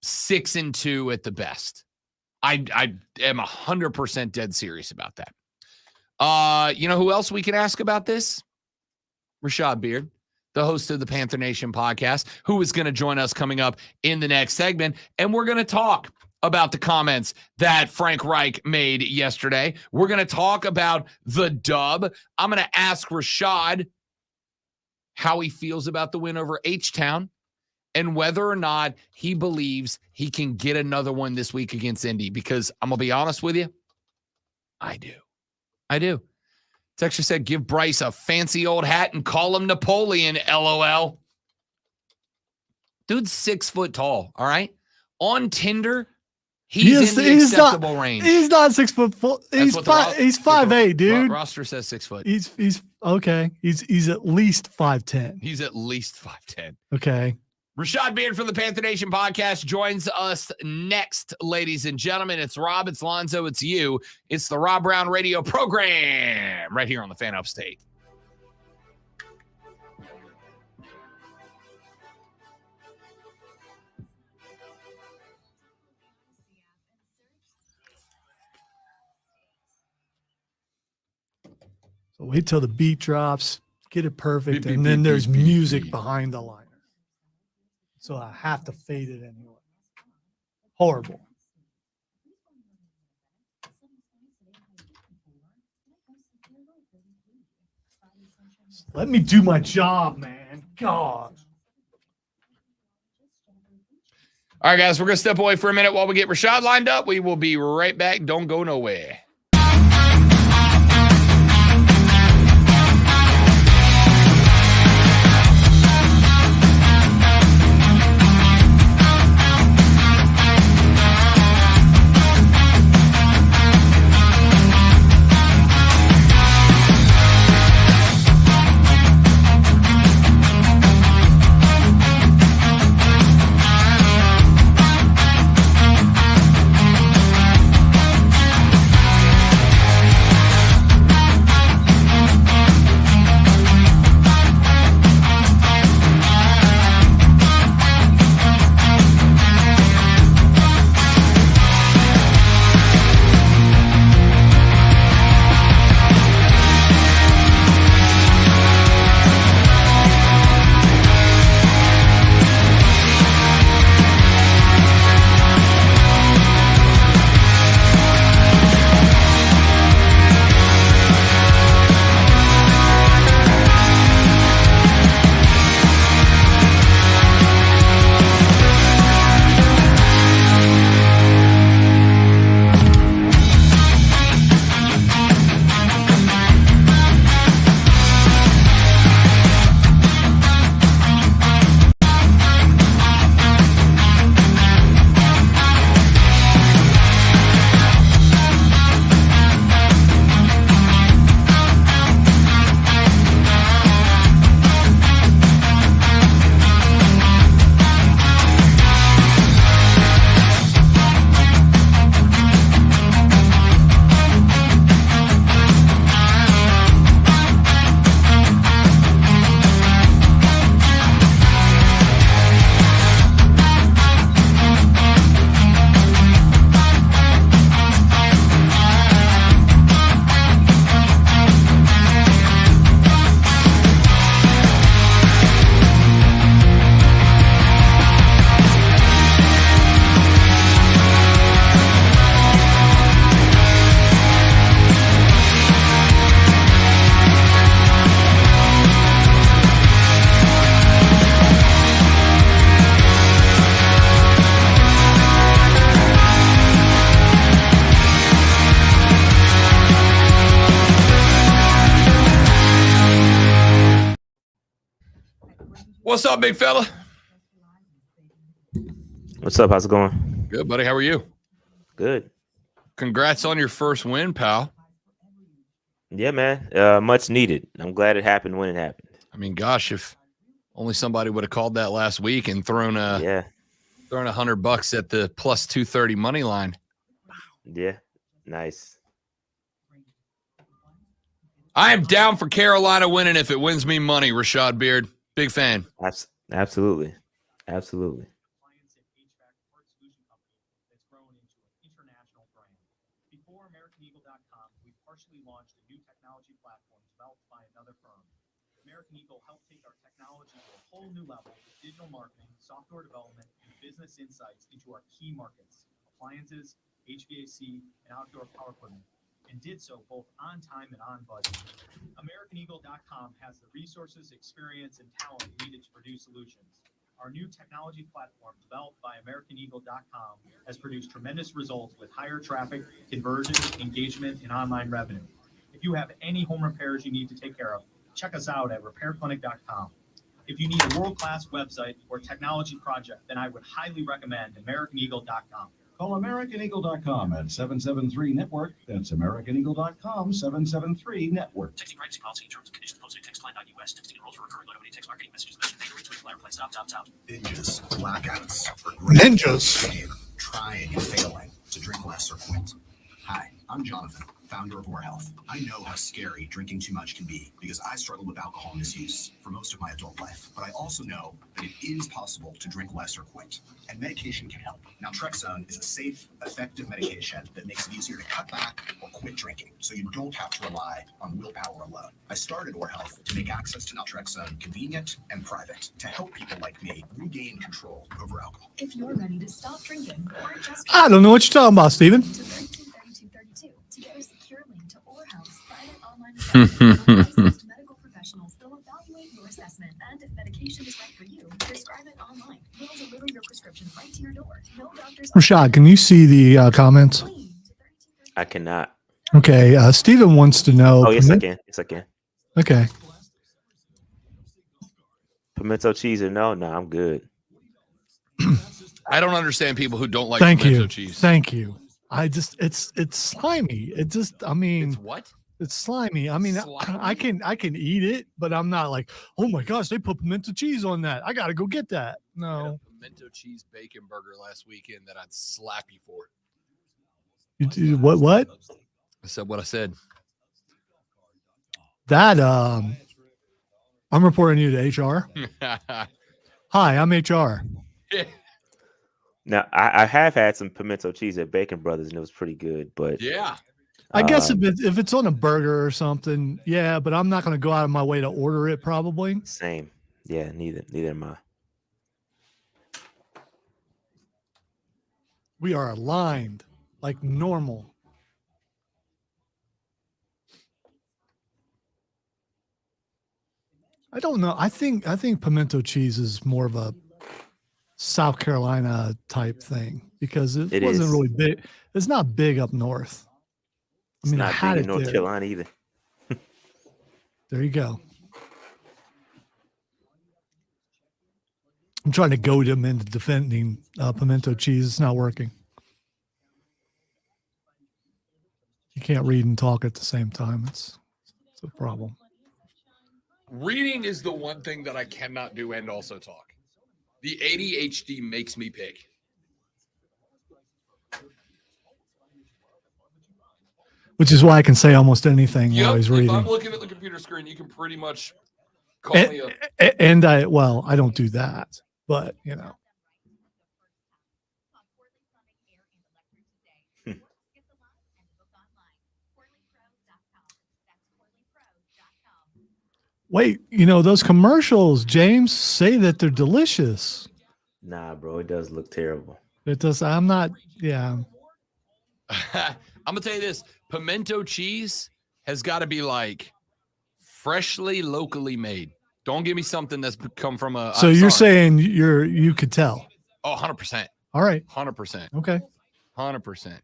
6-2 at the best. I am 100% dead serious about that. You know who else we can ask about this? Rashad Beard, the host of the Panther Nation podcast, who is going to join us coming up in the next segment. And we're going to talk about the comments that Frank Reich made yesterday. We're going to talk about the dub. I'm going to ask Rashad how he feels about the win over H-Town and whether or not he believes he can get another one this week against Indy. Because I'm going to be honest with you, I do. Texture said, give Bryce a fancy old hat and call him Napoleon, LOL. Dude's 6 foot tall, all right? On Tinder, he's in the acceptable range. He's not 6 foot. He's 5'8", dude. Roster says 6 foot. He's okay. He's at least 5'10". He's at least 5'10". Okay. Rashad Beard from the Panther Nation podcast joins us next, ladies and gentlemen. It's Rob, it's Lonzo, it's you. It's the Rob Brown radio program right here on the Fan Upstate. So wait till the beat drops, get it perfect, Beep, and beep, then beep, there's beep, beep, music beep. behind the liner. So I have to fade it anyway. Horrible. Let me do my job, man. God. All right, guys, we're going to step away for a minute while we get Rashad lined up. We will be right back. Don't go nowhere. What's up, big fella? What's up? How's it going? Good, buddy. How are you? Good. Congrats on your first win, pal. Yeah, man. Much needed. I'm glad it happened when it happened. I mean, gosh, if only somebody would have called that last week and thrown $100 at the plus 230 money line. Yeah, nice. I am down for Carolina winning if it wins me money, Rashad Beard. Big fan. Absolutely. Absolutely. American Eagle helped take our technology to a whole new level with digital marketing, software development, and business insights into our key markets, appliances, HVAC, and outdoor power equipment, and did so both on time and on budget. AmericanEagle.com has the resources, experience, and talent needed to produce solutions. Our new technology platform, developed by AmericanEagle.com, has produced tremendous results with higher traffic, conversion, engagement, and online revenue. If you have any home repairs you need to take care of, check us out at RepairClinic.com. If you need a world-class website or technology project, then I would highly recommend AmericanEagle.com. Call AmericanEagle.com at 773-NETWORK. That's AmericanEagle.com, 773-NETWORK. Texting privacy policy and terms and conditions posted at textline.us. Texting enrolls for recurring automated text marketing messages. Message data rates with flare play. Stop. Ninjas, blackouts, regret, Ninjas. shame, trying and failing to drink less or quit. Hi, I'm Jonathan, founder of Or Health. I know how scary drinking too much can be because I struggled with alcohol misuse for most of my adult life. But I also know that it is possible to drink less or quit, and medication can help. Naltrexone is a safe, effective medication that makes it easier to cut back or quit drinking, so you don't have to rely on willpower alone. I started Or Health to make access to naltrexone convenient and private, to help people like me regain control over alcohol. If you're ready to stop drinking or just I don't know what you're talking about, Steven. to 323232 to get a secure link to Or Health's private online assessment by licensed medical professionals. They'll evaluate your assessment, and if medication is right for you, prescribe it online. We'll deliver your prescription right to your door. No doctor's Rashad, can you see the comments? I cannot. Okay, Steven wants to know. Oh, yes, I can. Yes, I can. Okay. Pimento cheese or no? No, I'm good. I don't understand people who don't like Thank pimento you. cheese. Thank you. It's slimy. It just, I mean, It's what? it's slimy. I mean, I can eat it, but I'm not like, oh my gosh, they put pimento cheese on that. I got to go get that. I had a No. pimento cheese bacon burger last weekend that I'd slap you for. You do what? What? I said what I said. That I'm reporting you to HR. Hi, I'm HR. Now, I have had some pimento cheese at Bacon Brothers, and it was pretty good. But Yeah. I guess if it's on a burger or something, yeah, but I'm not going to go out of my way to order it. Probably. Same. Yeah, neither am I. We are aligned like normal. I don't know. I think pimento cheese is more of a South Carolina type thing because it wasn't is. really big. It's not big up north. I It's mean, I not had big it in North there. Carolina either. There you go. I'm trying to goad him into defending pimento cheese. It's not working. You can't read and talk at the same time. It's a problem. Reading is the one thing that I cannot do and also talk. The ADHD makes me pick. Which is why I can say almost anything while he's If I'm reading. looking at the computer screen, you can pretty much call me a And I don't do that, but you know. Wait, those commercials, James, say that they're delicious. Nah, bro, it does look terrible. It does. I'm not. Yeah. I'm gonna tell you this: pimento cheese has got to be like freshly, locally made. Don't give me something that's come from a. So I'm you're sorry. saying you could tell. Oh, 100%. All right. 100%. Okay. 100%.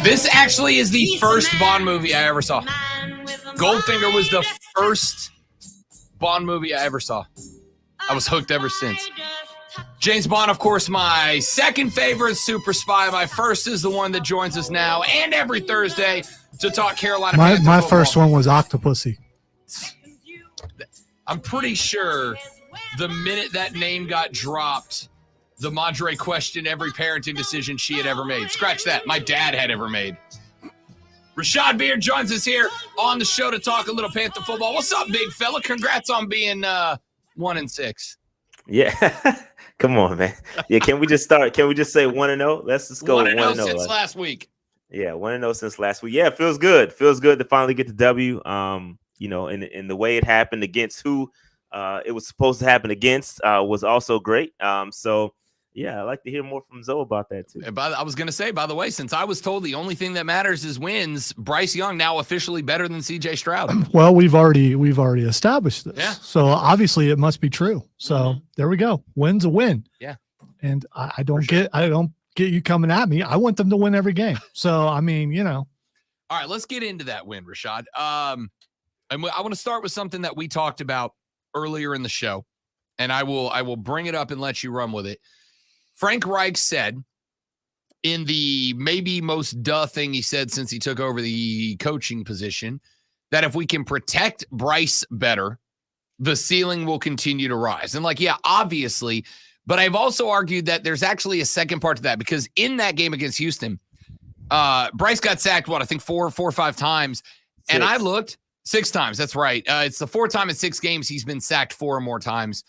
This actually is the first Bond movie I ever saw. Goldfinger was the first Bond movie I ever saw. I was hooked ever since. James Bond, of course, my second favorite super spy. My first is the one that joins us now and every Thursday to talk Carolina Panthers My football. first one was Octopussy. I'm pretty sure the minute that name got dropped, the Madre questioned every parenting decision she had ever made. Scratch that. My dad had ever made. Rashad Beard joins us here on the show to talk a little Panther football. What's up, big fella? Congrats on being 1-6. Yeah. Come on, man. Yeah, can we just start? Can we just say 1-0? Let's just go 1-0 1-0 since last week. Yeah, 1-0 since last week. Yeah, it feels good. Feels good to finally get the W. You know, and the way it happened against who it was supposed to happen against was also great. So yeah, I'd like to hear more from Zoe about that too. I was going to say, by the way, since I was told the only thing that matters is wins, Bryce Young now officially better than CJ Stroud. Well, we've already established this. Yeah. So obviously it must be true. So there we go. Win's a win. Yeah. And I don't get you coming at me. I want them to win every game. So I mean, you know. All right, let's get into that win, Rashad. And I want to start with something that we talked about earlier in the show, and I will bring it up and let you run with it. Frank Reich said in the maybe most duh thing he said since he took over the coaching position, that if we can protect Bryce better, the ceiling will continue to rise. And yeah, obviously, but I've also argued that there's actually a second part to that, because in that game against Houston, Bryce got sacked, I think four or five times. And I looked 6 times. That's right. It's the 4th time in 6 games he's been sacked 4 or more times.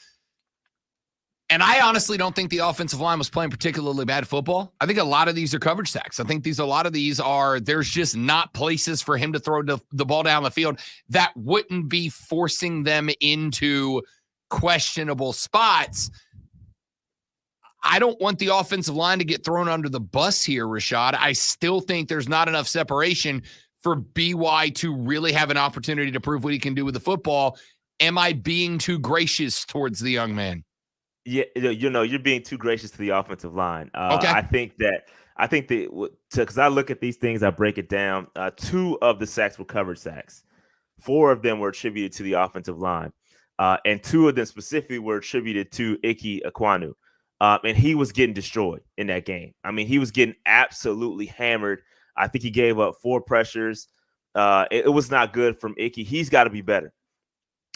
And I honestly don't think the offensive line was playing particularly bad football. I think a lot of these are coverage sacks. I think a lot of these are, there's just not places for him to throw the ball down the field that wouldn't be forcing them into questionable spots. I don't want the offensive line to get thrown under the bus here, Rashad. I still think there's not enough separation for BY to really have an opportunity to prove what he can do with the football. Am I being too gracious towards the young man? Yeah, you're being too gracious to the offensive line. Okay. I think that because I look at these things, I break it down. 2 of the sacks were covered sacks. 4 of them were attributed to the offensive line, and 2 of them specifically were attributed to Ike Ekwonu. And he was getting destroyed in that game. I mean, he was getting absolutely hammered. I think he gave up 4 pressures. It was not good from Ike. He's got to be better.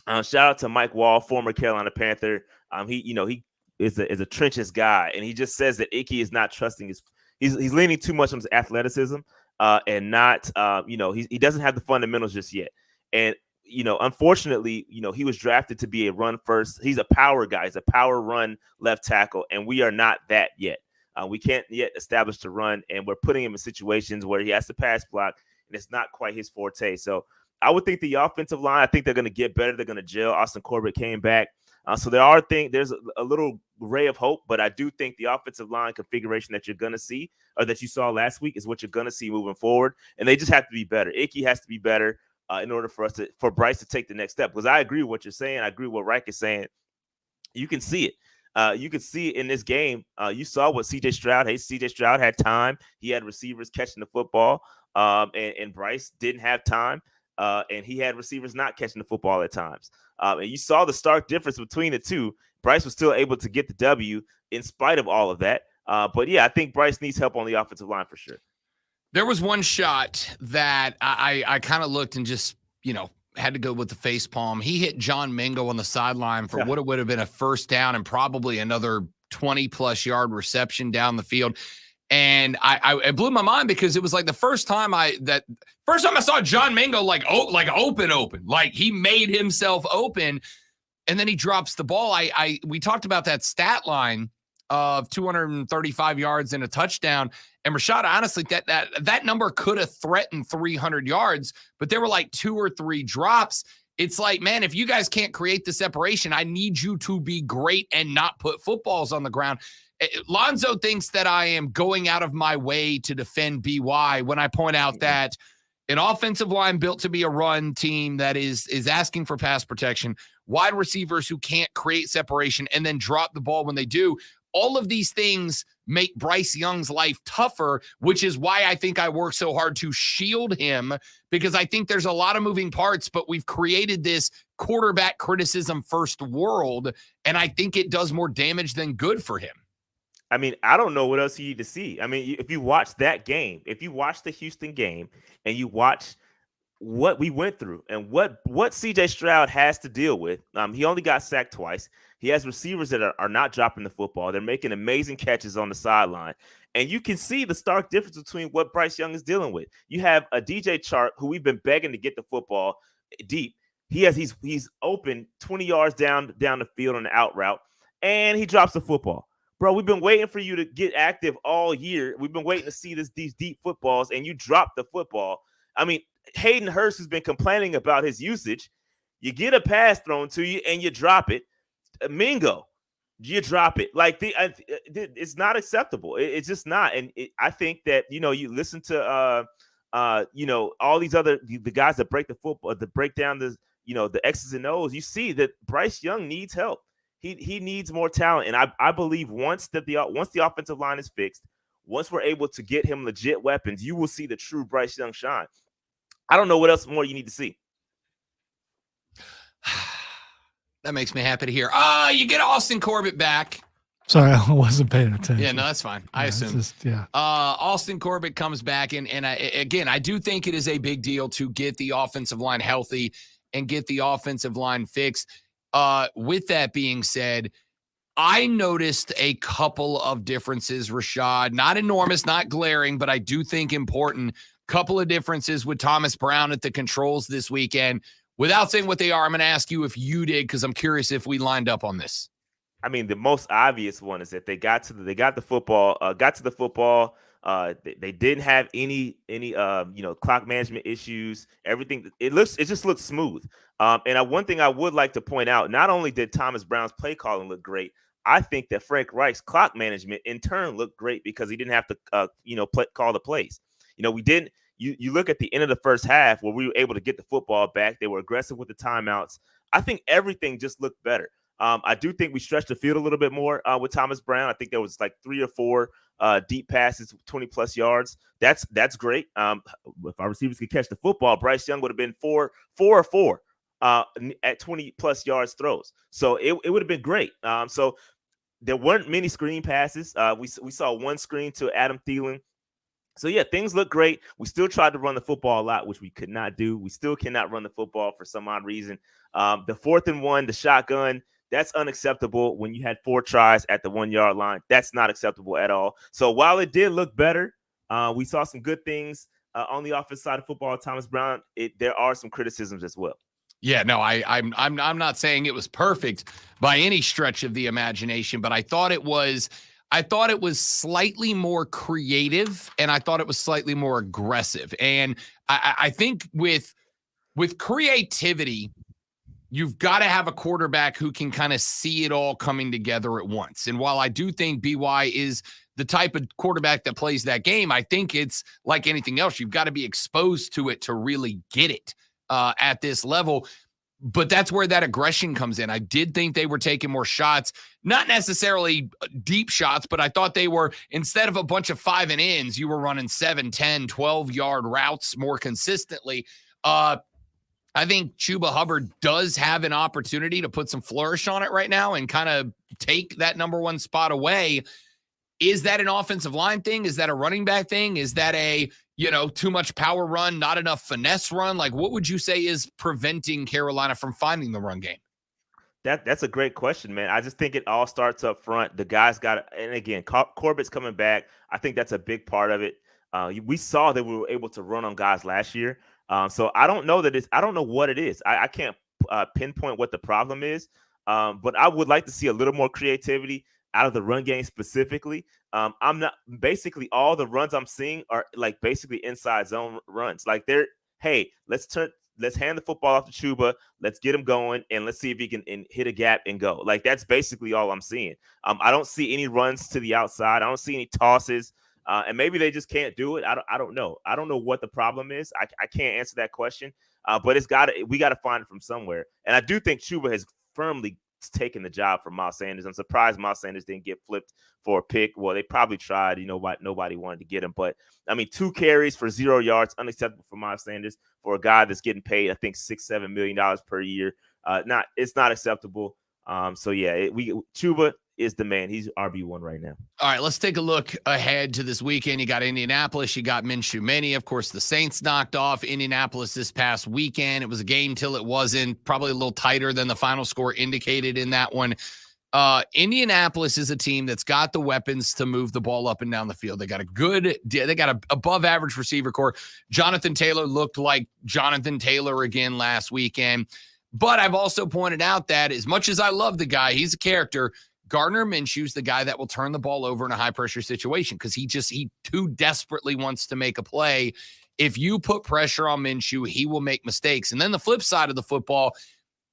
Shout out to Mike Wall, former Carolina Panther. He is a trenches guy, and he just says that Ike is not trusting he's leaning too much on his athleticism, and not he doesn't have the fundamentals just yet. And unfortunately, he was drafted to be a run first. He's a power guy. He's a power run left tackle, and we are not that yet. We can't yet establish the run, and we're putting him in situations where he has to pass block, and it's not quite his forte. So I would think the offensive line, I think they're going to get better. They're going to gel. Austin Corbett came back. So there's a little ray of hope, but I do think the offensive line configuration that you're going to see, or that you saw last week, is what you're going to see moving forward. And they just have to be better. Ike has to be better in order for Bryce to take the next step. Because I agree with what you're saying. I agree with what Reich is saying. You can see it. You can see it in this game. You saw what CJ Stroud had time. He had receivers catching the football, and Bryce didn't have time. And he had receivers not catching the football at times. And you saw the stark difference between the two. Bryce was still able to get the W in spite of all of that. But yeah, I think Bryce needs help on the offensive line for sure. There was one shot that I kind of looked and just, had to go with the face palm. He hit John Mingo on the sideline for what it would have been a first down and probably another 20-plus yard reception down the field. And I blew my mind, because it was like the first time I saw John Mingo open, like he made himself open, and then he drops the ball. We talked about that stat line of 235 yards and a touchdown. And Rashad, honestly, that number could have threatened 300 yards, but there were like 2 or 3 drops. It's like, man, if you guys can't create the separation, I need you to be great and not put footballs on the ground. Lonzo thinks that I am going out of my way to defend BY when I point out that an offensive line built to be a run team that is asking for pass protection, wide receivers who can't create separation and then drop the ball when they do. All of these things make Bryce Young's life tougher, which is why I think I work so hard to shield him, because I think there's a lot of moving parts, but we've created this quarterback criticism first world, and I think it does more damage than good for him. I mean, I don't know what else you need to see. I mean, if you watch that game, if you watch the Houston game and you watch what we went through and what CJ Stroud has to deal with, he only got sacked twice. He has receivers that are not dropping the football. They're making amazing catches on the sideline. And you can see the stark difference between what Bryce Young is dealing with. You have a DJ Chark, who we've been begging to get the football deep. He's open 20 yards down the field on the out route, and he drops the football. Bro, we've been waiting for you to get active all year. We've been waiting to see these deep footballs, and you drop the football. I mean, Hayden Hurst has been complaining about his usage. You get a pass thrown to you, and you drop it. Mingo, you drop it. Like, it's not acceptable. It's just not. And I think that, you listen to, all these the guys that break the football, that break down the X's and O's, you see that Bryce Young needs help. He needs more talent, and I believe once the offensive line is fixed, once we're able to get him legit weapons, you will see the true Bryce Young shine. I don't know what else more you need to see. That makes me happy to hear. You get Austin Corbett back. Sorry, I wasn't paying attention. Yeah, no, that's fine. I assume. Austin Corbett comes back, and I do think it is a big deal to get the offensive line healthy and get the offensive line fixed. With that being said, I noticed a couple of differences, Rashad. Not enormous, not glaring, but I do think important. Couple of differences with Thomas Brown at the controls this weekend. Without saying what they are, I'm going to ask you if you did, because I'm curious if we lined up on this. I mean, the most obvious one is that they got to the football. They didn't have any clock management issues. Everything it just looks smooth. And one thing I would like to point out: not only did Thomas Brown's play calling look great, I think that Frank Reich's clock management in turn looked great, because he didn't have to call the plays. We didn't. You look at the end of the first half where we were able to get the football back. They were aggressive with the timeouts. I think everything just looked better. I do think we stretched the field a little bit more with Thomas Brown. I think there was like 3 or 4 deep passes, 20-plus yards. That's great. If our receivers could catch the football, Bryce Young would have been 4 or 4 at 20-plus yards throws. So it would have been great. So there weren't many screen passes. We saw one screen to Adam Thielen. So, yeah, things look great. We still tried to run the football a lot, which we could not do. We still cannot run the football for some odd reason. The 4th and 1, the shotgun, that's unacceptable when you had 4 tries at the 1-yard line. That's not acceptable at all. So while it did look better, we saw some good things on the offensive side of football. Thomas Brown, there are some criticisms as well. Yeah, no, I'm not saying it was perfect by any stretch of the imagination, but I thought it was slightly more creative, and I thought it was slightly more aggressive. And I think with creativity, you've got to have a quarterback who can kind of see it all coming together at once. And while I do think BY is the type of quarterback that plays that game, I think it's like anything else. You've got to be exposed to it to really get it at this level. But that's where that aggression comes in. I did think they were taking more shots, not necessarily deep shots, but I thought they were, instead of a bunch of 5 and ins, you were running 7, 10, 12-yard routes more consistently. I think Chuba Hubbard does have an opportunity to put some flourish on it right now and kind of take that number 1 spot away. Is that an offensive line thing? Is that a running back thing? Is that a, too much power run, not enough finesse run? Like, what would you say is preventing Carolina from finding the run game? That's a great question, man. I just think it all starts up front. The guys got – and, again, Corbett's coming back. I think that's a big part of it. We saw that we were able to run on guys last year. So I don't know I don't know what it is. I can't pinpoint what the problem is, but I would like to see a little more creativity out of the run game specifically. I'm not – basically all the runs I'm seeing are like basically inside zone runs. Like let's hand the football off to Chuba. Let's get him going, and let's see if he can hit a gap and go. Like, that's basically all I'm seeing. I don't see any runs to the outside. I don't see any tosses. And maybe they just can't do it. I don't know. I don't know what the problem is. I can't answer that question. But we got to find it from somewhere. And I do think Chuba has firmly taken the job from Miles Sanders. I'm surprised Miles Sanders didn't get flipped for a pick. Well, they probably tried. Nobody wanted to get him. But, 2 carries for 0 yards, unacceptable for Miles Sanders for a guy that's getting paid, I think, $6-7 million per year. It's not acceptable. Chuba is the man. He's RB1 right now. All right, let's take a look ahead to this weekend. You got Indianapolis. You got Minshew Mania. Of course, the Saints knocked off Indianapolis this past weekend. It was a game till it wasn't. Probably a little tighter than the final score indicated in that one. Indianapolis is a team that's got the weapons to move the ball up and down the field. They got a above average receiver core. Jonathan Taylor looked like Jonathan Taylor again last weekend. But I've also pointed out that as much as I love the guy, he's a character. Gardner Minshew's the guy that will turn the ball over in a high-pressure situation because he too desperately wants to make a play. If you put pressure on Minshew, he will make mistakes. And then the flip side of the football,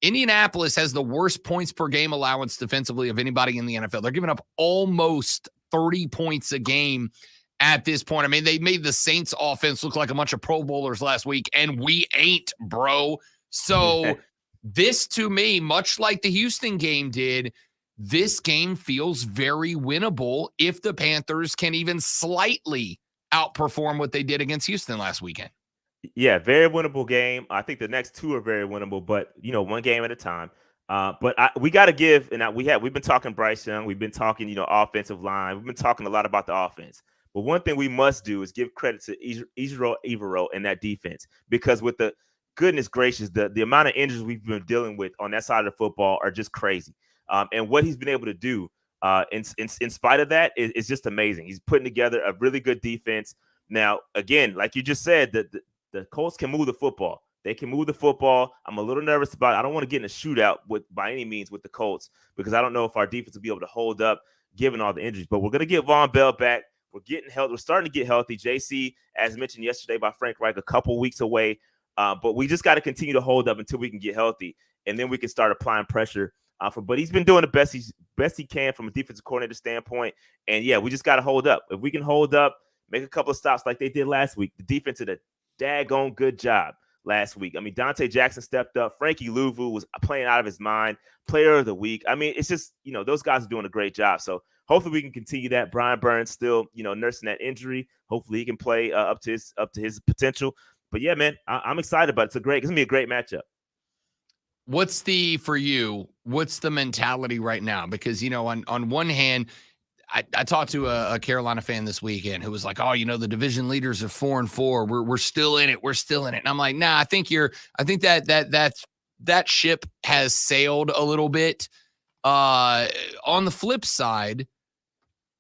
Indianapolis has the worst points per game allowance defensively of anybody in the NFL. They're giving up almost 30 points a game at this point. I mean, they made the Saints offense look like a bunch of Pro Bowlers last week, and we ain't, bro. So this, to me, much like the Houston game did, this game feels very winnable if the Panthers can even slightly outperform what they did against Houston last weekend. Yeah, very winnable game. I think the next 2 are very winnable, but one game at a time. But we got to give, and we've been talking Bryce Young, we've been talking offensive line, we've been talking a lot about the offense. But one thing we must do is give credit to Ejiro Evero and that defense, because with the goodness gracious, the amount of injuries we've been dealing with on that side of the football are just crazy. And what he's been able to do in spite of that is just amazing. He's putting together a really good defense. Now, again, like you just said, the Colts can move the football. They can move the football. I'm a little nervous about it. I don't want to get in a shootout by any means with the Colts because I don't know if our defense will be able to hold up given all the injuries. But we're going to get Von Bell back. We're getting healthy. We're starting to get healthy. JC, as mentioned yesterday by Frank Reich, a couple weeks away. But we just got to continue to hold up until we can get healthy, and then we can start applying pressure. But he's been doing the best he can from a defensive coordinator standpoint. And, yeah, we just got to hold up. If we can hold up, make a couple of stops like they did last week, the defense did a daggone good job last week. I mean, Dante Jackson stepped up. Frankie Louvu was playing out of his mind, player of the week. I mean, it's just, those guys are doing a great job. So hopefully we can continue that. Brian Burns still, nursing that injury. Hopefully he can play up to his potential. But, yeah, man, I'm excited about it. It's going to be a great matchup. What's the mentality right now? Because, on one hand, I talked to a Carolina fan this weekend who was like, oh, the division leaders are 4-4. We're still in it. We're still in it. And I'm like, nah, I think that ship has sailed a little bit. On the flip side,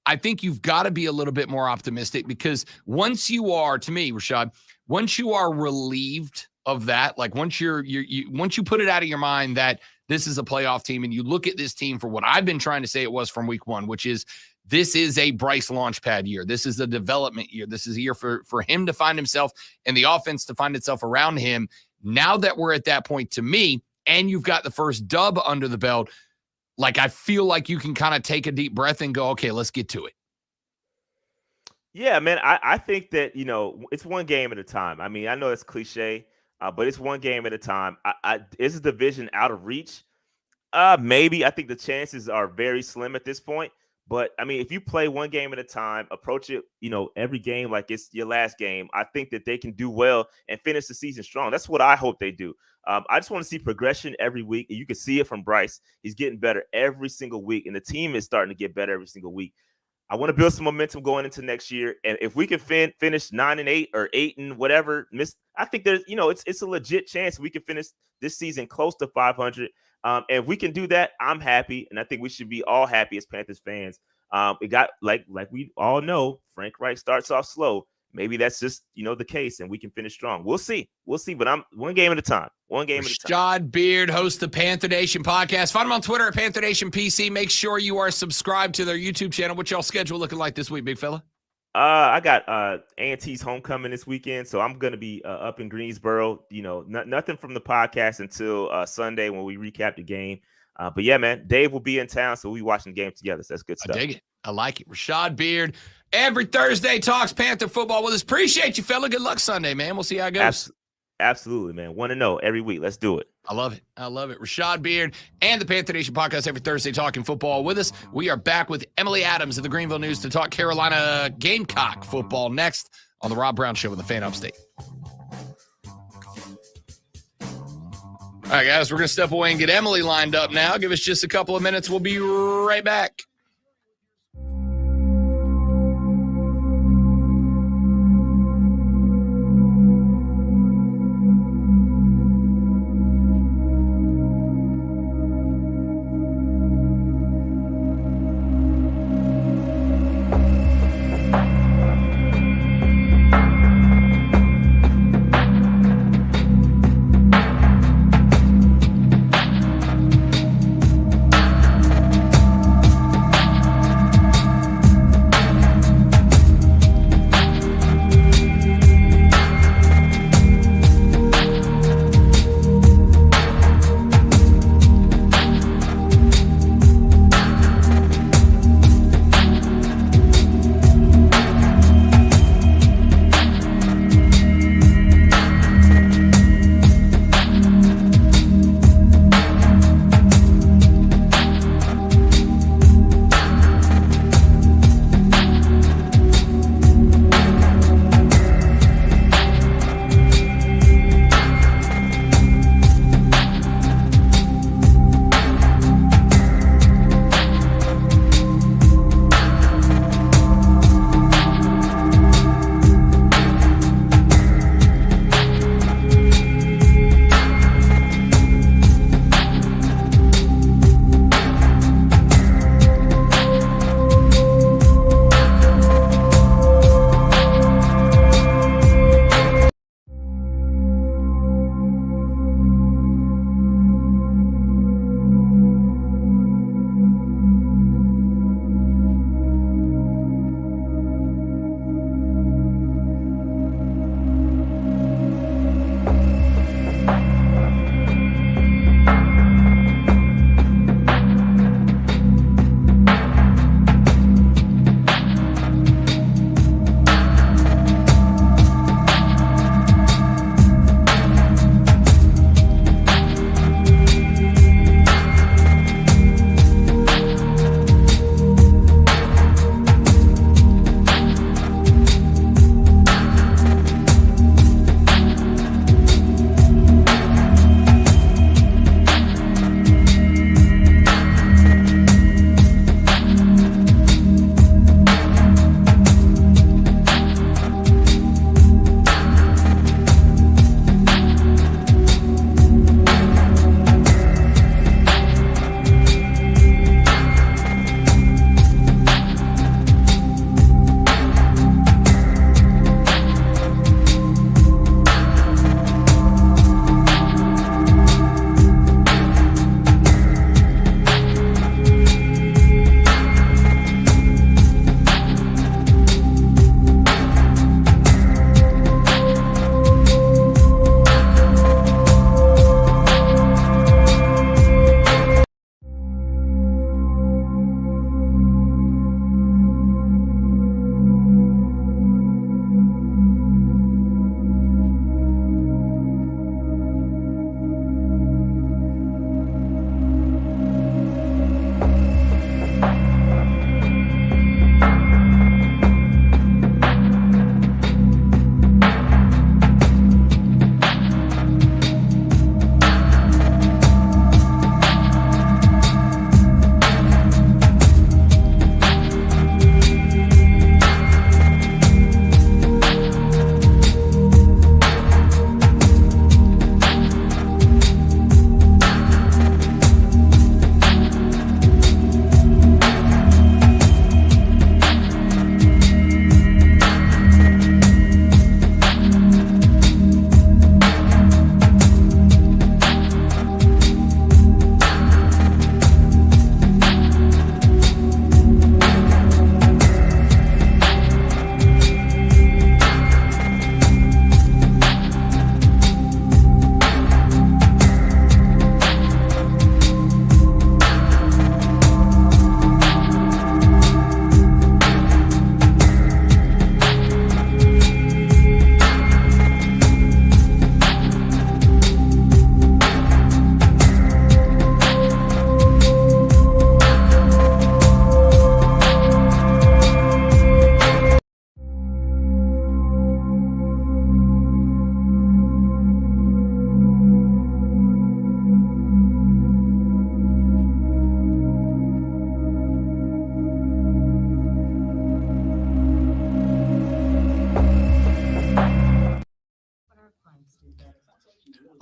I think you've got to be a little bit more optimistic because once you are, to me, Rashad, once you are relieved of that, like once once you put it out of your mind that this is a playoff team and you look at this team for what I've been trying to say it was from week 1, which is this is a Bryce Launchpad year. This is a development year. This is a year for him to find himself and the offense to find itself around him. Now that we're at that point, to me, and you've got the first dub under the belt, like I feel like you can kind of take a deep breath and go, okay, let's get to it. Yeah, man, I think that, it's one game at a time. I mean, I know it's cliche, but it's one game at a time. Is the division out of reach? Maybe. I think the chances are very slim at this point. But, I mean, if you play one game at a time, approach it, every game like it's your last game, I think that they can do well and finish the season strong. That's what I hope they do. I just want to see progression every week. And you can see it from Bryce. He's getting better every single week, and the team is starting to get better every single week. I want to build some momentum going into next year. And if we can finish 9-8 or 8 and whatever, I think there's, it's a legit chance we can finish this season close to 500. And if we can do that, I'm happy. And I think we should be all happy as Panthers fans. It got like we all know, Frank Reich starts off slow. Maybe that's just, the case, and we can finish strong. We'll see. But I'm one game at a time. Rashad Beard hosts the Panther Nation podcast. Find him on Twitter at Panther Nation PC. Make sure you are subscribed to their YouTube channel. What y'all schedule looking like this week, big fella? I got A&T's homecoming this weekend, so I'm going to be up in Greensboro. Nothing from the podcast until Sunday when we recap the game. But yeah, man, Dave will be in town, so we'll be watching the game together. So that's good stuff. I dig it. I like it. Rashad Beard every Thursday talks Panther football with us. Appreciate you, fella. Good luck Sunday, man. We'll see how it goes. Absolutely, man. Want to know every week. Let's do it. I love it. I love it. Rashad Beard and the Panther Nation podcast every Thursday talking football with us. We are back with Emily Adams of the Greenville News to talk Carolina Gamecock football next on the Rob Brown Show with the Fan Upstate. All right, guys, we're going to step away and get Emily lined up now. Give us just a couple of minutes. We'll be right back.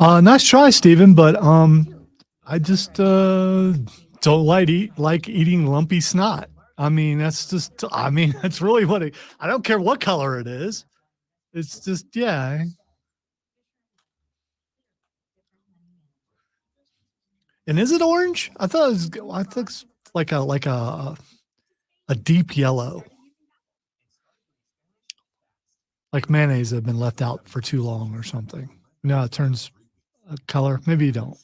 Nice try, Steven, but I just don't like eating lumpy snot. I mean, that's really what I don't care what color it is. It's just, yeah. And is it orange? I thought it's like a deep yellow. Like mayonnaise that had been left out for too long or something. No, it turns a color. Maybe you don't.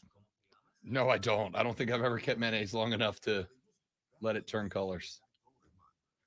No, I don't. I don't think I've ever kept mayonnaise long enough to let it turn colors.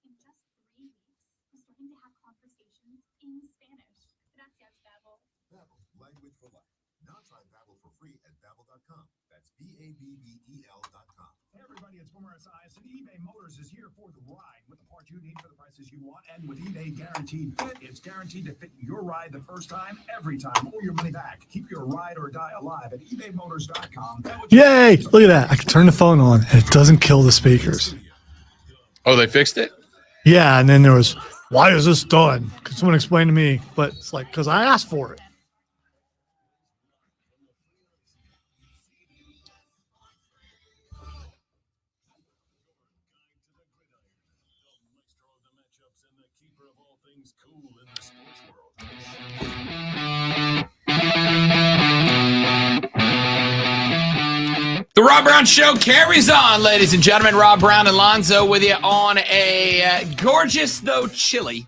In just 3 weeks, we're starting to have conversations in Spanish. Gracias, Babel. Babbel, language for life. Now try Babbel for free at babbel.com. That's BABBEL.com. Hey everybody, it's Boomer Esiason. eBay Motors is here for the ride with the parts you need for the prices you want, and with eBay Guaranteed Fit, it's guaranteed to fit your ride the first time, every time, or your money back. Keep your ride or die alive at ebaymotors.com. Yay! Look at that. I can turn the phone on and it doesn't kill the speakers. Oh, they fixed it? Yeah, and then there was, why is this done? Could someone explain to me? But it's like, because I asked for it. The Rob Brown Show carries on, ladies and gentlemen. Rob Brown and Lonzo with you on a gorgeous, though chilly,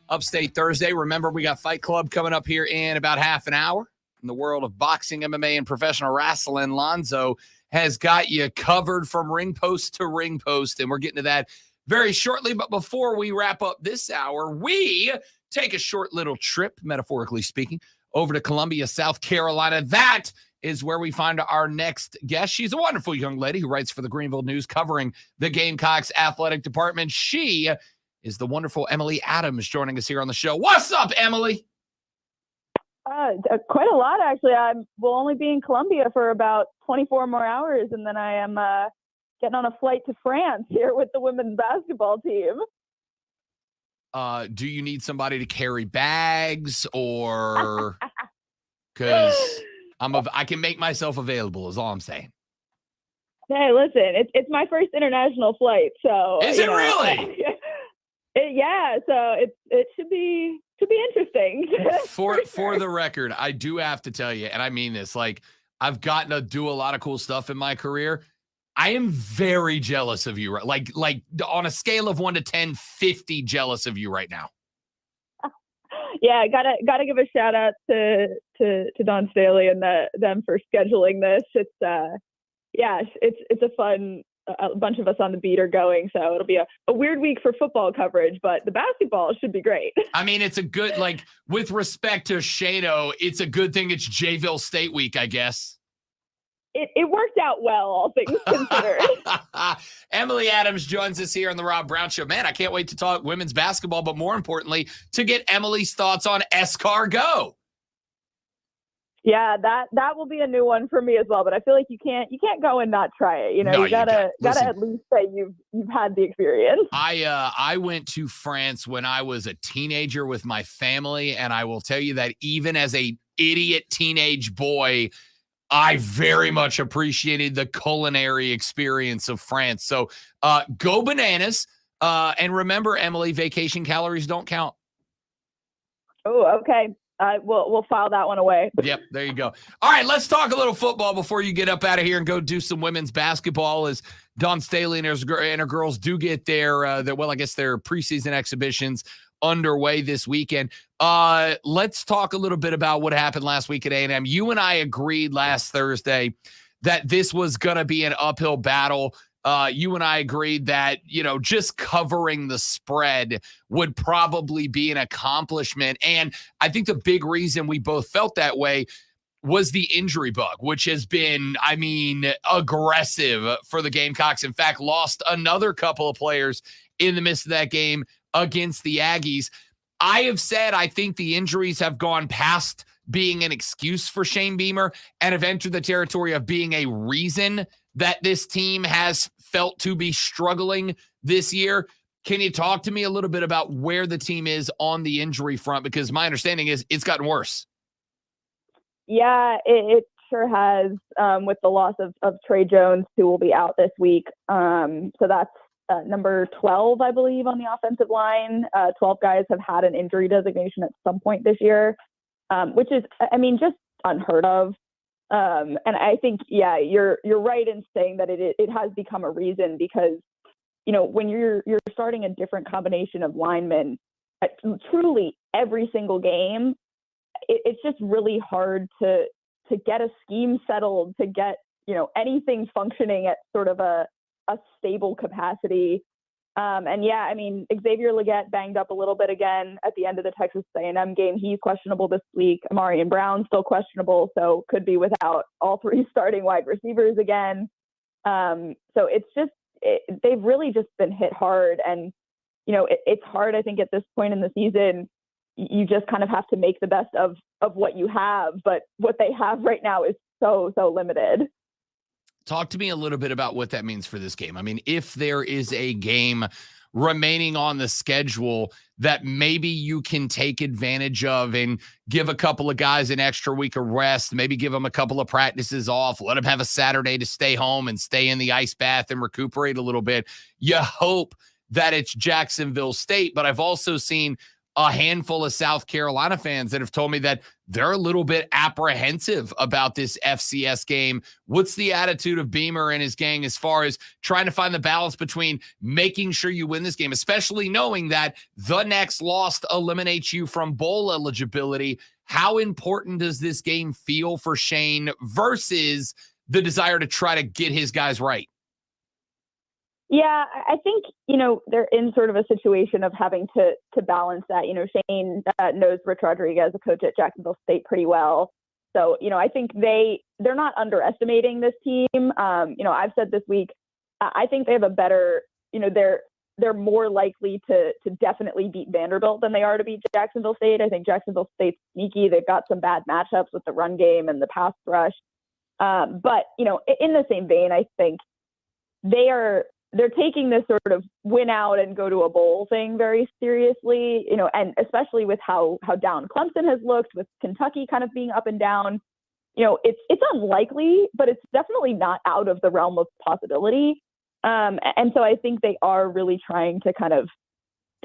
upstate Thursday. Remember, we got Fight Club coming up here in about half an hour. In the world of boxing, MMA, and professional wrestling, Lonzo has got you covered from ring post to ring post, and we're getting to that very shortly. But before we wrap up this hour, we take a short little trip, metaphorically speaking, over to Columbia, South Carolina. That is where we find our next guest. She's a wonderful young lady who writes for the Greenville News covering the Gamecocks athletic department. She is the wonderful Emily Adams joining us here on the show. What's up, Emily? Quite a lot, actually. I will only be in Columbia for about 24 more hours, and then I am getting on a flight to France here with the women's basketball team. Do you need somebody to carry bags, or because I can make myself available is all I'm saying. Hey, listen, it's my first international flight, so is it really? Yeah, so it should be interesting. For the record, I do have to tell you, and I mean this, like, I've gotten to do a lot of cool stuff in my career. I am very jealous of you, like on a scale of 1 to 10, 50 jealous of you right now. Yeah, gotta give a shout out to Don Staley and them for scheduling this. It's it's a fun. A bunch of us on the beat are going, so it'll be a weird week for football coverage, but the basketball should be great. I mean, it's a good, like, with respect to Shado, it's a good thing it's Jayville State week, I guess. It worked out well, all things considered. Emily Adams joins us here on the Rob Brown Show. Man, I can't wait to talk women's basketball, but more importantly, to get Emily's thoughts on Escargot. Yeah, that will be a new one for me as well. But I feel like you can't go and not try it. You know, No, you gotta Listen, at least say you've had the experience. I went to France when I was a teenager with my family, and I will tell you that even as a idiot teenage boy, I very much appreciated the culinary experience of France. So go bananas. And remember, Emily, vacation calories don't count. Oh, okay. We'll file that one away. Yep, there you go. All right, let's talk a little football before you get up out of here and go do some women's basketball as Dawn Staley and her girls do get their preseason exhibitions underway this weekend. Let's talk a little bit about what happened last week at A&M. You and I agreed last Thursday that this was going to be an uphill battle. You and I agreed that, just covering the spread would probably be an accomplishment. And I think the big reason we both felt that way was the injury bug, which has been, aggressive for the Gamecocks. In fact, lost another couple of players in the midst of that game against the Aggies. I have said I think the injuries have gone past being an excuse for Shane Beamer and have entered the territory of being a reason that this team has felt to be struggling this year. Can you talk to me a little bit about where the team is on the injury front? Because my understanding is it's gotten worse. Yeah, it sure has, with the loss of Trey Jones, who will be out this week. So that's number 12, I believe, on the offensive line. 12 guys have had an injury designation at some point this year, which is, I mean, just unheard of. And I think, yeah, you're right in saying that it has become a reason because, you know, when you're starting a different combination of linemen, truly every single game, it's just really hard to get a scheme settled, to get, you know, anything functioning at sort of a stable capacity. And yeah, I mean, Xavier Legette banged up a little bit again at the end of the Texas A&M game. He's questionable this week. Amarian Brown still questionable, so could be without all three starting wide receivers again. So it's just, they've really just been hit hard. And, you know, it's hard, I think, at this point in the season. You just kind of have to make the best of what you have, but what they have right now is so limited. Talk to me a little bit about what that means for this game. I mean, if there is a game remaining on the schedule that maybe you can take advantage of and give a couple of guys an extra week of rest, maybe give them a couple of practices off, let them have a Saturday to stay home and stay in the ice bath and recuperate a little bit. You hope that it's Jacksonville State, but I've also seen a handful of South Carolina fans that have told me that they're a little bit apprehensive about this FCS game. What's the attitude of Beamer and his gang as far as trying to find the balance between making sure you win this game, especially knowing that the next loss eliminates you from bowl eligibility? How important does this game feel for Shane versus the desire to try to get his guys right? Yeah, I think, you know, they're in sort of a situation of having to balance that. You know, Shane knows Rich Rodriguez, a coach at Jacksonville State, pretty well. So, you know, I think they're not underestimating this team. You know, I've said this week, I think they have a better, you know, they're more likely to definitely beat Vanderbilt than they are to beat Jacksonville State. I think Jacksonville State's sneaky. They've got some bad matchups with the run game and the pass rush. But, you know, in the same vein, I think they're taking this sort of win out and go to a bowl thing very seriously, you know, and especially with how down Clemson has looked, with Kentucky kind of being up and down. You know, it's unlikely, but it's definitely not out of the realm of possibility. And so I think they are really trying to kind of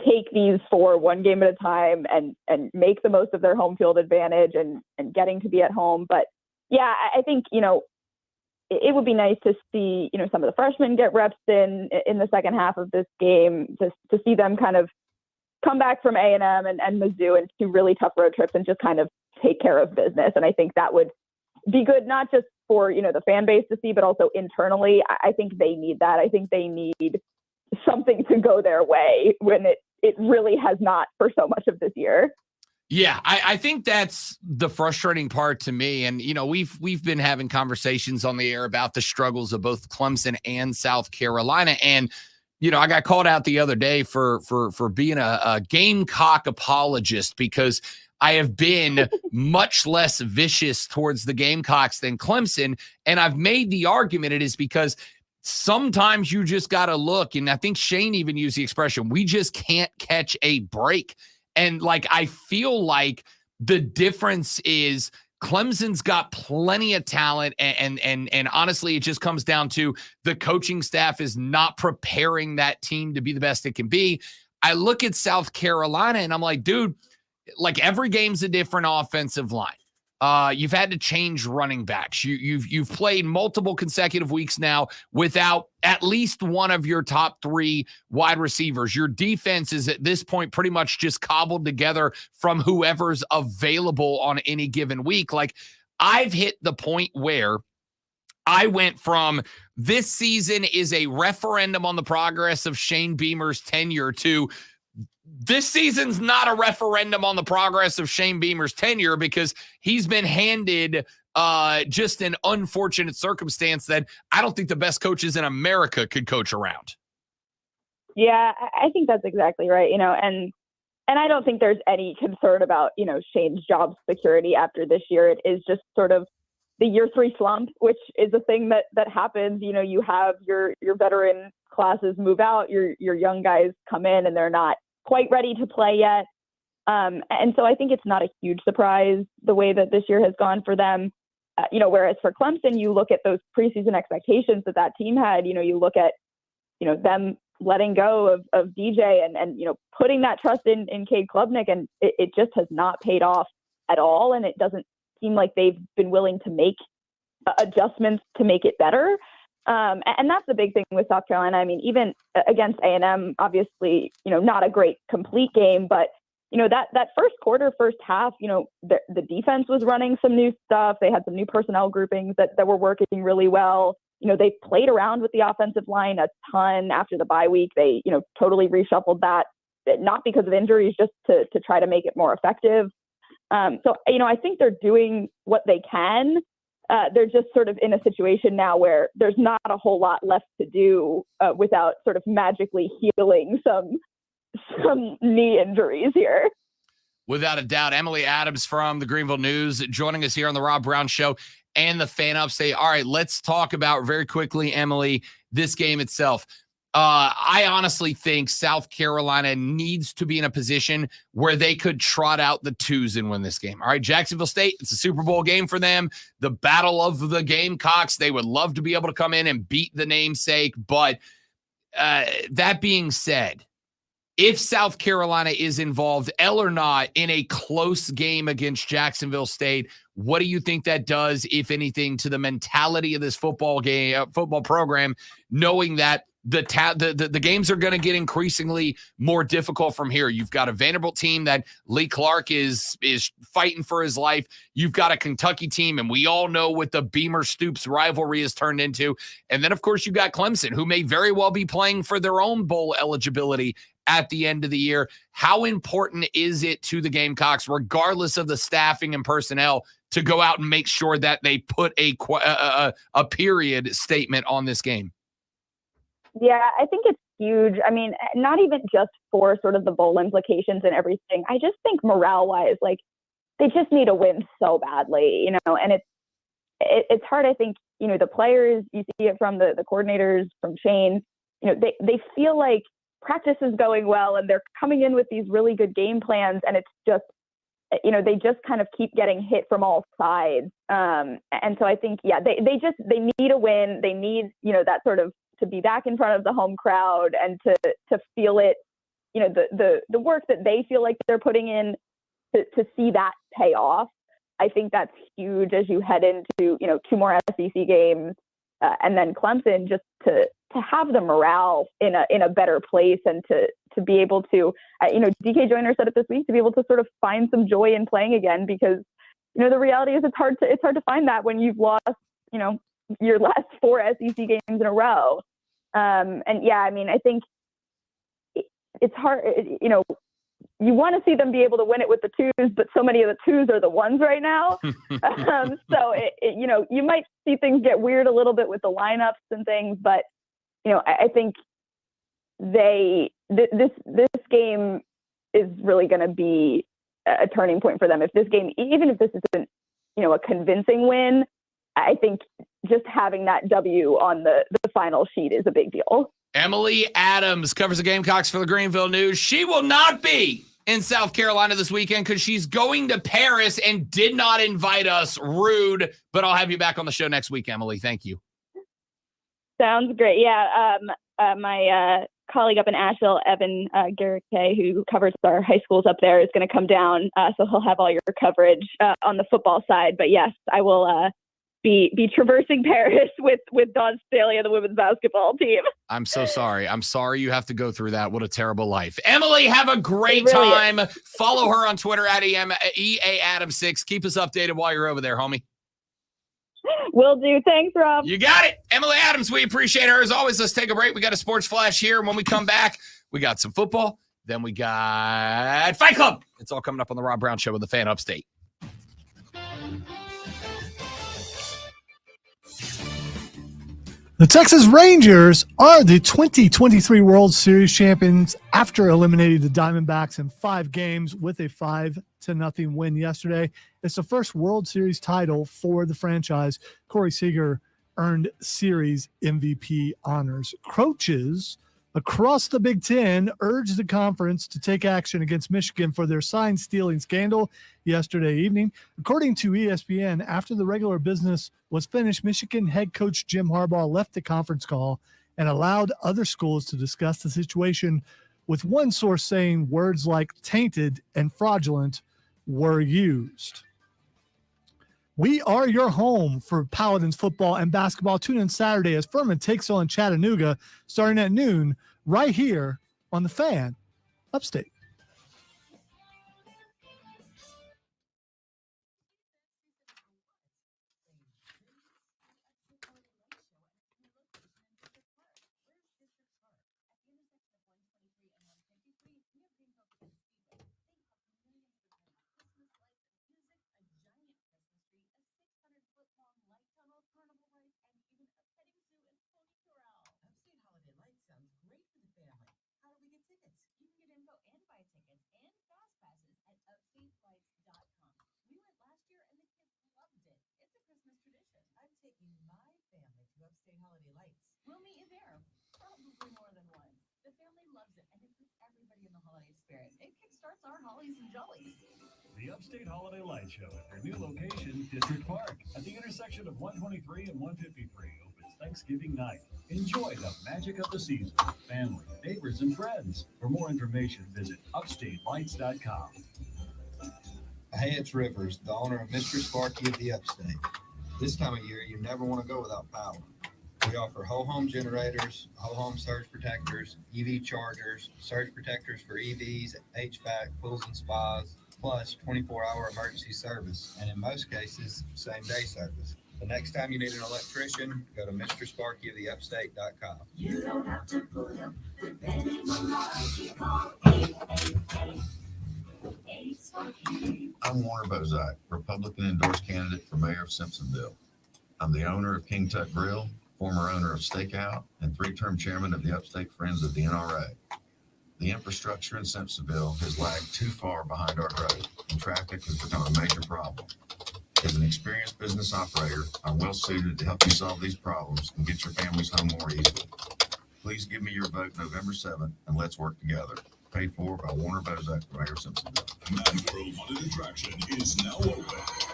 take these 4 one game at a time and make the most of their home field advantage and getting to be at home. But yeah, I think, you know, it would be nice to see, you know, some of the freshmen get reps in the second half of this game, just to see them kind of come back from A&M and Mizzou and 2 really tough road trips and just kind of take care of business. And I think that would be good, not just for, you know, the fan base to see, but also internally. I think they need that. I think they need something to go their way when it really has not for so much of this year. Yeah, I think that's the frustrating part to me. And, you know, we've been having conversations on the air about the struggles of both Clemson and South Carolina. And, you know, I got called out the other day for being a Gamecock apologist because I have been much less vicious towards the Gamecocks than Clemson. And I've made the argument it is because sometimes you just got to look. And I think Shane even used the expression, we just can't catch a break. And like, I feel like the difference is Clemson's got plenty of talent. And honestly, it just comes down to the coaching staff is not preparing that team to be the best it can be. I look at South Carolina and I'm like, dude, like every game's a different offensive line. You've had to change running backs. You've played multiple consecutive weeks now without at least one of your top 3 wide receivers. Your defense is at this point pretty much just cobbled together from whoever's available on any given week. Like, I've hit the point where I went from this season is a referendum on the progress of Shane Beamer's tenure to this season's not a referendum on the progress of Shane Beamer's tenure because he's been handed just an unfortunate circumstance that I don't think the best coaches in America could coach around. Yeah, I think that's exactly right. You know, and I don't think there's any concern about, you know, Shane's job security after this year. It is just sort of the year 3 slump, which is a thing that happens. You know, you have your veteran classes move out, your young guys come in and they're not quite ready to play yet. And so I think it's not a huge surprise the way that this year has gone for them. Whereas for Clemson, you look at those preseason expectations that team had, you look at, them letting go of DJ and putting that trust in Cade Klubnik, and it just has not paid off at all. And it doesn't seem like they've been willing to make adjustments to make it better. And that's the big thing with South Carolina. I mean, even against A&M, obviously, not a great complete game, but that first half, the defense was running some new stuff. They had some new personnel groupings that were working really well. They played around with the offensive line a ton after the bye week. They, totally reshuffled that, not because of injuries, just to try to make it more effective. So, I think they're doing what they can. They're just sort of in a situation now where there's not a whole lot left to do without sort of magically healing some knee injuries here. Without a doubt. Emily Adams from the Greenville News joining us here on the Rob Brown Show and the Fan Upstate. All right, let's talk about very quickly, Emily, this game itself. I honestly think South Carolina needs to be in a position where they could trot out the twos and win this game. All right, Jacksonville State, it's a Super Bowl game for them. The battle of the Gamecocks, they would love to be able to come in and beat the namesake. But that being said, if South Carolina is involved, L or not, in a close game against Jacksonville State, what do you think that does, if anything, to the mentality of this football program, knowing that the games are going to get increasingly more difficult from here? You've got a Vanderbilt team that Lee Clark is fighting for his life. You've got a Kentucky team, and we all know what the Beamer-Stoops rivalry has turned into. And then, of course, you've got Clemson, who may very well be playing for their own bowl eligibility at the end of the year. How important is it to the Gamecocks, regardless of the staffing and personnel, to go out and make sure that they put a period statement on this game? Yeah, I think it's huge. I mean, not even just for sort of the bowl implications and everything. I just think morale-wise, like, they just need a win so badly, and it's hard. I think, the players, you see it from the coordinators, from Shane, they feel like practice is going well and they're coming in with these really good game plans, and it's just, they just kind of keep getting hit from all sides. And so I think, yeah, they need a win. They need, that sort of, to be back in front of the home crowd and to feel it, the work that they feel like they're putting in, to see that pay off. I think that's huge as you head into, 2 more SEC games and then Clemson, just to have the morale in a better place, and to be able to, DK Joyner said it this week, to be able to sort of find some joy in playing again, because, the reality is it's hard to find that when you've lost, your last 4 SEC games in a row. And yeah, I mean, I think it's hard, you want to see them be able to win it with the twos, but so many of the twos are the ones right now. So you might see things get weird a little bit with the lineups and things, but I think this game is really going to be a turning point for them. If this game, even if this isn't, a convincing win, I think just having that W on the final sheet is a big deal. Emily Adams covers the Gamecocks for the Greenville News. She will not be in South Carolina this weekend because she's going to Paris and did not invite us. Rude, but I'll have you back on the show next week, Emily. Thank you. Sounds great. Yeah, my colleague up in Asheville, Evan Garrick, who covers our high schools up there, is going to come down, so he'll have all your coverage on the football side. But yes, I will be traversing Paris with Dawn Staley and the women's basketball team. I'm so sorry. I'm sorry you have to go through that. What a terrible life. Emily, have a great time. Follow her on Twitter at EAAdams6. Keep us updated while you're over there, homie. Will do. Thanks, Rob. You got it. Emily Adams, we appreciate her. As always, let's take a break. We got a sports flash here. And when we come back, we got some football. Then we got Fight Club. It's all coming up on the Rob Brown Show with the Fan Upstate. The Texas Rangers are the 2023 World Series champions after eliminating the Diamondbacks in 5 games with a 5-0 win yesterday. It's the first World Series title for the franchise. Corey Seager earned series MVP honors. Coaches across the Big Ten urged the conference to take action against Michigan for their sign stealing scandal yesterday evening. According to ESPN, after the regular business was finished, Michigan head coach Jim Harbaugh left the conference call and allowed other schools to discuss the situation, with one source saying words like tainted and fraudulent were used. We are your home for Paladins football and basketball. Tune in Saturday as Furman takes on Chattanooga starting at noon right here on the Fan Upstate. We'll meet you there, probably more than once. The family loves it, and it puts everybody in the holiday spirit. It kickstarts our hollies and jollies. The Upstate Holiday Light Show at their new location, District Park, at the intersection of 123 and 153, opens Thanksgiving night. Enjoy the magic of the season with family, neighbors, and friends. For more information, visit upstatelights.com. Hey, it's Rivers, the owner of Mr. Sparky of the Upstate. This time of year, you never want to go without power. We offer whole home generators, whole home surge protectors, EV chargers, surge protectors for EVs, HVAC, pools and spas, plus 24-hour emergency service, and in most cases, same-day service. The next time you need an electrician, go to MrSparkyoftheUpstate.com. You don't have to put up with any malarkey. Call 888-SPARKY. I'm Warner Bozak, Republican-endorsed candidate for mayor of Simpsonville. I'm the owner of King Tut Grill, former owner of Stakeout, and three-term chairman of the Upstate Friends of the NRA. The infrastructure in Simpsonville has lagged too far behind our growth, and traffic has become a major problem. As an experienced business operator, I'm well suited to help you solve these problems and get your families home more easily. Please give me your vote November 7th, and let's work together. Paid for by Warner Bozak, Mayor of Simpsonville. Mad World Haunted Attraction is now open.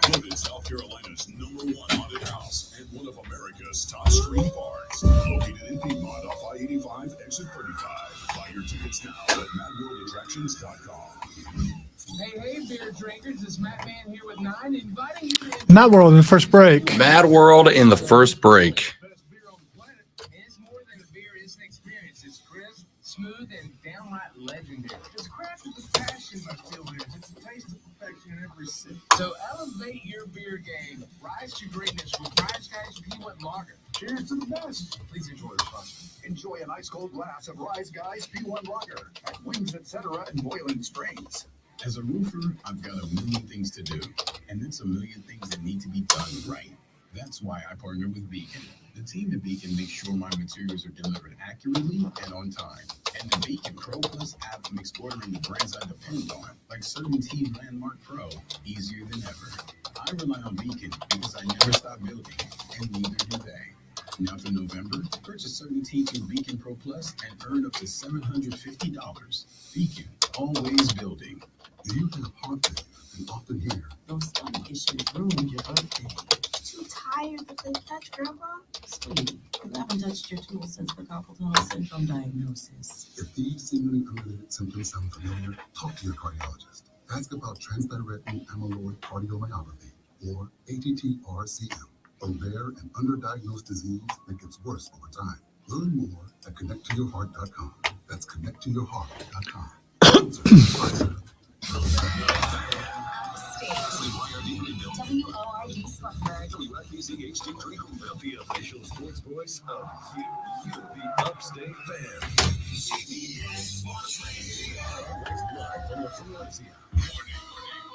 Voted South Carolina's #1 haunted house and one of America's top street parks. Located in Piedmont off I-85, exit 35. Buy your tickets now at madworldattractions.com. Hey, beer drinkers, it's Matt Man here with 9, inviting you to Mad World in the first break. Mad World in the first break. It's more than a beer, it's an experience. It's crisp, smooth, and downright legendary. It's crafted with passion by still beers. It's a taste of perfection in every sip. So elevate your beer game. Rise to greatness with Rise Guys P1 Lager. Cheers to the best. Please enjoy responsibly. Enjoy an ice-cold glass of Rise Guys P1 Lager at Wings, etc. in Boiling Springs. As a roofer, I've got a million things to do, and that's a million things that need to be done right. That's why I partner with Beacon. The team at Beacon makes sure my materials are delivered accurately and on time. And the Beacon Pro Plus app makes ordering the brands I depend on, like Certainty Landmark Pro, easier than ever. I rely on Beacon because I never stop building, and neither do they. Now through November, purchase Certainty through Beacon Pro Plus and earn up to $750. Beacon, always building. Do you have heart failure and often hear those stomach issues ruined your birthday? Too tired to play touch, Grandpa? Sweetie, you haven't touched your tools since the carpal tunnel syndrome diagnosis. If these seemingly unrelated symptoms sound familiar, talk to your cardiologist. Ask about transthyretin amyloid cardiomyopathy, or ATTR-CM, a rare and underdiagnosed disease that gets worse over time. Learn more at connecttoyourheart.com. That's connecttoyourheart.com. WORD Spartanburg. WFPCH23 Homeville, the official sports voice of you, the Upstate Fan. CBS Sports Radio. Live from the Philadelphia.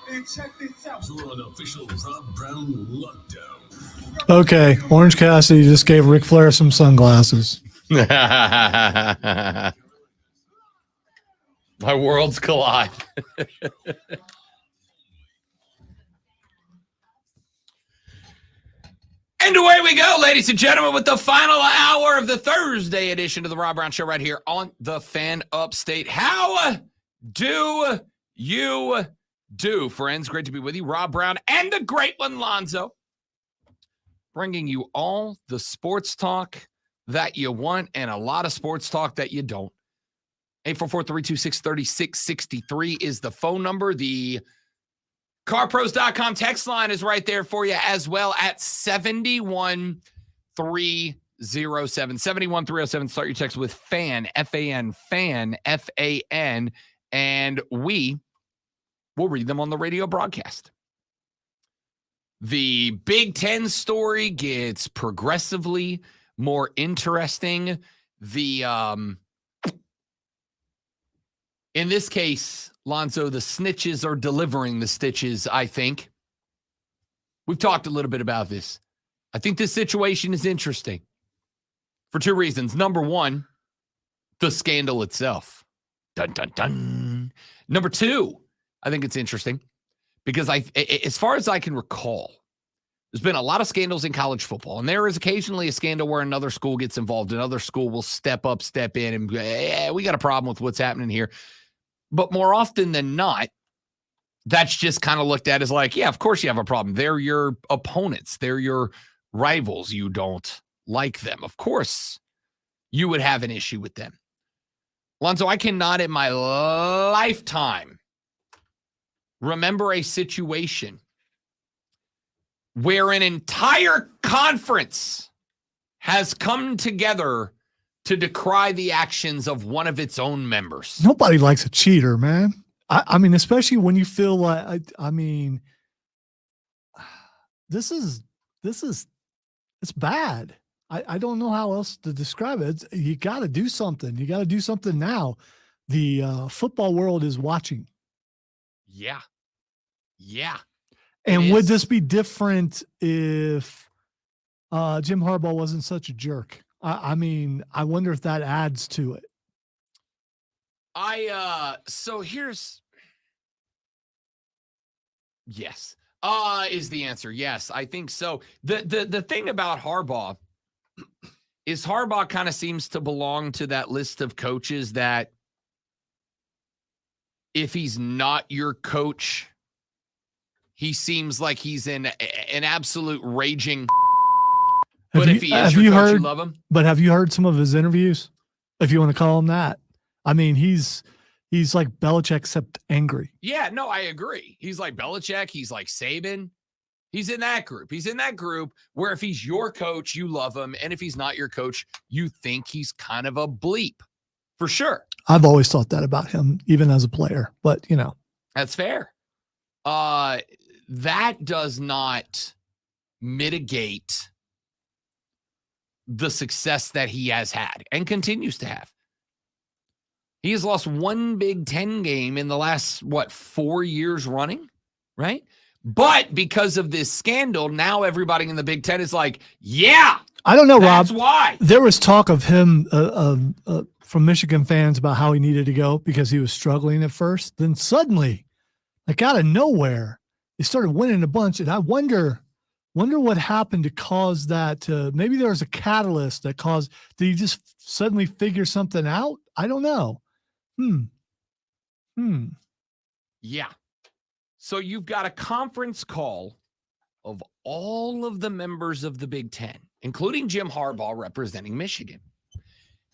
And check this out. You're an official Rob Brown lockdown. Okay, Orange Cassidy just gave Ric Flair some sunglasses. My worlds collide. And away we go, ladies and gentlemen, with the final hour of the Thursday edition of the Rob Brown Show right here on the Fan Upstate. How do you do, friends? Great to be with you. Rob Brown and the great one, Lonzo, bringing you all the sports talk that you want and a lot of sports talk that you don't. 844-326-3663 is the phone number. The CarPros.com text line is right there for you as well at 71307. 71307. Start your text with FAN, F-A-N, FAN, F-A-N, and we will read them on the radio broadcast. The Big Ten story gets progressively more interesting. In this case, Lonzo, the snitches are delivering the stitches, I think. We've talked a little bit about this. I think this situation is interesting for two reasons. Number one, the scandal itself. Dun, dun, dun. Number two, I think it's interesting because as far as I can recall, there's been a lot of scandals in college football, and there is occasionally a scandal where another school gets involved. Another school will step in, and we got a problem with what's happening here. But more often than not, that's just kind of looked at as like, yeah, of course you have a problem. They're your opponents. They're your rivals. You don't like them. Of course you would have an issue with them. Lonzo, I cannot in my lifetime remember a situation where an entire conference has come together to decry the actions of one of its own members. Nobody likes a cheater, man. I mean, especially when you feel like, this is it's bad. I don't know how else to describe it. You got to do something. You got to do something now. The football world is watching. Yeah. Yeah. And would this be different if Jim Harbaugh wasn't such a jerk? I mean, I wonder if that adds to it. So here's, yes, is the answer. Yes, I think so. The thing about Harbaugh is Harbaugh kind of seems to belong to that list of coaches that if he's not your coach, he seems like he's in an absolute raging. But if he is your coach, you love him. But have you heard some of his interviews? If you want to call him that. I mean, he's like Belichick except angry. Yeah, no, I agree. He's like Belichick. He's like Saban. He's in that group. He's in that group where if he's your coach, you love him. And if he's not your coach, you think he's kind of a bleep. For sure. I've always thought that about him, even as a player. But, That's fair. That does not mitigate the success that he has had and continues to have. He has lost one Big Ten game in the last, 4 years running, right? But because of this scandal, now everybody in the Big Ten is like, yeah, I don't know, Rob. That's why. There was talk of him from Michigan fans about how he needed to go because he was struggling at first. Then suddenly, like out of nowhere, he started winning a bunch. And I wonder what happened to cause that. Maybe there was a catalyst that caused. Did he just suddenly figure something out? I don't know. Yeah. So you've got a conference call of all of the members of the Big Ten, including Jim Harbaugh representing Michigan.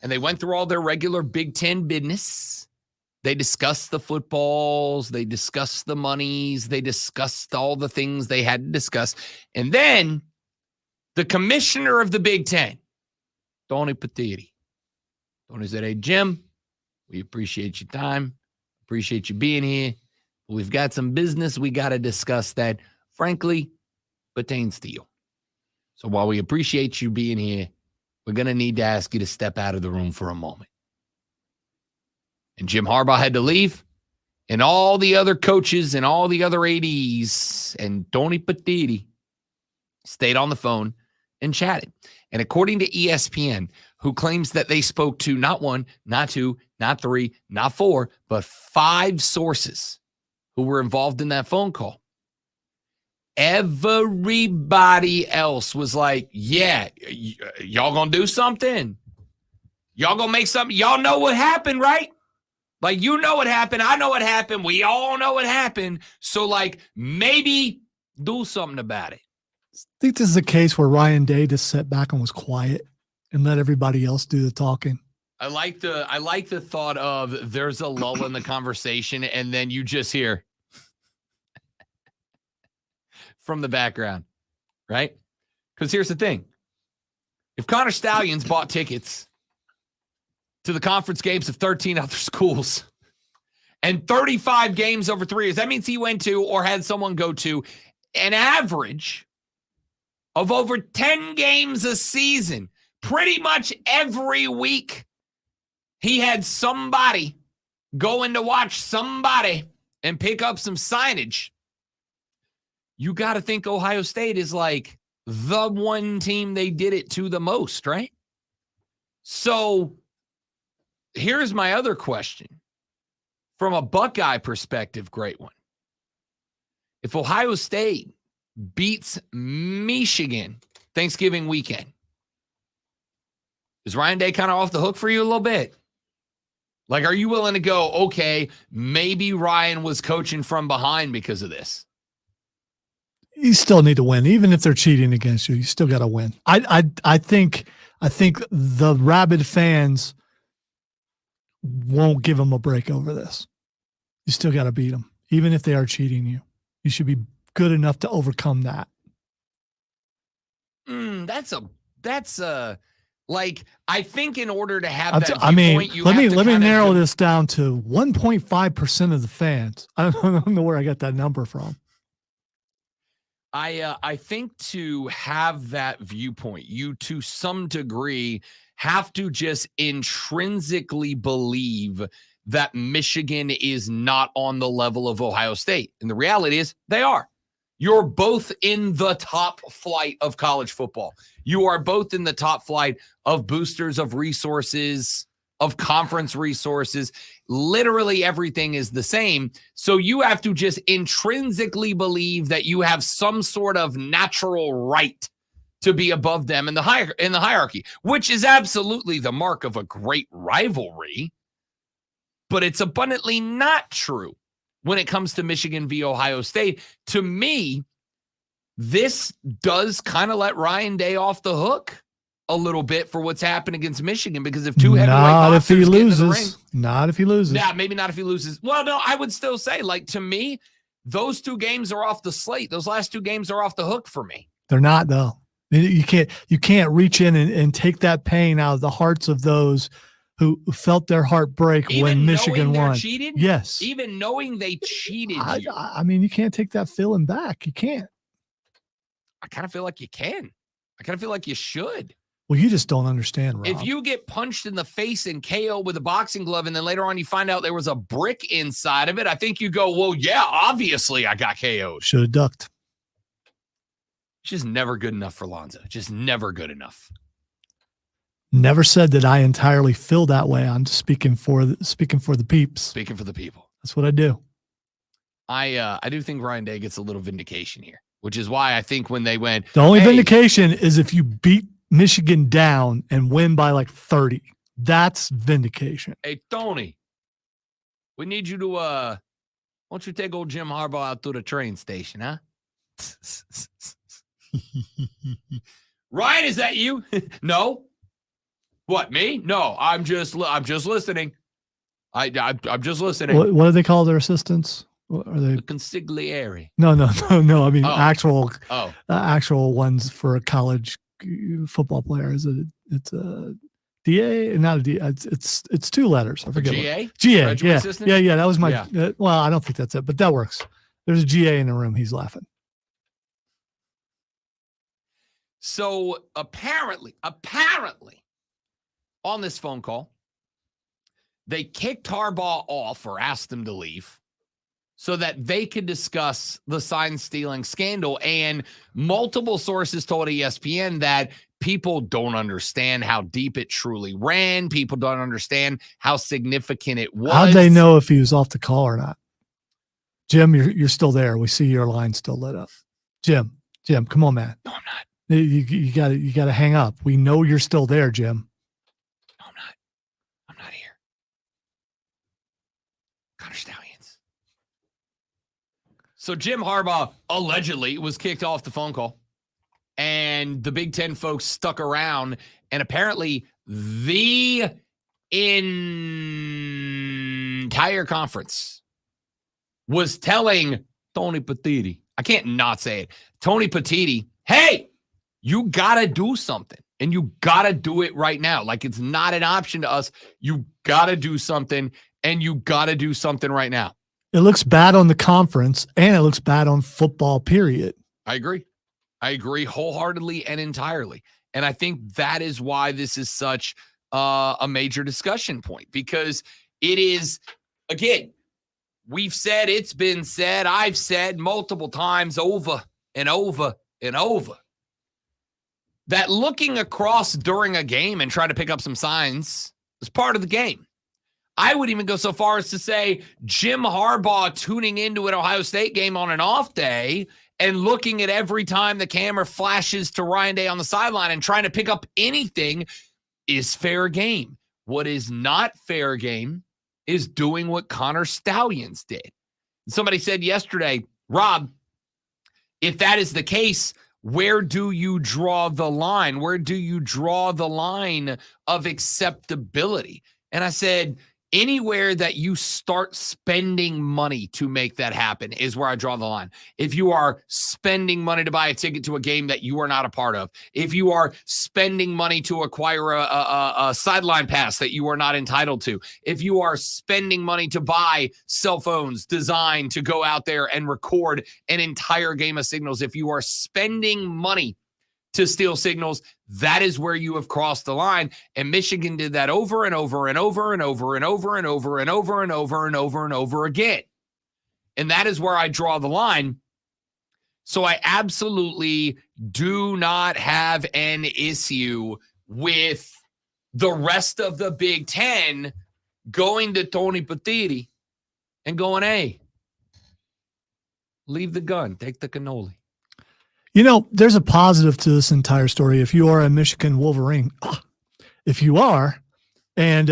And they went through all their regular Big Ten business. They discussed the footballs. They discussed the monies. They discussed all the things they had to discuss. And then the commissioner of the Big Ten, Tony Petitti. Tony said, hey, Jim, we appreciate your time. Appreciate you being here. We've got some business we got to discuss that, frankly, pertains to you. So while we appreciate you being here, we're going to need to ask you to step out of the room for a moment. And Jim Harbaugh had to leave, and all the other coaches and all the other ADs and Tony Petitti stayed on the phone and chatted. And according to ESPN, who claims that they spoke to not one, not two, not three, not four, but 5 sources who were involved in that phone call, Everybody else was like, yeah, y'all gonna do something? Y'all gonna make something? Y'all know what happened, right? Like, you know what happened. I know what happened. We all know what happened. So, like, maybe do something about it. I think this is a case where Ryan Day just sat back and was quiet and let everybody else do the talking. I like the thought of there's a lull in the conversation, and then you just hear from the background, right? Because here's the thing. If Connor Stallions bought tickets to the conference games of 13 other schools and 35 games over 3 years, that means he went to or had someone go to an average of over 10 games a season. Pretty much every week, he had somebody go in to watch somebody and pick up some signage. You got to think Ohio State is like the one team they did it to the most, right? So here's my other question. From a Buckeye perspective, great one. If Ohio State beats Michigan Thanksgiving weekend, is Ryan Day kind of off the hook for you a little bit? Like, are you willing to go, okay, maybe Ryan was coaching from behind because of this? You still need to win, even if they're cheating against you. You still got to win. I think the rabid fans won't give them a break over this. You still got to beat them, even if they are cheating you. You should be good enough to overcome that. That's like, I think in order to have that viewpoint, I mean, you let have me narrow this down to 1.5% of the fans. I don't know where I got that number from. I think to have that viewpoint, you to some degree have to just intrinsically believe that Michigan is not on the level of Ohio State. And the reality is they are. You're both in the top flight of college football. You are both in the top flight of boosters, of resources, of conference resources. Literally everything is the same. So you have to just intrinsically believe that you have some sort of natural right to be above them in the hierarchy, which is absolutely the mark of a great rivalry. But it's abundantly not true when it comes to Michigan v. Ohio State. To me, this does kind of let Ryan Day off the hook a little bit for what's happened against Michigan, because if two heavyweight boxers get into the ring, not if he loses. Yeah, maybe not if he loses. Well, no, I would still say, like, to me, those 2 games are off the slate. Those last 2 games are off the hook for me. They're not, though. You can't reach in and take that pain out of the hearts of those who felt their heart break when Michigan won. Cheated? Yes. Even knowing they cheated you. I mean, you can't take that feeling back. You can't. I kind of feel like you can. I kind of feel like you should. Well, you just don't understand, Rob. If you get punched in the face and KO with a boxing glove, and then later on you find out there was a brick inside of it, I think you go, well, yeah, obviously I got KO'd. Should have ducked. Just never good enough for Lonzo. Just never good enough. Never said that I entirely feel that way. I'm just speaking for the peeps. Speaking for the people. That's what I do. I do think Ryan Day gets a little vindication here, which is why I think when they went, the only vindication is if you beat Michigan down and win by like 30. That's vindication. Hey, Tony, we need you to why don't you take old Jim Harbaugh out to the train station, huh? Ryan, is that you? No. What, me? No, I'm just listening. I'm just listening. What do they call their assistants? What are they? The consigliere. No. I mean, actual ones for a college football player. It's a DA, not a D. It's 2 letters. I forget. GA. GA. Yeah. Assistant? Yeah. That was my. Well, I don't think that's it, but that works. There's a GA in the room. He's laughing. So apparently, on this phone call, they kicked Harbaugh off or asked him to leave so that they could discuss the sign stealing scandal. And multiple sources told ESPN that people don't understand how deep it truly ran. People don't understand how significant it was. How'd they know if he was off the call or not? Jim, you're still there. We see your line still lit up. Jim, come on, man. No, I'm not. You got to hang up. We know you're still there, Jim. No, I'm not. I'm not here. Connor Stallions. So Jim Harbaugh allegedly was kicked off the phone call, and the Big Ten folks stuck around, and apparently the entire conference was telling Tony Petitti, I can't not say it, Tony Petitti, hey, you got to do something, and you got to do it right now. Like, it's not an option to us. You got to do something, and you got to do something right now. It looks bad on the conference, and it looks bad on football, period. I agree wholeheartedly and entirely. And I think that is why this is such a major discussion point, because it is, again, we've said, it's been said, I've said multiple times over and over and over, that looking across during a game and trying to pick up some signs is part of the game. I would even go so far as to say Jim Harbaugh tuning into an Ohio State game on an off day and looking at every time the camera flashes to Ryan Day on the sideline and trying to pick up anything is fair game. What is not fair game is doing what Connor Stallions did. Somebody said yesterday, Rob, if that is the case, where do you draw the line? Where do you draw the line of acceptability? And I said, anywhere that you start spending money to make that happen is where I draw the line. If you are spending money to buy a ticket to a game that you are not a part of, if you are spending money to acquire a sideline pass that you are not entitled to, if you are spending money to buy cell phones designed to go out there and record an entire game of signals, if you are spending money to steal signals, that is where you have crossed the line. And Michigan did that over and over and over and over and over and over and over and over and over and over again. And that is where I draw the line. So I absolutely do not have an issue with the rest of the Big Ten going to Tony Petitti and going, hey, leave the gun, take the cannoli. You know, there's a positive to this entire story. If you are a Michigan Wolverine, if you are, and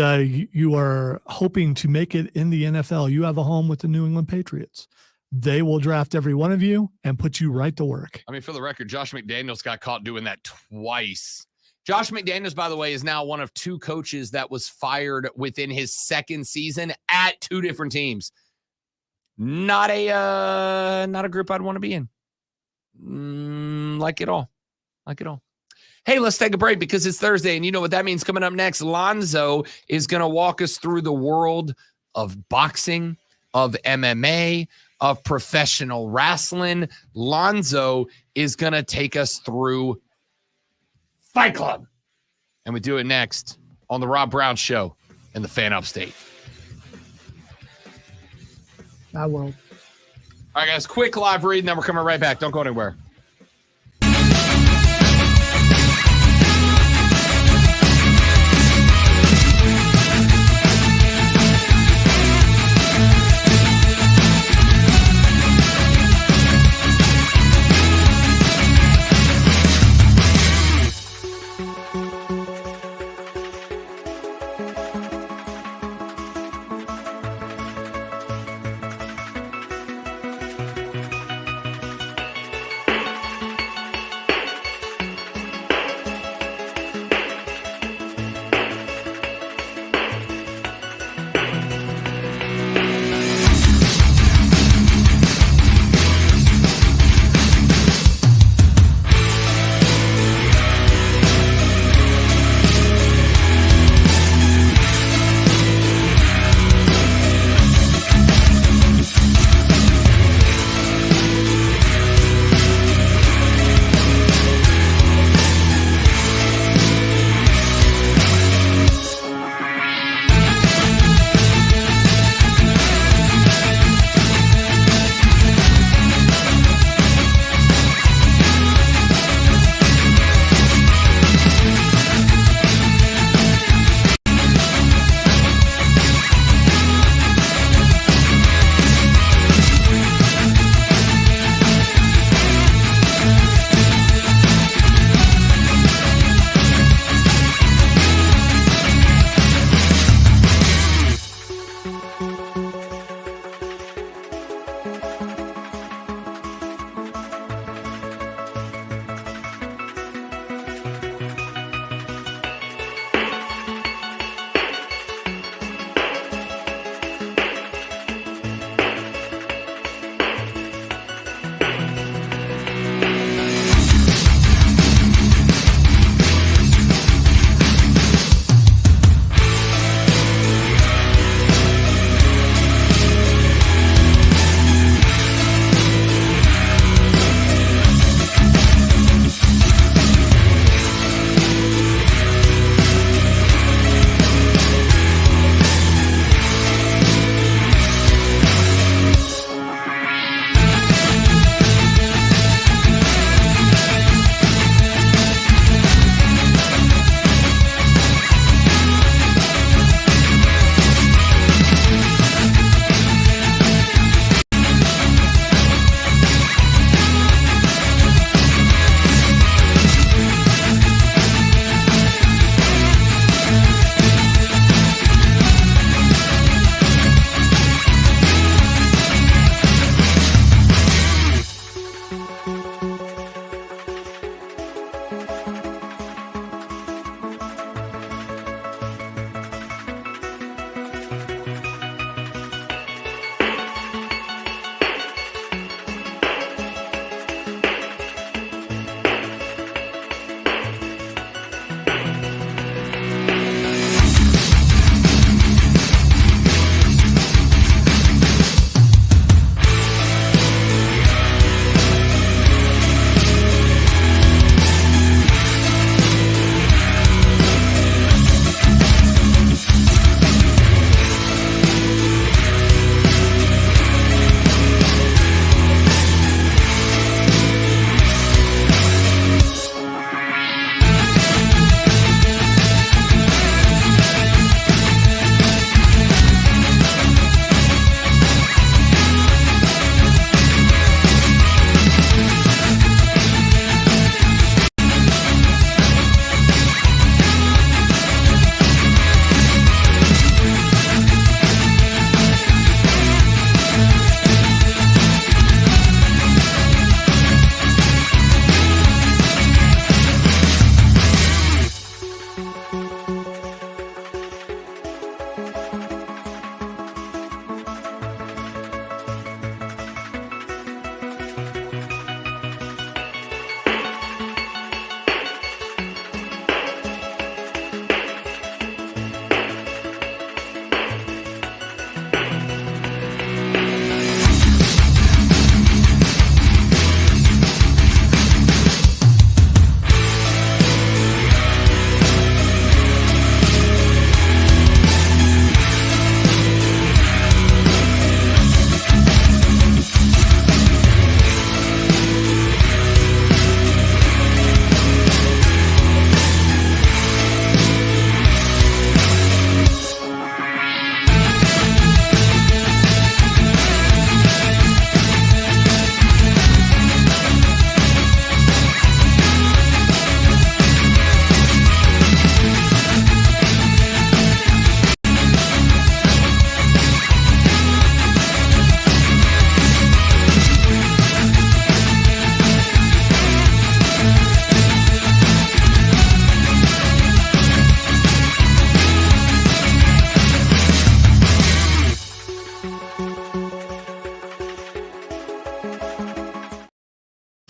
you are hoping to make it in the NFL, you have a home with the New England Patriots. They will draft every one of you and put you right to work. I mean, for the record, Josh McDaniels got caught doing that twice. Josh McDaniels, by the way, is now one of two coaches that was fired within his second season at two different teams. Not a group I'd want to be in. Like it all. Hey, let's take a break because it's Thursday, and you know what that means. Coming up next, Lonzo is going to walk us through the world of boxing, of MMA, of professional wrestling. Lonzo is going to take us through Fight Club, and we do it next on the Rob Brown Show and the Fan Upstate. I won't. All right, guys, quick live read, and then we're coming right back. Don't go anywhere.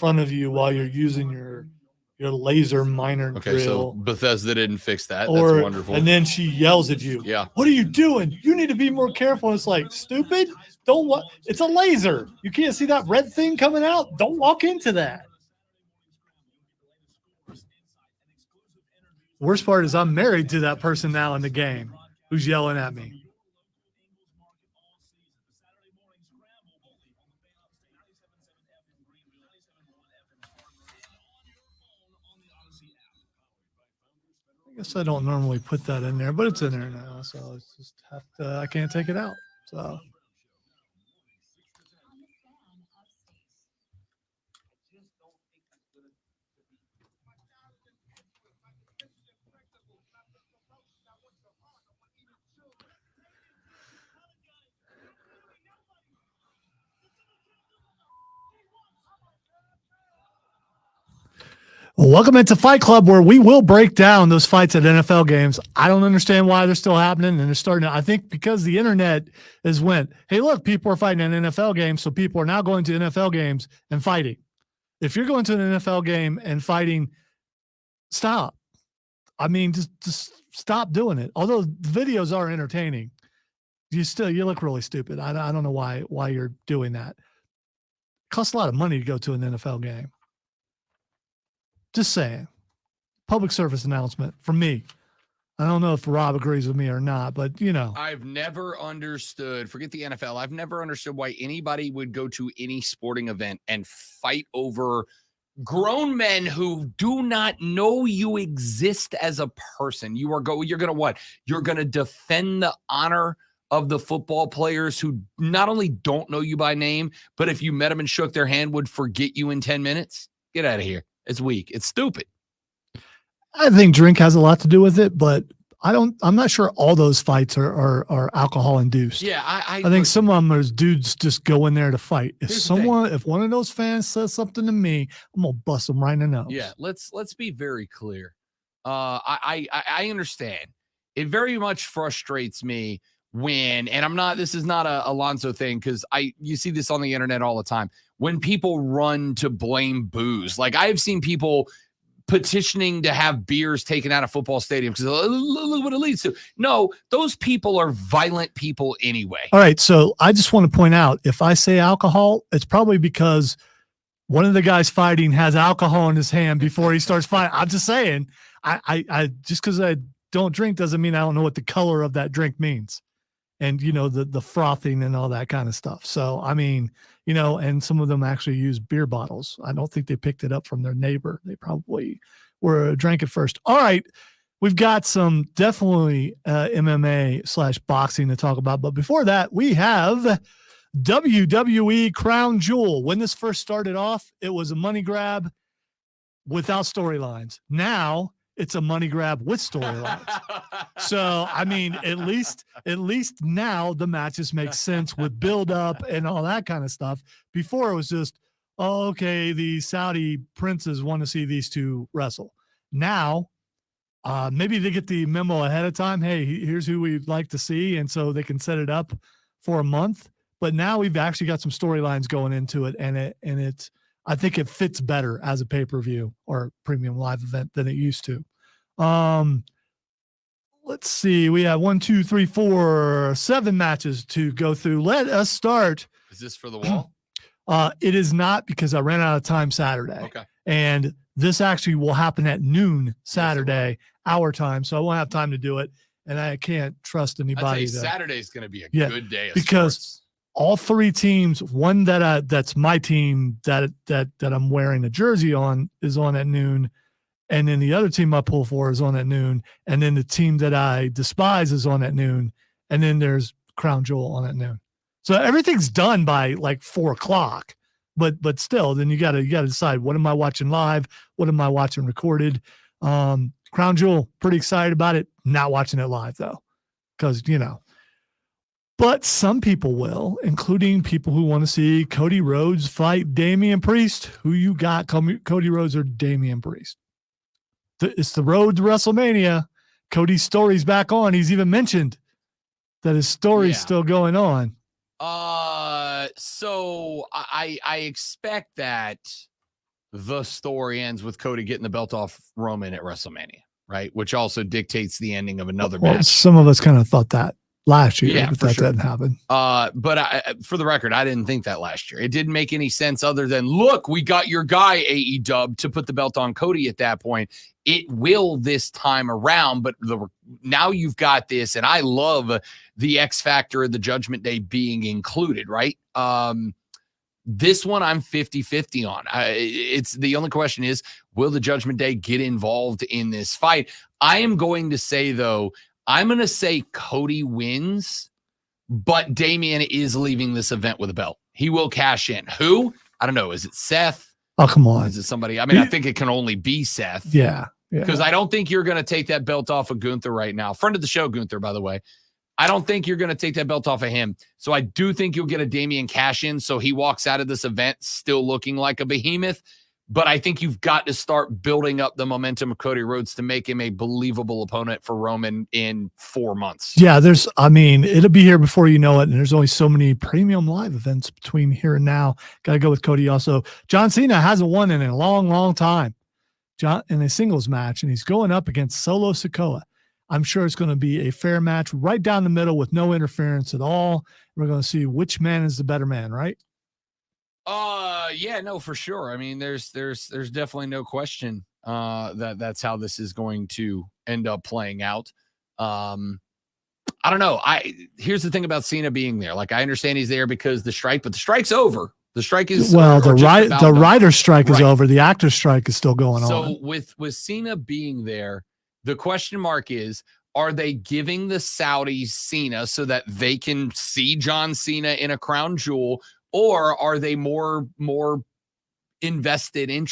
front of you while you're using your laser miner Okay, so drill. Bethesda didn't fix that. Or, That's wonderful. and then she yells at you. Yeah. What are you doing? You need to be more careful. It's like, stupid. Don't what? It's a laser. You can't see that red thing coming out. Don't walk into that. The worst part is I'm married to that person now in the game who's yelling at me. I guess I don't normally put that in there, but it's in there now, so it's just I can't take it out. So welcome into Fight Club, where we will break down those fights at NFL games. I don't understand why they're still happening, and they're starting to, I think because the internet has went, hey, look, people are fighting in NFL games, so people are now going to NFL games and fighting. If you're going to an NFL game and fighting, stop. I mean, just stop doing it. Although the videos are entertaining, you look really stupid. I don't know why you're doing that. It costs a lot of money to go to an NFL game. Just saying. Public service announcement from me. I don't know if Rob agrees with me or not, but I've never understood, forget the NFL, I've never understood why anybody would go to any sporting event and fight over grown men who do not know you exist as a person. You're going to what? You're going to defend the honor of the football players who not only don't know you by name, but if you met them and shook their hand, would forget you in 10 minutes? Get out of here. It's weak. It's stupid. I think drink has a lot to do with it, but I'm not sure all those fights are alcohol induced. Yeah, I think some of them are dudes just go in there to fight. If Here's one of those fans says something to me, I'm gonna bust them right in the nose. Yeah, let's be very clear. I understand. It very much frustrates me when, and this is not a Alonso thing, because you see this on the internet all the time, when people run to blame booze. Like, I've seen people petitioning to have beers taken out of football stadiums because look what it leads to. No, those people are violent people anyway. All right, so I just want to point out, if I say alcohol, it's probably because one of the guys fighting has alcohol in his hand before he starts fighting. I'm just saying, I just because I don't drink doesn't mean I don't know what the color of that drink means. And, the frothing and all that kind of stuff. So, I mean, and some of them actually use beer bottles. I don't think they picked it up from their neighbor. They probably drank it first. All right. We've got some definitely MMA/boxing to talk about. But before that, we have WWE Crown Jewel. When this first started off, it was a money grab without storylines. Now it's a money grab with storylines. So, I mean, at least now the matches make sense with build up and all that kind of stuff. Before it was just, oh, okay, the Saudi princes want to see these two wrestle. Now, maybe they get the memo ahead of time. Hey, here's who we'd like to see. And so they can set it up for a month. But now we've actually got some storylines going into it. And I think it fits better as a pay-per-view or premium live event than it used to. Let's see. We have 1, 2, 3, 4, 7 matches to go through. Let us start. Is this for the wall? It is not, because I ran out of time Saturday. Okay. And this actually will happen at noon Saturday, our time. So I won't have time to do it. And I can't trust anybody. Saturday's going to be a good day of because sports. All three teams, one that's my team that I'm wearing a jersey on is on at noon. And then the other team I pull for is on at noon. And then the team that I despise is on at noon. And then there's Crown Jewel on at noon. So everything's done by like 4:00. But still, then you gotta decide, what am I watching live? What am I watching recorded? Crown Jewel, pretty excited about it. Not watching it live though, because But some people will, including people who want to see Cody Rhodes fight Damian Priest. Who you got, Cody Rhodes or Damian Priest? It's the road to WrestleMania. Cody's story's back on. He's even mentioned that his story's still going on. So I expect that the story ends with Cody getting the belt off Roman at WrestleMania, right? Which also dictates the ending of another match. Some of us kind of thought that last year, but for that sure. didn't happen. But for the record, I didn't think that last year. It didn't make any sense other than, look, we got your guy AEW to put the belt on Cody at that point. It will this time around, but now you've got this, and I love the X factor of the Judgment Day being included, right? This one I'm 50-50 on. It's the only question is, will the Judgment Day get involved in this fight? I am going to say, though, I'm going to say Cody wins, but Damian is leaving this event with a belt. He will cash in. Who? I don't know. Is it Seth? Oh, come on. Is it somebody? I mean, I think it can only be Seth. Yeah. Because I don't think you're going to take that belt off of Gunther right now. Friend of the show, Gunther, by the way. I don't think you're going to take that belt off of him. So I do think you'll get a Damian cash in. So he walks out of this event still looking like a behemoth. But I think you've got to start building up the momentum of Cody Rhodes to make him a believable opponent for Roman in 4 months. Yeah, it'll be here before you know it. And there's only so many premium live events between here and now. Got to go with Cody also. John Cena hasn't won in a long, long time in a singles match, and he's going up against Solo Sikoa. I'm sure it's going to be a fair match right down the middle with no interference at all. We're going to see which man is the better man, right? Yeah, no, for sure. I mean, there's definitely no question that's how this is going to end up playing out. I don't know. Here's the thing about Cena being there. Like, I understand he's there because the strike, but the strike's over. The strike is the writer's strike is over. The actor's strike is still going on. So with Cena being there, the question mark is, are they giving the Saudis Cena so that they can see John Cena in a crown jewel, or are they more interested in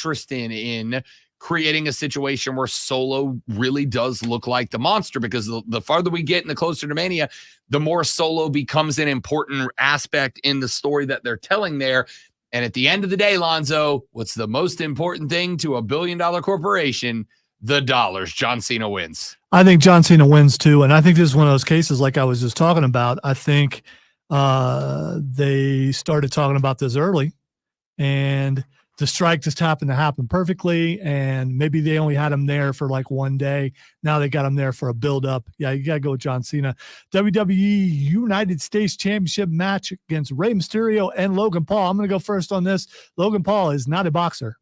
creating a situation where Solo really does look like the monster? Because the farther we get and the closer to Mania, the more Solo becomes an important aspect in the story that they're telling there. And at the end of the day, Lonzo, what's the most important thing to a billion-dollar corporation? The dollars. John Cena wins. I think John Cena wins too. And I think this is one of those cases like I was just talking about. I think they started talking about this early, and the strike just happened to happen perfectly. And maybe they only had him there for like one day. Now they got him there for a build-up. Yeah, you got to go with John Cena. WWE United States Championship match against Rey Mysterio and Logan Paul. I'm going to go first on this. Logan Paul is not a boxer,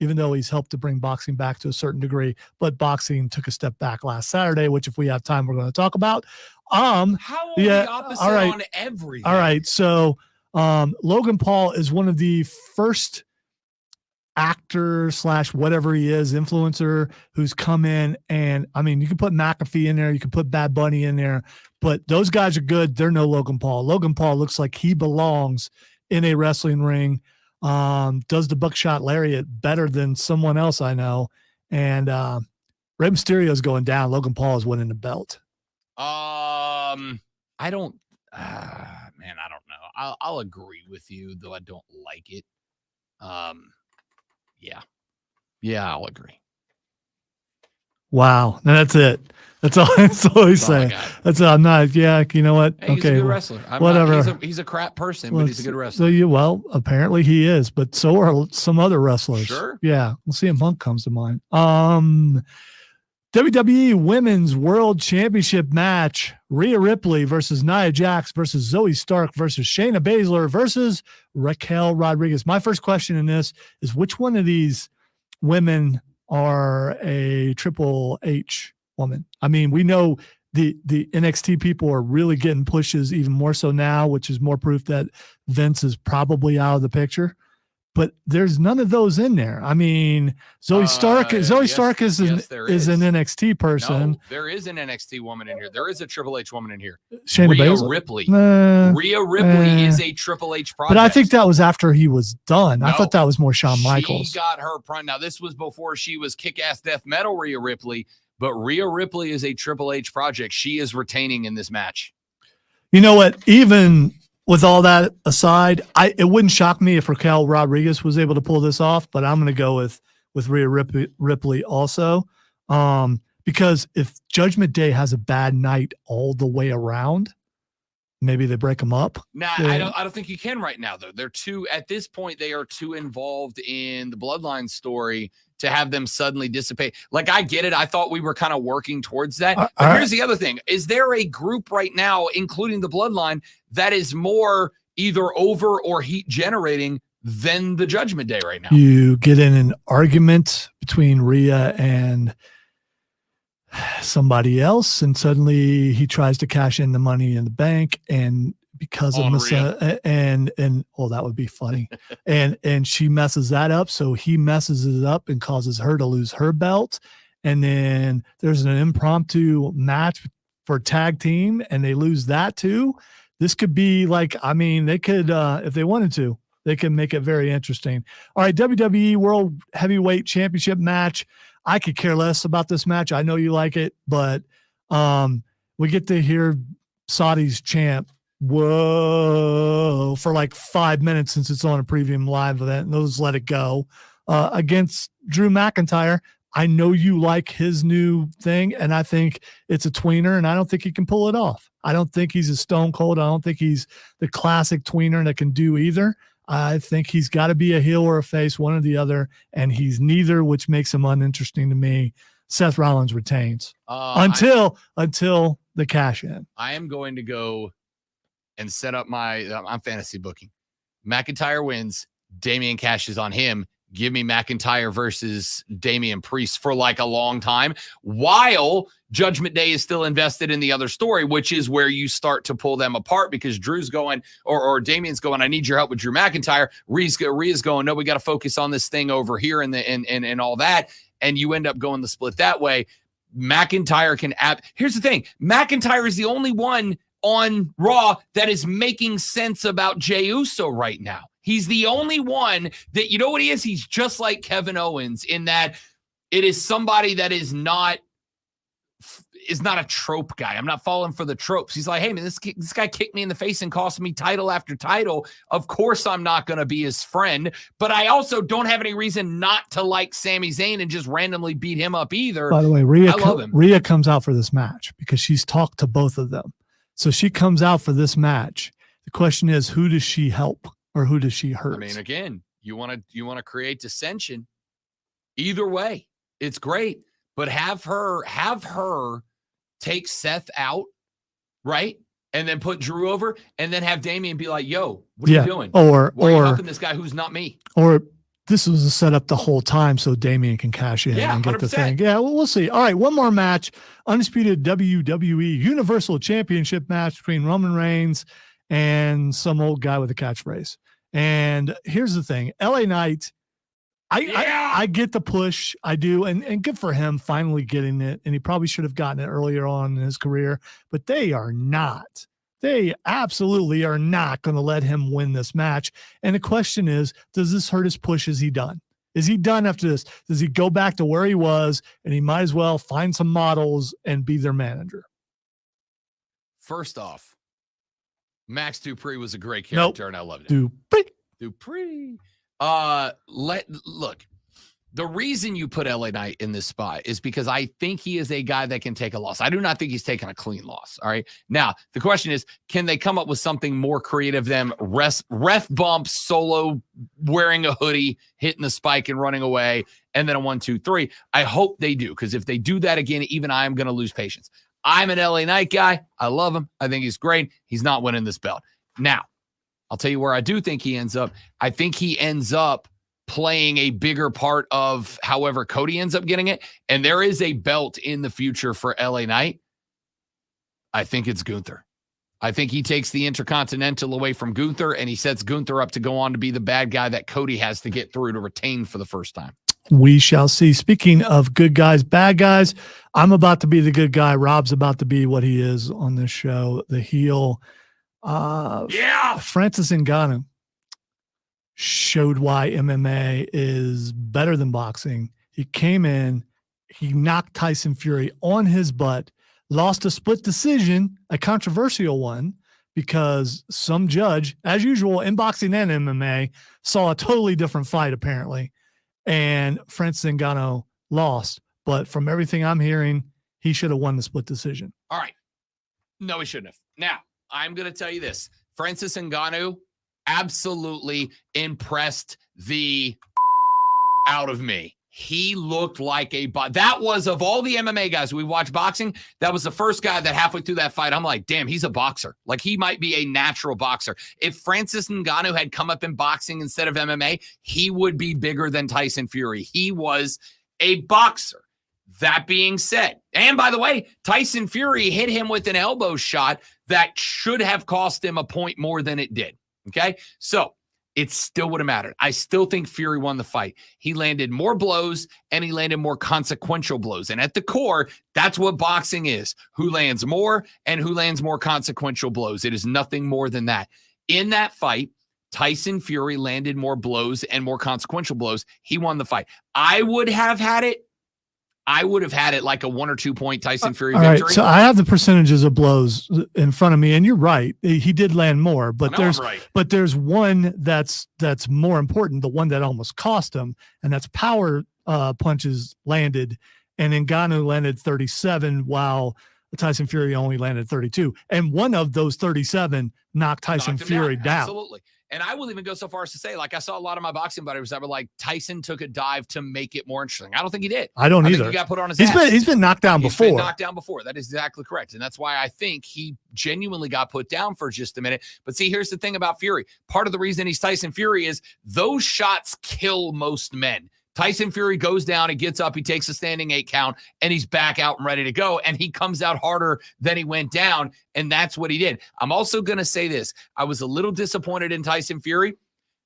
even though he's helped to bring boxing back to a certain degree. But boxing took a step back last Saturday, which if we have time, we're going to talk about. How are we opposite on everything? All right. So Logan Paul is one of the first actor / whatever he is, influencer, who's come in. And I mean, you can put McAfee in there, you can put Bad Bunny in there, but those guys are good. They're no Logan Paul. Logan Paul looks like he belongs in a wrestling ring. Does the buckshot lariat better than someone else I know. And Rey Mysterio is going down. Logan Paul is winning the belt. I don't, man, I don't know. I'll agree with you, though I don't like it. Yeah, I'll agree. Wow. Now that's it. That's all he's saying. That's all. I'm not. Yeah. You know what? Hey, he's a good wrestler. Whatever. He's a crap person, but he's a good wrestler. So well, apparently he is, but so are some other wrestlers. Sure. Yeah. CM Punk comes to mind. WWE Women's World Championship match: Rhea Ripley versus Nia Jax versus Zoe Stark versus Shayna Baszler versus Raquel Rodriguez. My first question in this is, which one of these women are a Triple H woman? I mean, we know the NXT people are really getting pushes even more so now, which is more proof that Vince is probably out of the picture. But there's none of those in there. I mean, Zoe Stark is an NXT person. No, there is an NXT woman in here. There is a Triple H woman in here. Shayna Rhea Baszler? Ripley. Nah, Rhea Ripley is a Triple H project. But I think that was after he was done. I thought that was more Shawn Michaels. She got her prime. Now, this was before she was kick-ass death metal Rhea Ripley, but Rhea Ripley is a Triple H project. She is retaining in this match. You know what? Even with all that aside, it wouldn't shock me if Raquel Rodriguez was able to pull this off, but I'm going to go with Rhea Ripley also, because if Judgment Day has a bad night all the way around, Maybe they break them up. Nah, I don't think you can right now, though. They're too, at this point, they are too involved in the bloodline story to have them suddenly dissipate. Like, I get it. I thought we were kind of working towards that. But here's the other thing. Is there a group right now, including the bloodline, that is more either over or heat generating than the Judgment Day right now? You get in an argument between Rhea and somebody else, and suddenly he tries to cash in the money in the bank, and because of and well, that would be funny. and she messes that up, so he messes it up and causes her to lose her belt. And then there's an impromptu match for tag team, and they lose that too. This could be like, I mean, they could if they wanted to, they can make it very interesting. All right, WWE World Heavyweight Championship match. I could care less about this match. I know you like it, but we get to hear Saudi's chant, whoa, for like 5 minutes since it's on a Premium Live event, and those let it go against Drew McIntyre. I know you like his new thing, and I think it's a tweener, and I don't think he can pull it off. I don't think he's a Stone Cold. I don't think he's the classic tweener that can do either. I think he's got to be a heel or a face, one or the other, and he's neither, which makes him uninteresting to me. Seth Rollins retains until the cash in. I am going to go and set up I'm fantasy booking. McIntyre wins. Damian cashes on him. Give me McIntyre versus Damian Priest for like a long time, while Judgment Day is still invested in the other story, which is where you start to pull them apart, because Drew's going, or Damian's going, I need your help with Drew McIntyre. Rhea's going, no, we got to focus on this thing over here and all that. And you end up going the split that way. McIntyre can here's the thing. McIntyre is the only one on Raw that is making sense about Jey Uso right now. He's the only one that, you know what he is? He's just like Kevin Owens in that it is somebody that is not a trope guy. I'm not falling for the tropes. He's like, hey, man, this guy kicked me in the face and cost me title after title. Of course I'm not going to be his friend, but I also don't have any reason not to like Sami Zayn and just randomly beat him up either. By the way, Rhea comes out for this match because she's talked to both of them. So she comes out for this match. The question is, who does she help? Or who does she hurt? I mean, again, you want to create dissension. Either way, it's great, but have her take Seth out, right? And then put Drew over, and then have Damian be like, "Yo, what are you doing? Why are you helping this guy who's not me?" Or this was a setup the whole time so Damian can cash in and get 100%. The thing. Yeah, well, we'll see. All right, one more match: undisputed WWE Universal Championship match between Roman Reigns and some old guy with a catchphrase. And here's the thing, LA Knight, I get the push. I do. And good for him finally getting it. And he probably should have gotten it earlier on in his career, but they absolutely are not going to let him win this match. And the question is, does this hurt his push? Is he done? Is he done after this? Does he go back to where he was and he might as well find some models and be their manager? First off, Max Dupree was a great character, and I loved it. Dupree. Look, the reason you put LA Knight in this spot is because I think he is a guy that can take a loss. I do not think he's taken a clean loss. All right. Now, the question is, can they come up with something more creative than ref bump, solo, wearing a hoodie, hitting the spike and running away, and then a 1, 2, 3? I hope they do, because if they do that again, even I'm going to lose patience. I'm an LA Knight guy. I love him. I think he's great. He's not winning this belt. Now, I'll tell you where I do think he ends up. I think he ends up playing a bigger part of however Cody ends up getting it. And there is a belt in the future for LA Knight. I think it's Gunther. I think he takes the Intercontinental away from Gunther, and he sets Gunther up to go on to be the bad guy that Cody has to get through to retain for the first time. We shall see. Speaking of good guys, bad guys, I'm about to be the good guy. Rob's about to be what he is on this show, the heel. Francis Ngannou showed why MMA is better than boxing. He came in, he knocked Tyson Fury on his butt, lost a split decision, a controversial one, because some judge, as usual in boxing and MMA, saw a totally different fight apparently. And Francis Ngannou lost. But from everything I'm hearing, he should have won the split decision. All right. No, he shouldn't have. Now, I'm going to tell you this. Francis Ngannou absolutely impressed the out of me. He looked like that was, of all the MMA guys we watched boxing, that was the first guy that halfway through that fight, I'm like, damn, he's a boxer. Like, he might be a natural boxer. If Francis Ngannou had come up in boxing instead of MMA, he would be bigger than Tyson Fury. He was a boxer. That being said, and by the way, Tyson Fury hit him with an elbow shot that should have cost him a point more than it did. Okay? So, it still would have mattered. I still think Fury won the fight. He landed more blows and he landed more consequential blows. And at the core, that's what boxing is. Who lands more and who lands more consequential blows. It is nothing more than that. In that fight, Tyson Fury landed more blows and more consequential blows. He won the fight. I would have had it like a 1 or 2 point Tyson Fury victory. All right, so I have the percentages of blows in front of me, and you're right. He did land more, but there's one that's more important, the one that almost cost him, and that's power punches landed, and Ngannou landed 37 while Tyson Fury only landed 32. And one of those 37 knocked Tyson Fury down. Absolutely. And I will even go so far as to say, like, I saw a lot of my boxing buddies that were like, Tyson took a dive to make it more interesting. I don't think he did. I don't either. Think he got put on his ass. He's been knocked down before. Been knocked down before. That is exactly correct. And that's why I think he genuinely got put down for just a minute. But see, here's the thing about Fury. Part of the reason he's Tyson Fury is those shots kill most men. Tyson Fury goes down, he gets up, he takes a standing 8 count, and he's back out and ready to go. And he comes out harder than he went down. And that's what he did. I'm also going to say this. I was a little disappointed in Tyson Fury.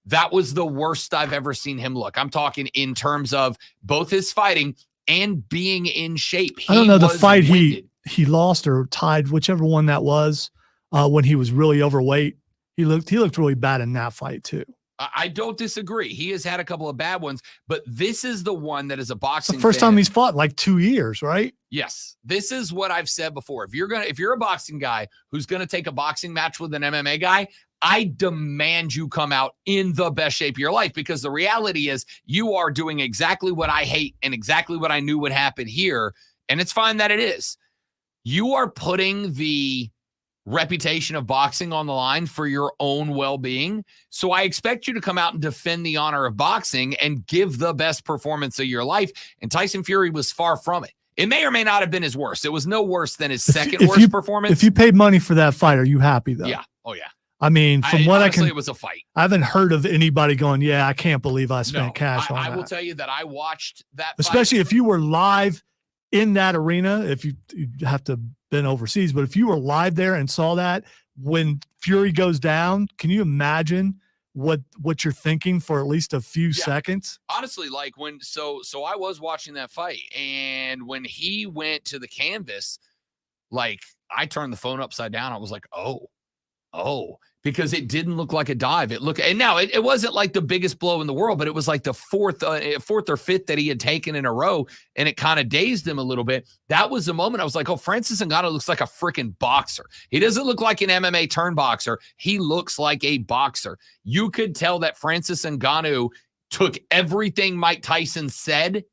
That was the worst I've ever seen him look. I'm talking in terms of both his fighting and being in shape. I don't know, the fight he lost or tied, whichever one that was, when he was really overweight. He looked really bad in that fight too. I don't disagree. He has had a couple of bad ones, but this is the one that is a boxing It's the first fan. time he's fought in like 2 years, right? Yes. This is what I've said before. If you're a boxing guy who's going to take a boxing match with an MMA guy, I demand you come out in the best shape of your life, because the reality is you are doing exactly what I hate and exactly what I knew would happen here. And it's fine that it is. You are putting the reputation of boxing on the line for your own well-being. So I expect you to come out and defend the honor of boxing and give the best performance of your life. And Tyson Fury was far from it. It may or may not have been his worst. It was no worse than his second worst performance. If you paid money for that fight, are you happy though? Yeah. Oh yeah. I mean, from what honestly, I can, it was a fight. I haven't heard of anybody going, yeah, I can't believe I spent cash on that. I will tell you that I watched that Especially fight. if you were live in that arena, if you have to been overseas, but if you were live there and saw that when Fury goes down, can you imagine what you're thinking for at least a few seconds? Honestly, like so I was watching that fight, and when he went to the canvas, like, I turned the phone upside down. I was like, oh, because it didn't look like a dive. It wasn't like the biggest blow in the world, but it was like the fourth or fifth that he had taken in a row, and it kind of dazed him a little bit. That was the moment I was like, oh, Francis Ngannou looks like a freaking boxer. He doesn't look like an MMA turn boxer. He looks like a boxer. You could tell that Francis Ngannou took everything Mike Tyson said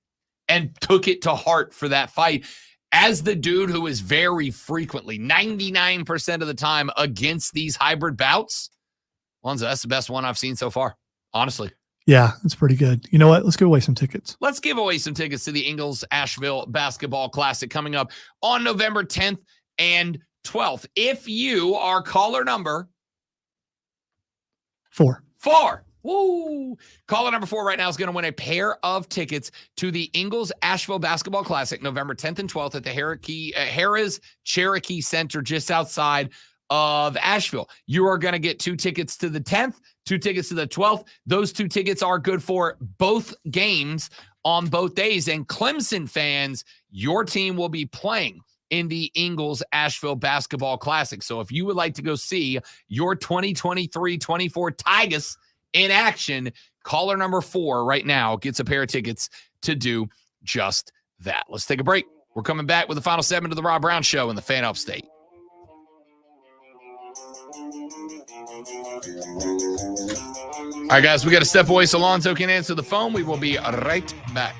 and took it to heart for that fight. As the dude who is very frequently, 99% of the time, against these hybrid bouts, Lonzo, that's the best one I've seen so far, honestly. Yeah, it's pretty good. You know what? Let's give away some tickets. Let's give away some tickets to the Ingles Asheville Basketball Classic coming up on November 10th and 12th. If you are caller number 4. Woo! Caller number 4 right now is going to win a pair of tickets to the Ingles Asheville Basketball Classic, November 10th and 12th at the Harrah's Cherokee Center just outside of Asheville. You are going to get 2 tickets to the 10th, 2 tickets to the 12th. Those 2 tickets are good for both games on both days. And Clemson fans, your team will be playing in the Ingles Asheville Basketball Classic. So if you would like to go see your 2023-24 Tigers in action, caller number 4 right now gets a pair of tickets to do just that. Let's take a break. We're coming back with the final segment of the Rob Brown Show in the Fan Upstate. All right, guys, we got to step away so Alonzo can answer the phone. We will be right back.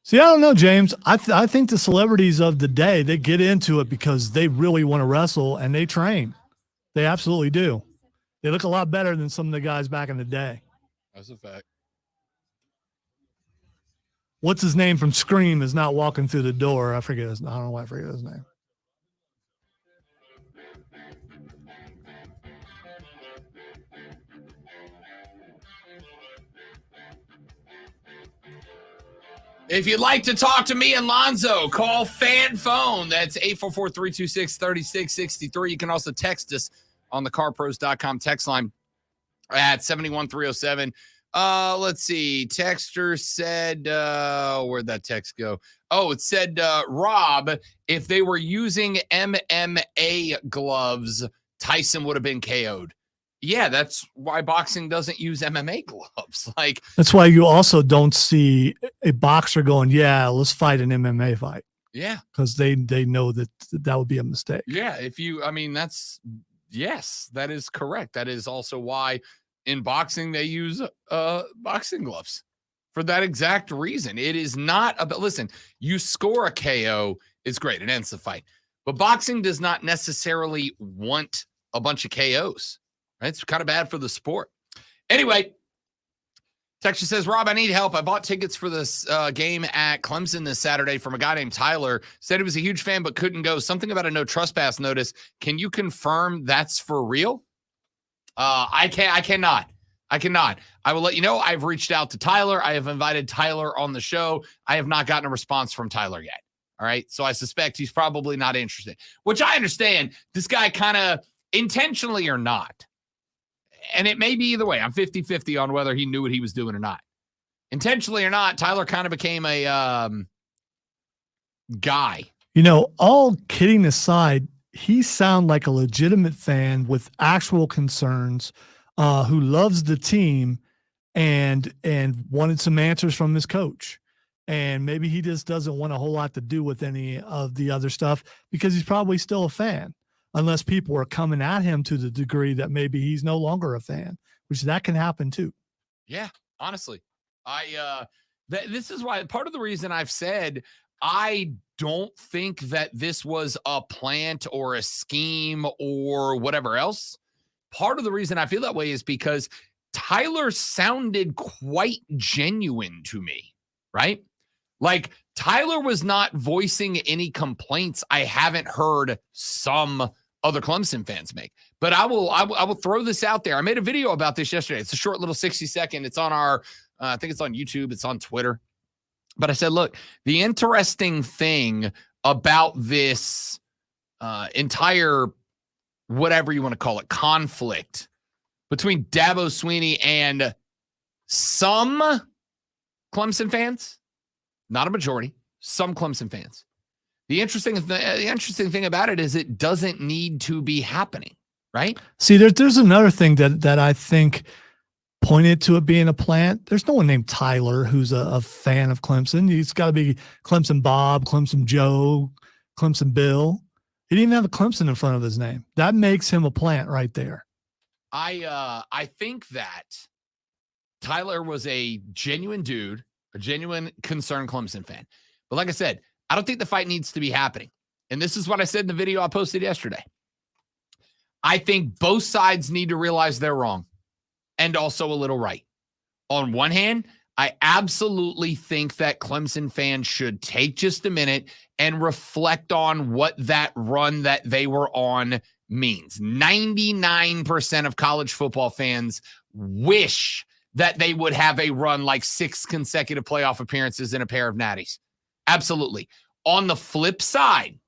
See, I don't know, James. I think the celebrities of the day, they get into it because they really want to wrestle and they train. They absolutely do. They look a lot better than some of the guys back in the day. That's a fact. What's his name from Scream is not walking through the door. I don't know why I forget his name. If you'd like to talk to me and Lonzo, call Fan Phone. That's 844-326-3663. You can also text us on the carpros.com text line at 71307. Let's see. Texter said, where'd that text go? Oh, it said, Rob, if they were using MMA gloves, Tyson would have been KO'd. Yeah, that's why boxing doesn't use MMA gloves. Like, that's why you also don't see a boxer going, yeah, let's fight an MMA fight. Yeah. Because they know that would be a mistake. Yeah. Yes, that is correct. That is also why in boxing they use boxing gloves for that exact reason. It is not about, listen, you score a KO, it's great. It ends the fight. But boxing does not necessarily want a bunch of KOs. Right? It's kind of bad for the sport. Anyway, Texture says, Rob, I need help. I bought tickets for this game at Clemson this Saturday from a guy named Tyler. Said he was a huge fan but couldn't go. Something about a no trespass notice. Can you confirm that's for real? I cannot. I will let you know. I've reached out to Tyler. I have invited Tyler on the show. I have not gotten a response from Tyler yet. All right. So I suspect he's probably not interested, which I understand. This guy kind of intentionally or not. And it may be either way. I'm 50-50 on whether he knew what he was doing or not. Intentionally or not, Tyler kind of became a guy. You know, all kidding aside, he sounded like a legitimate fan with actual concerns, who loves the team and wanted some answers from his coach. And maybe he just doesn't want a whole lot to do with any of the other stuff because he's probably still a fan. Unless people are coming at him to the degree that maybe he's no longer a fan, which that can happen too. Yeah, honestly. This is why part of the reason I've said I don't think that this was a plant or a scheme or whatever else. Part of the reason I feel that way is because Tyler sounded quite genuine to me, right? Like Tyler was not voicing any complaints I haven't heard some other Clemson fans make. But I will throw this out there. I made a video about this yesterday. It's a short little 60-second. It's on our, I think it's on YouTube. It's on Twitter. But I said, look, the interesting thing about this entire, whatever you want to call it, conflict between Dabo Swinney and some Clemson fans, not a majority, some Clemson fans. The interesting thing about it is it doesn't need to be happening, right? See, there's another thing that I think pointed to it being a plant. There's no one named Tyler who's a fan of Clemson. He's got to be Clemson Bob, Clemson Joe, Clemson Bill. He didn't even have a Clemson in front of his name. That makes him a plant right there. I think that Tyler was a genuine dude, a genuine concerned Clemson fan. But like I said, I don't think the fight needs to be happening. And this is what I said in the video I posted yesterday. I think both sides need to realize they're wrong and also a little right. On one hand, I absolutely think that Clemson fans should take just a minute and reflect on what that run that they were on means. 99% of college football fans wish that they would have a run like 6 consecutive playoff appearances and a pair of natties. Absolutely. On the flip side,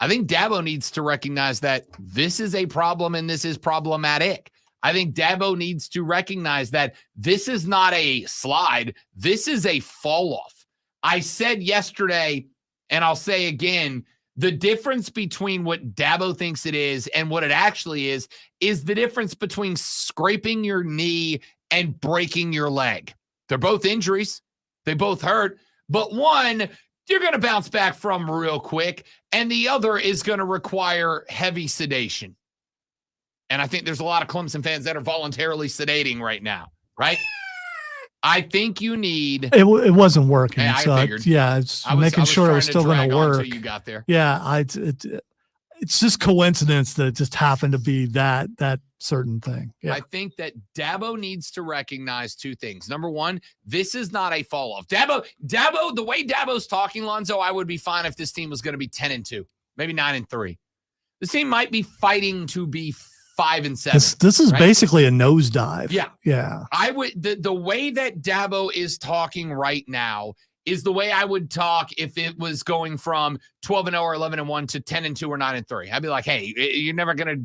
I think Dabo needs to recognize that this is a problem and this is problematic. I think Dabo needs to recognize that this is not a slide. This is a fall off. I said yesterday, and I'll say again, the difference between what Dabo thinks it is and what it actually is the difference between scraping your knee and breaking your leg. They're both injuries. They both hurt. But one, you're going to bounce back from real quick, and the other is going to require heavy sedation. And I think there's a lot of Clemson fans that are voluntarily sedating right now, right? I think you need. It wasn't working. Yeah, I so figured. It's I was making sure it trying was to still going drag to on work. until you got there. Yeah, it's just coincidence that it just happened to be that certain thing. Yeah. I think that Dabo needs to recognize two things. Number one, this is not a fall off. Dabo, the way Dabo's talking, Lonzo, I would be fine if this team was going to be 10-2, maybe 9-3. This team might be fighting to be 5-7. This is right? basically a nosedive. Yeah. Yeah. I would the way that Dabo is talking right now is the way I would talk if it was going from 12-0 or 11-1 to 10-2 or 9-3. I'd be like, hey, you're not gonna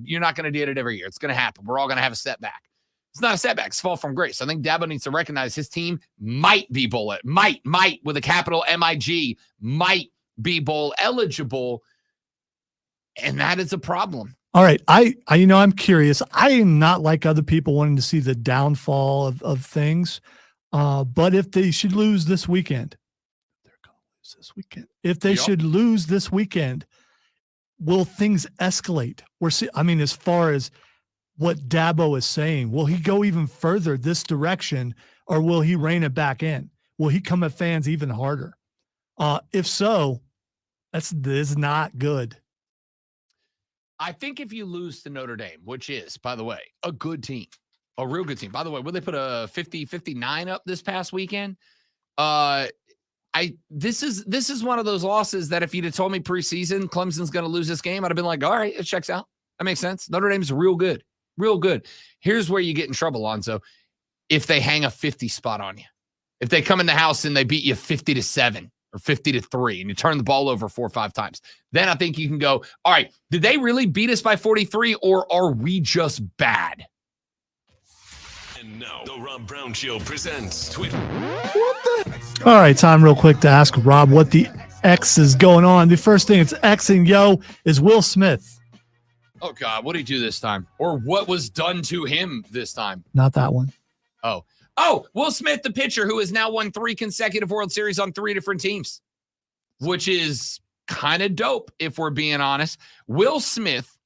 do it every year. It's gonna happen. We're all gonna have a setback. It's not a setback. It's fall from grace. I think Dabo needs to recognize his team might be bowl might with a capital MIG might be bowl eligible, and that is a problem. All right. I'm curious. I am not like other people wanting to see the downfall of things. But if they should lose this weekend, they're going to lose this weekend. If they should lose this weekend, will things escalate? As far as what Dabo is saying, will he go even further this direction, or will he rein it back in? Will he come at fans even harder? If so, this is not good. I think if you lose to Notre Dame, which is, by the way, a good team, a real good team. By the way, would they put a 50-59 up this past weekend? This is one of those losses that if you'd have told me preseason Clemson's going to lose this game, I'd have been like, all right, it checks out. That makes sense. Notre Dame's real good. Real good. Here's where you get in trouble, Lonzo. If they hang a 50 spot on you. If they come in the house and they beat you 50-7 or 50-3 and you turn the ball over 4 or 5 times, then I think you can go, all right, did they really beat us by 43 or are we just bad? And now the Rob Brown Show presents Twitter. All right, time real quick to ask Rob what the X is going on. The first thing it's Xing yo is Will Smith. Oh, God, what did he do this time? Or what was done to him this time? Not that one. Oh, Will Smith, the pitcher who has now won 3 consecutive World Series on 3 different teams, which is kind of dope, if we're being honest. Will Smith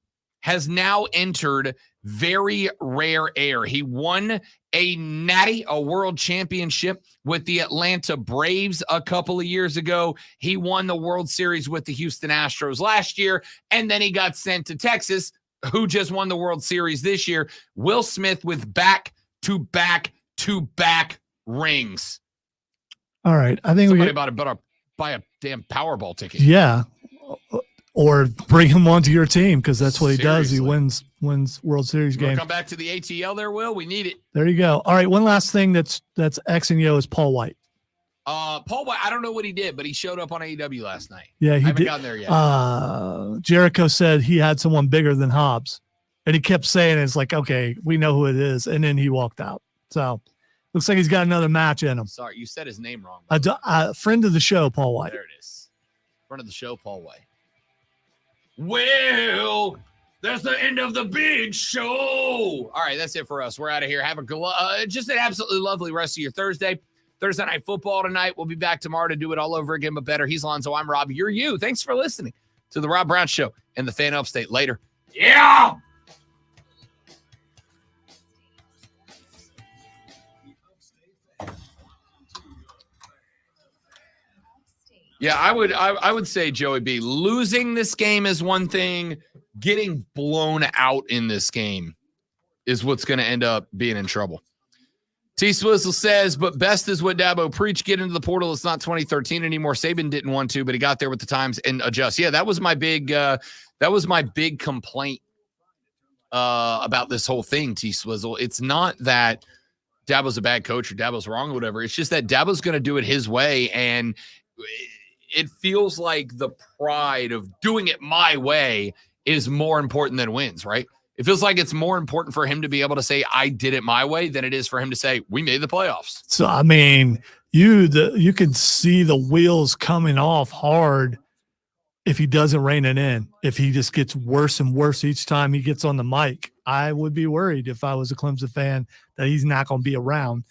has now entered very rare air. He won a world championship with the Atlanta Braves a couple of years ago. He won the World Series with the Houston Astros last year, and then he got sent to Texas, who just won the World Series this year. Will Smith with back-to-back rings. All right. I think somebody buy a damn Powerball ticket. Yeah. Or bring him onto your team, because that's what he does. He wins World Series games. Come back to the ATL there, Will. We need it. There you go. All right. One last thing that's X and yo is Paul White. Paul White, I don't know what he did, but he showed up on AEW last night. Yeah, he I haven't did. gotten there yet. Jericho said he had someone bigger than Hobbs, and he kept saying it's like, okay, we know who it is, and then he walked out. So looks like he's got another match in him. Sorry, you said his name wrong. A friend of the show, Paul White. There it is. Friend of the show, Paul White. Well, that's the end of the big show. All right, that's it for us. We're out of here. Have just an absolutely lovely rest of your Thursday. Thursday night football tonight. We'll be back tomorrow to do it all over again, but better. He's Lonzo. I'm Rob. You're you. Thanks for listening to the Rob Brown Show and the Fan Upstate. Later. Yeah. Yeah, I would say, Joey B, losing this game is one thing. Getting blown out in this game is what's going to end up being in trouble. T. Swizzle says, but best is what Dabo preached. Get into the portal. It's not 2013 anymore. Saban didn't want to, but he got there with the times and adjust. Yeah, that was my big complaint about this whole thing, T. Swizzle. It's not that Dabo's a bad coach or Dabo's wrong or whatever. It's just that Dabo's going to do it his way, and it feels like the pride of doing it my way is more important than wins, right? It feels like it's more important for him to be able to say, I did it my way, than it is for him to say, we made the playoffs. So, I mean, you can see the wheels coming off hard if he doesn't rein it in. If he just gets worse and worse each time he gets on the mic, I would be worried if I was a Clemson fan that he's not going to be around.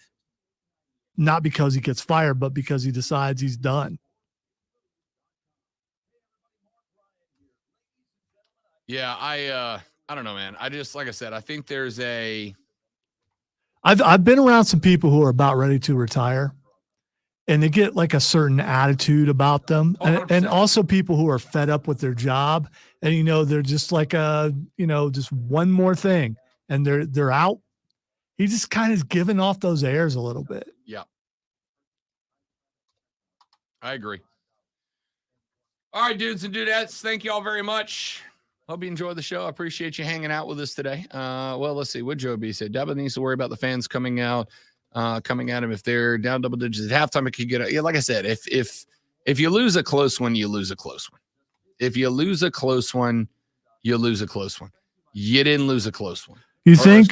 Not because he gets fired, but because he decides he's done. Yeah, I don't know, man. I just, like I said, I think there's I've been around some people who are about ready to retire, and they get like a certain attitude about them, and also people who are fed up with their job, and they're just like just one more thing, and they're out. He just kind of giving off those airs a little bit. Yeah, I agree. All right, dudes and dudettes, thank you all very much. Hope you enjoyed the show. I appreciate you hanging out with us today. Well, let's see what Joe B said. Dabba needs to worry about the fans coming at him. If they're down double digits at halftime, it could get. Yeah, like I said, if you lose a close one, you lose a close one. If you lose a close one, you lose a close one. You didn't lose a close one. You think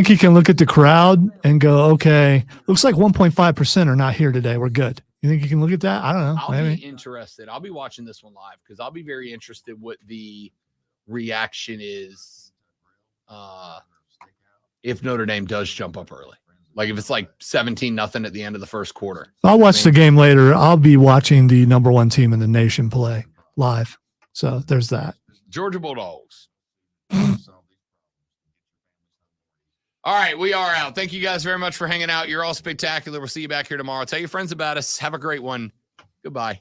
he can look at the crowd and go, okay, looks like 1.5% are not here today. We're good. You think you can look at that? I don't know. I'll be interested. I'll be watching this one live because I'll be very interested what the reaction is if Notre Dame does jump up early. Like if it's like 17-0 at the end of the first quarter. I'll watch the game later. I'll be watching the number 1 team in the nation play live. So there's that. Georgia Bulldogs. All right, we are out. Thank you guys very much for hanging out. You're all spectacular. We'll see you back here tomorrow. Tell your friends about us. Have a great one. Goodbye.